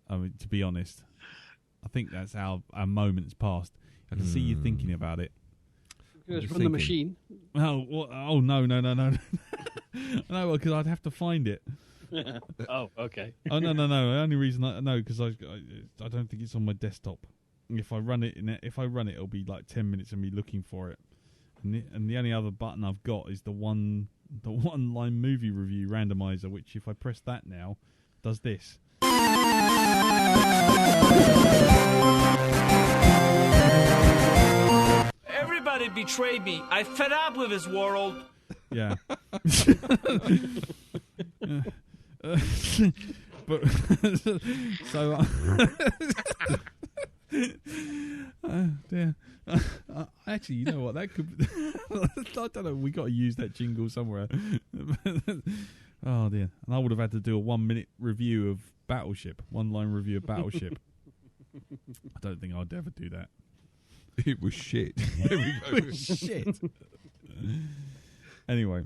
I mean, to be honest, I think that's our moment's past. I can see you thinking about it. Just run the machine. Oh no. No, because I'd have to find it. Oh, okay. Oh no. The only reason I know because I don't think it's on my desktop. If I run it, it'll be like 10 minutes of me looking for it. And the only other button I've got is the one line movie review randomizer, which if I press that now, does this. Everybody betrayed me. I fed up with this world. Yeah. But so dear. Actually, you know what? That could be I don't know. We got to use that jingle somewhere. Oh dear! And I would have had to do a 1 minute review of Battleship, 1 line review of Battleship. I don't think I'd ever do that. It was shit. There we go. It was shit. Anyway,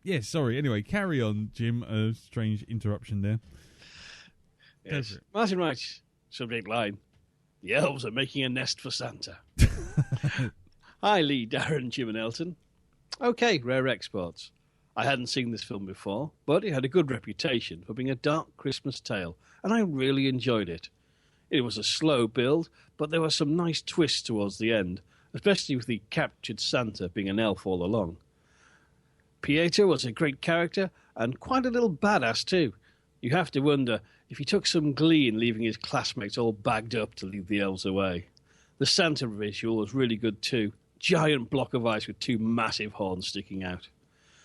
yes. Sorry. Anyway, carry on, Jim. A strange interruption there. Yes. Martin writes, subject line, the elves are making a nest for Santa. Hi, Lee, Darren, Jim and Elton. Okay, rare exports. I hadn't seen this film before, but it had a good reputation for being a dark Christmas tale, and I really enjoyed it. It was a slow build, but there were some nice twists towards the end, especially with the captured Santa being an elf all along. Pietro was a great character and quite a little badass too. You have to wonder if he took some glee in leaving his classmates all bagged up to lead the elves away. The Santa visual was really good too. Giant block of ice with two massive horns sticking out.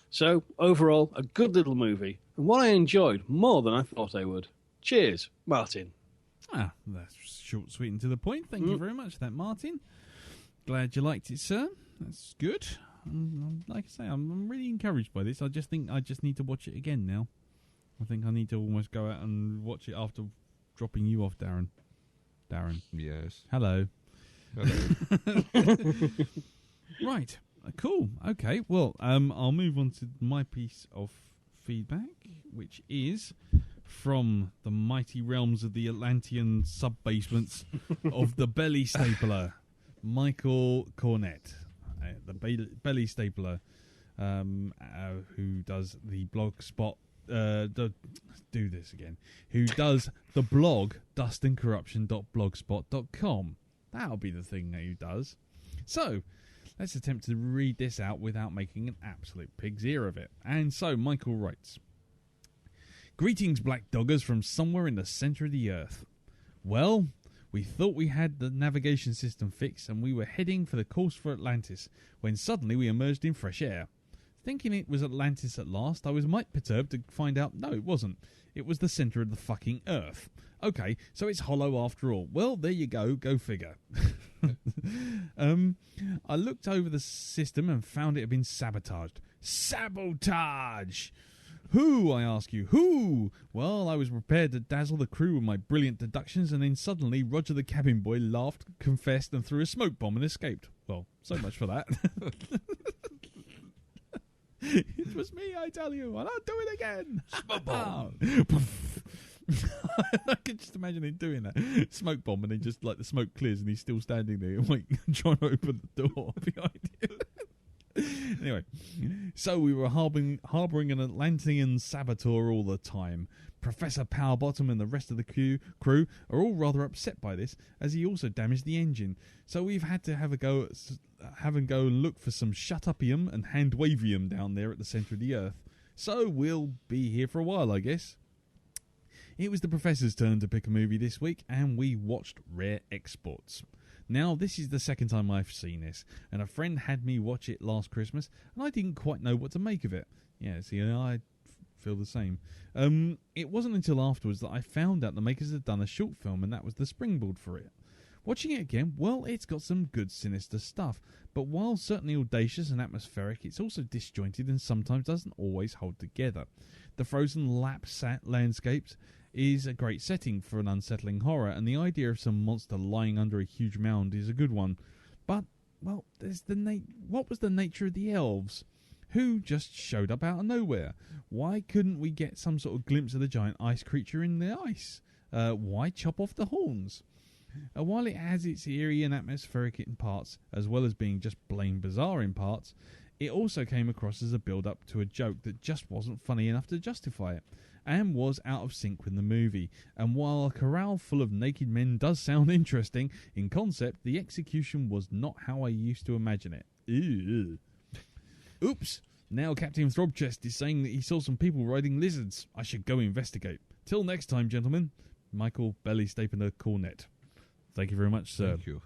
So, overall, a good little movie, and one I enjoyed more than I thought I would. Cheers, Martin. That's short, sweet, and to the point. Thank you very much for that, Martin. Glad you liked it, sir. That's good. Like I say, I'm really encouraged by this. I just think I just need to watch it again now. I think I need to almost go out and watch it after dropping you off, Darren. Darren. Yes. Hello. Hello. Right. Cool. Okay. Well, I'll move on to my piece of feedback, which is from the mighty realms of the Atlantean sub-basements of the Belly Stapler, Michael Cornett, the Belly Stapler, who does the blogspot. Do this again. Who does the blog dustandcorruption.blogspot.com? That'll be the thing that he does. So, let's attempt to read this out without making an absolute pig's ear of it. And so, Michael writes, "Greetings, Black Doggers from somewhere in the centre of the earth. Well, we thought we had the navigation system fixed and we were heading for the course for Atlantis when suddenly we emerged in fresh air. Thinking it was Atlantis at last, I was might perturbed to find out no, it wasn't. It was the centre of the fucking Earth. Okay, so it's hollow after all. Well, there you go. Go figure." I looked over the system and found it had been sabotaged. Sabotage! Who, I ask you, who? Well, I was prepared to dazzle the crew with my brilliant deductions, and then suddenly Roger the cabin boy laughed, confessed, and threw a smoke bomb and escaped. Well, so much for that. It was me, I tell you, and I'll do it again. Smoke bomb. I can just imagine him doing that. Smoke bomb, and then just like the smoke clears and he's still standing there like, trying to open the door behind him. Anyway, so we were harbouring an Atlantean saboteur all the time. Professor Powerbottom and the rest of the crew are all rather upset by this, as he also damaged the engine. So we've had to have a go and look for some shut-upium and hand-wavium down there at the centre of the Earth. So we'll be here for a while, I guess. It was the Professor's turn to pick a movie this week, and we watched Rare Exports. Now, this is the second time I've seen this, and a friend had me watch it last Christmas, and I didn't quite know what to make of it. Yeah, see, I feel the same. It wasn't until afterwards that I found out the makers had done a short film, and that was the springboard for it. Watching it again, well, it's got some good sinister stuff, but while certainly audacious and atmospheric, it's also disjointed and sometimes doesn't always hold together. The frozen landscapes is a great setting for an unsettling horror, and the idea of some monster lying under a huge mound is a good one. But, well, there's what was the nature of the elves? Who just showed up out of nowhere? Why couldn't we get some sort of glimpse of the giant ice creature in the ice? Why chop off the horns? While it has its eerie and atmospheric in parts, as well as being just plain bizarre in parts, it also came across as a build-up to a joke that just wasn't funny enough to justify it, and was out of sync with the movie. And while a corral full of naked men does sound interesting in concept, the execution was not how I used to imagine it. Ew. Oops, now Captain Throbchest is saying that he saw some people riding lizards. I should go investigate. Till next time, gentlemen. Michael Belly Stapler Cornett. Thank you very much, sir. Thank you.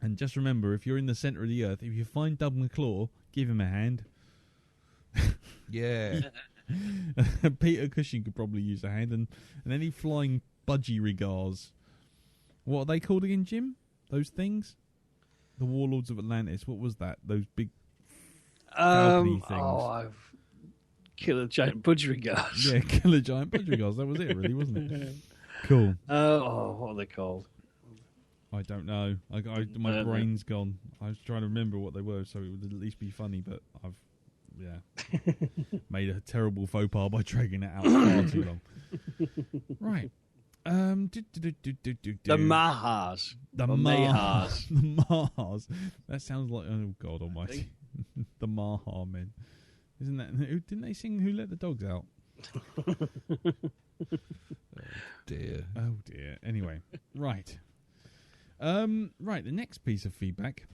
And just remember, if you're in the centre of the earth, if you find Doug McClure, give him a hand. Yeah. Peter Cushing could probably use a hand, and any flying budgie regards. What are they called again, Jim? Those things? The Warlords of Atlantis. What was that? Those big falcony things. Killer Giant Budgerigars. Yeah, Killer Giant Budgerigars. That was it, really, wasn't it? Cool. What are they called? I don't know. My brain's gone. I was trying to remember what they were, so it would at least be funny, but I've made a terrible faux pas by dragging it out far too long. Right. The Mahas. The Mahas. The Mahas. That sounds like, oh God almighty. The Maha men. Isn't that, didn't they sing Who Let the Dogs Out? Oh dear. Oh dear. Anyway. Right. Right, the next piece of feedback,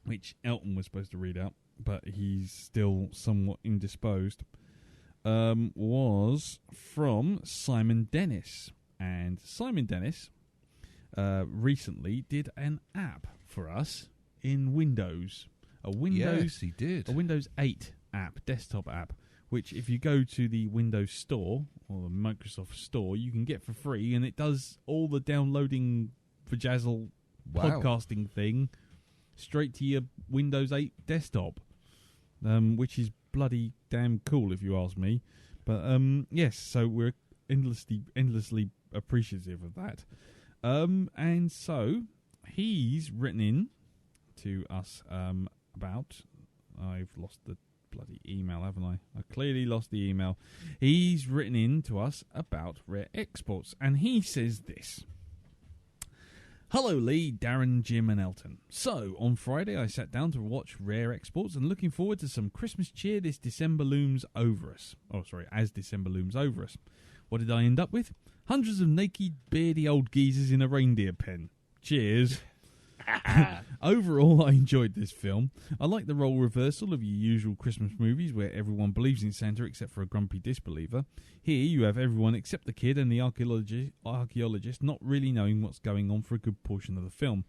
which Elton was supposed to read out, but he's still somewhat indisposed, was from Simon Dennis. And Simon Dennis recently did an app for us in Windows. Yes, he did. A Windows 8 app, desktop app, which if you go to the Windows Store or the Microsoft Store, you can get for free, and it does all the downloading vajazzle podcasting thing straight to your Windows 8 desktop, which is bloody damn cool if you ask me. But yes, so we're endlessly appreciative of that. And so he's written in to us about... I've lost the bloody email, haven't I? I clearly lost the email. He's written in to us about rare exports, and he says this. Hello Lee, Darren, Jim and Elton. So, on Friday I sat down to watch Rare Exports and looking forward to some Christmas cheer this December looms over us. As December looms over us. What did I end up with? Hundreds of naked, beardy old geezers in a reindeer pen. Cheers. Overall, I enjoyed this film. I like the role reversal of your usual Christmas movies where everyone believes in Santa except for a grumpy disbeliever. Here you have everyone except the kid and the archaeologist not really knowing what's going on for a good portion of the film.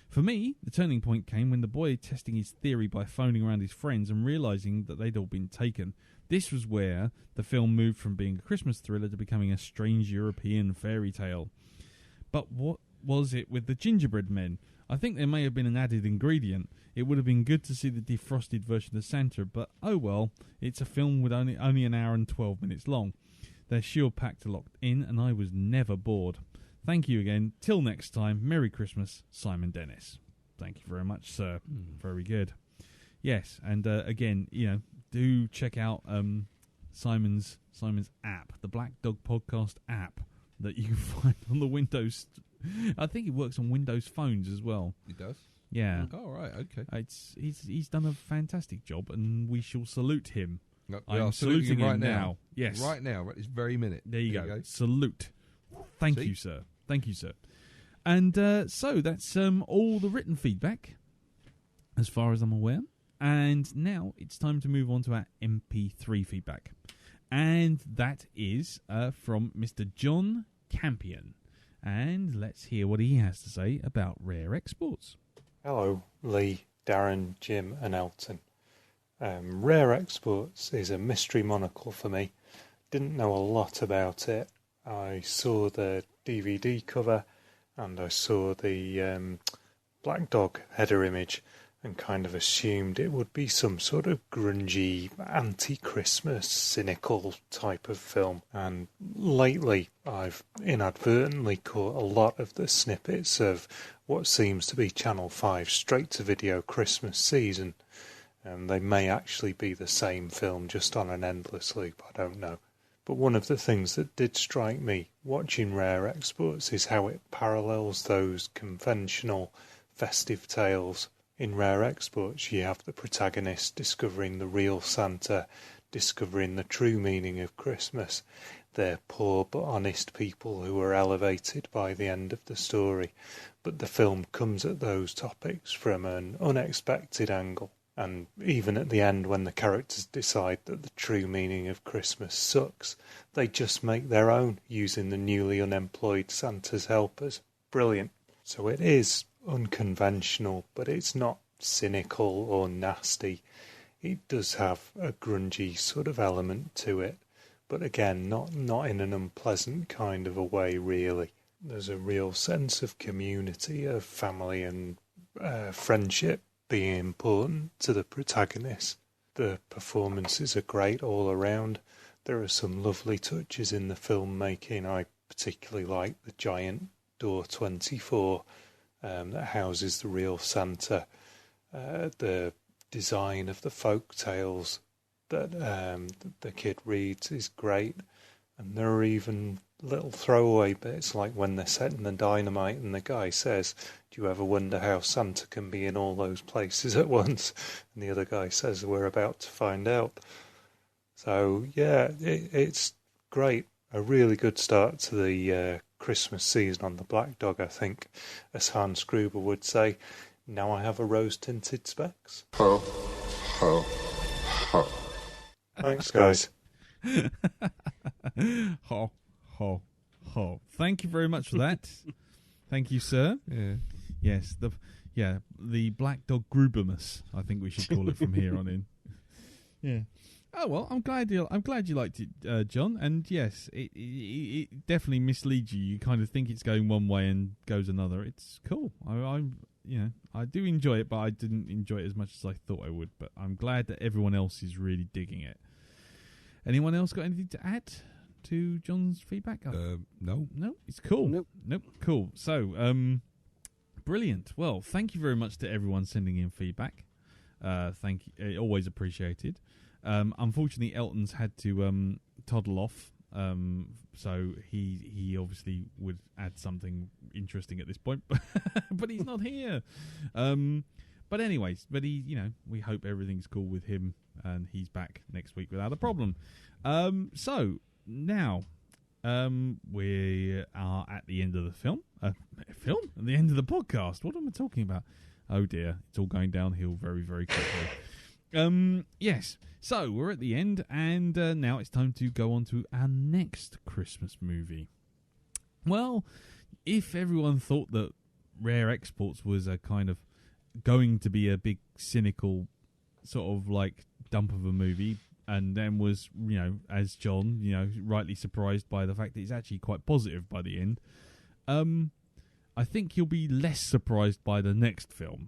For me, the turning point came when the boy testing his theory by phoning around his friends and realising that they'd all been taken. This was where the film moved from being a Christmas thriller to becoming a strange European fairy tale. But what was it with the gingerbread men? I think there may have been an added ingredient. It would have been good to see the defrosted version of Santa, but oh well, it's a film with only an hour and 12 minutes long. They're sure packed and locked in, and I was never bored. Thank you again. Till next time, Merry Christmas, Simon Dennis. Thank you very much, sir. Very good. Yes, and again, do check out Simon's app, the Blackdog podcast app that you can find on the Windows. I think it works on Windows phones as well. It does? Yeah. Oh, right, okay. He's done a fantastic job, and we shall salute him. No, I'm saluting him right now. Yes. Right now, right this very minute. There you go. Salute. Thank you, sir. Thank you, sir. And so that's all the written feedback, as far as I'm aware. And now it's time to move on to our MP3 feedback. And that is from Mr. John Campion. And let's hear what he has to say about Rare Exports. Hello, Lee, Darren, Jim and Elton. Rare Exports is a mystery monocle for me. Didn't know a lot about it. I saw the DVD cover and I saw the Blackdog header image and kind of assumed it would be some sort of grungy, anti-Christmas, cynical type of film. And lately, I've inadvertently caught a lot of the snippets of what seems to be Channel 5 straight-to-video Christmas season. And they may actually be the same film, just on an endless loop, I don't know. But one of the things that did strike me watching Rare Exports is how it parallels those conventional festive tales. In Rare Exports, you have the protagonist discovering the real Santa, discovering the true meaning of Christmas. They're poor but honest people who are elevated by the end of the story. But the film comes at those topics from an unexpected angle. And even at the end, when the characters decide that the true meaning of Christmas sucks, they just make their own using the newly unemployed Santa's helpers. Brilliant. So it is unconventional, but it's not cynical or nasty. It does have a grungy sort of element to it, but again, not in an unpleasant kind of a way, really. There's a real sense of community, of family and friendship being important to the protagonist. The performances are great all around. There are some lovely touches in the filmmaking. I particularly like the giant door 24 that houses the real Santa. The design of the folk tales that the kid reads is great, and there are even little throwaway bits like when they're setting the dynamite and the guy says, "Do you ever wonder how Santa can be in all those places at once?" And the other guy says, "We're about to find out." So yeah, it's great. A really good start to the Christmas season on the Blackdog, I think, as Hans Gruber would say. Now I have a rose-tinted specs. Ho, ho, ho. Thanks, guys. Ho, ho, ho. Thank you very much for that. Thank you, sir. Yeah. Yes, the Blackdog Grubermus, I think we should call it from here on in. Yeah. Oh well, I'm glad you liked it, John. And yes, it definitely misleads you. You kind of think it's going one way and goes another. It's cool. I do enjoy it, but I didn't enjoy it as much as I thought I would. But I'm glad that everyone else is really digging it. Anyone else got anything to add to John's feedback? No. No, it's cool. Nope. Cool. So, brilliant. Well, thank you very much to everyone sending in feedback. Thank you. Always appreciated. Unfortunately, Elton's had to toddle off, so he obviously would add something interesting at this point, but he's not here. But anyways, we hope everything's cool with him, and he's back next week without a problem. So now we are at the end of the film. At the end of the podcast. What am I talking about? Oh dear, it's all going downhill very, very quickly. Yes. So we're at the end, and now it's time to go on to our next Christmas movie. Well, if everyone thought that Rare Exports was a kind of going to be a big cynical sort of like dump of a movie, and then was, as John, rightly surprised by the fact that it's actually quite positive by the end, I think you'll be less surprised by the next film.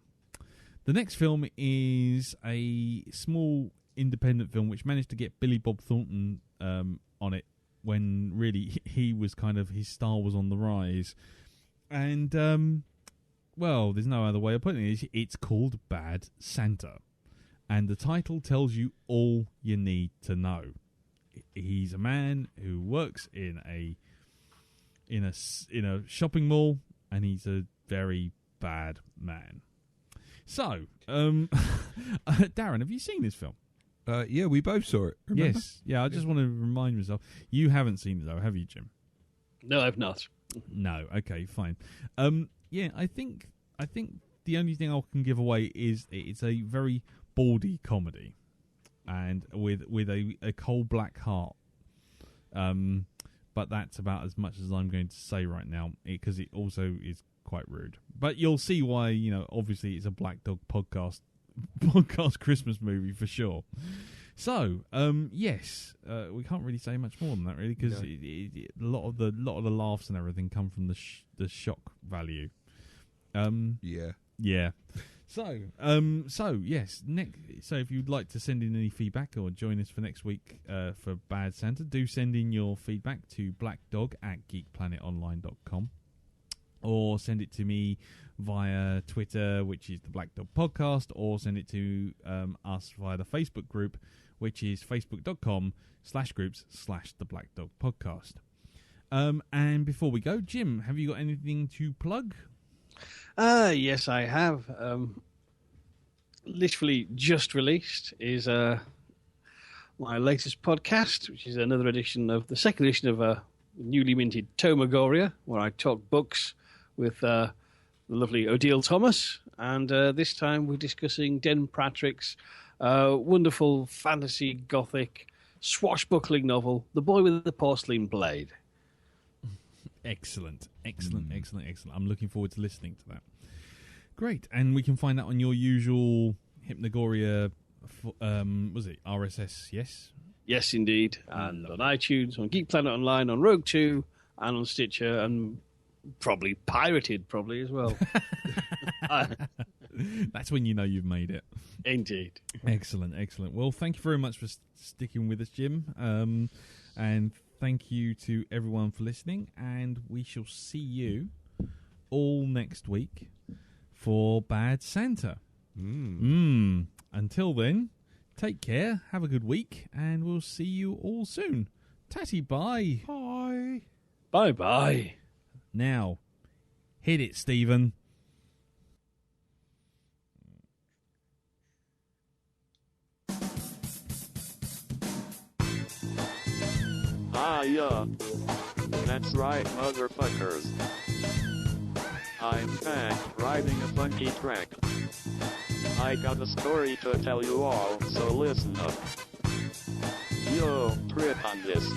The next film is a small independent film which managed to get Billy Bob Thornton on it when really he was kind of, his star was on the rise. And, well, there's no other way of putting it. It's called Bad Santa. And the title tells you all you need to know. He's a man who works in a shopping mall, and he's a very bad man. So, Darren, have you seen this film? Yeah, we both saw it. Remember? Yes. Yeah, I just want to remind myself. You haven't seen it, though, have you, Jim? No, I've not. No. Okay, fine. Yeah, I think the only thing I can give away is it's a very baldy comedy, and with a coal black heart. But that's about as much as I'm going to say right now, because it also is quite rude. But you'll see why, obviously it's a Blackdog podcast Christmas movie for sure. So, yes, we can't really say much more than that, really, because a lot of the laughs and everything come from the shock value. Yeah. So yes. So if you'd like to send in any feedback or join us for next week for Bad Santa, do send in your feedback to blackdog@geekplanetonline.com, or send it to me via Twitter, which is the Blackdog Podcast, or send it to us via the Facebook group, which is facebook.com/groups/the Blackdog Podcast. And before we go, Jim, have you got anything to plug? Yes, I have. Literally just released is my latest podcast, which is another edition of the second edition of a newly minted Tomagoria, where I talk books with the lovely Odile Thomas. And this time we're discussing Den Patrick's wonderful fantasy gothic swashbuckling novel, The Boy with the Porcelain Blade. Excellent. I'm looking forward to listening to that. Great. And we can find that on your usual Hypnagoria, was it RSS, yes? Yes, indeed. And on iTunes, on Geek Planet Online, on Rogue 2, and on Stitcher, and probably pirated, as well. That's when you know you've made it. Indeed. Excellent. Well, thank you very much for sticking with us, Jim. And thank you to everyone for listening, and we shall see you all next week for Bad Santa. Until then, take care, have a good week, and we'll see you all soon. Tatty, bye. Bye. Bye-bye. Now, hit it, Stephen. Ah, yeah. That's right, motherfuckers. I'm back, riding a funky track. I got a story to tell you all, so listen up. Yo, trip on this.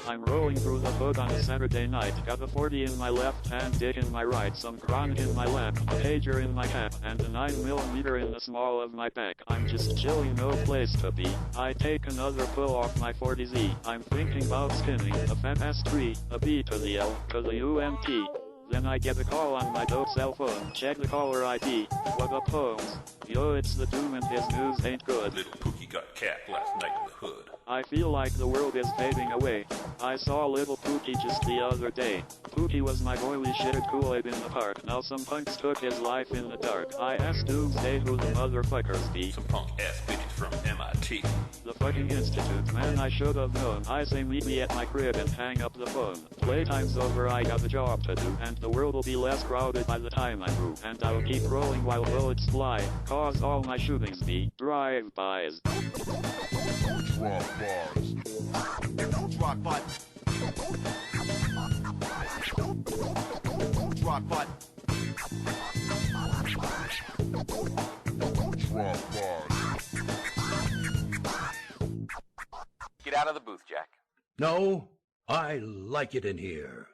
I'm rolling through the hood on a Saturday night, got a 40 in my left hand, dick in my right, some chronic in my lap, a pager in my cap, and a 9mm in the small of my back. I'm just chilling, no place to be. I take another pull off my 40Z. I'm thinking about skinning a fat ass tree, a B to the L to the UMT. Then I get a call on my dope cell phone. Check the caller ID. What up, Holmes? Yo, it's the Doom and his news ain't good. Little Pookie got capped last night in the hood. I feel like the world is fading away. I saw little Pookie just the other day. Pookie was my boy, we shared Kool-Aid in the park. Now some punks took his life in the dark. I asked Doomsday who the motherfuckers be. Some punk-ass bitches from MIT. The fucking institute, man, I should have known. I say meet me at my crib and hang up the phone. Playtime's over, I got a job to do. And the world will be less crowded by the time I'm through. And I'll keep rolling while bullets fly. Cause all my shootings be drive-bys. Drop bars. Rock butt. Rock butt. Drop bars. Get out of the booth, Jack. No, I like it in here.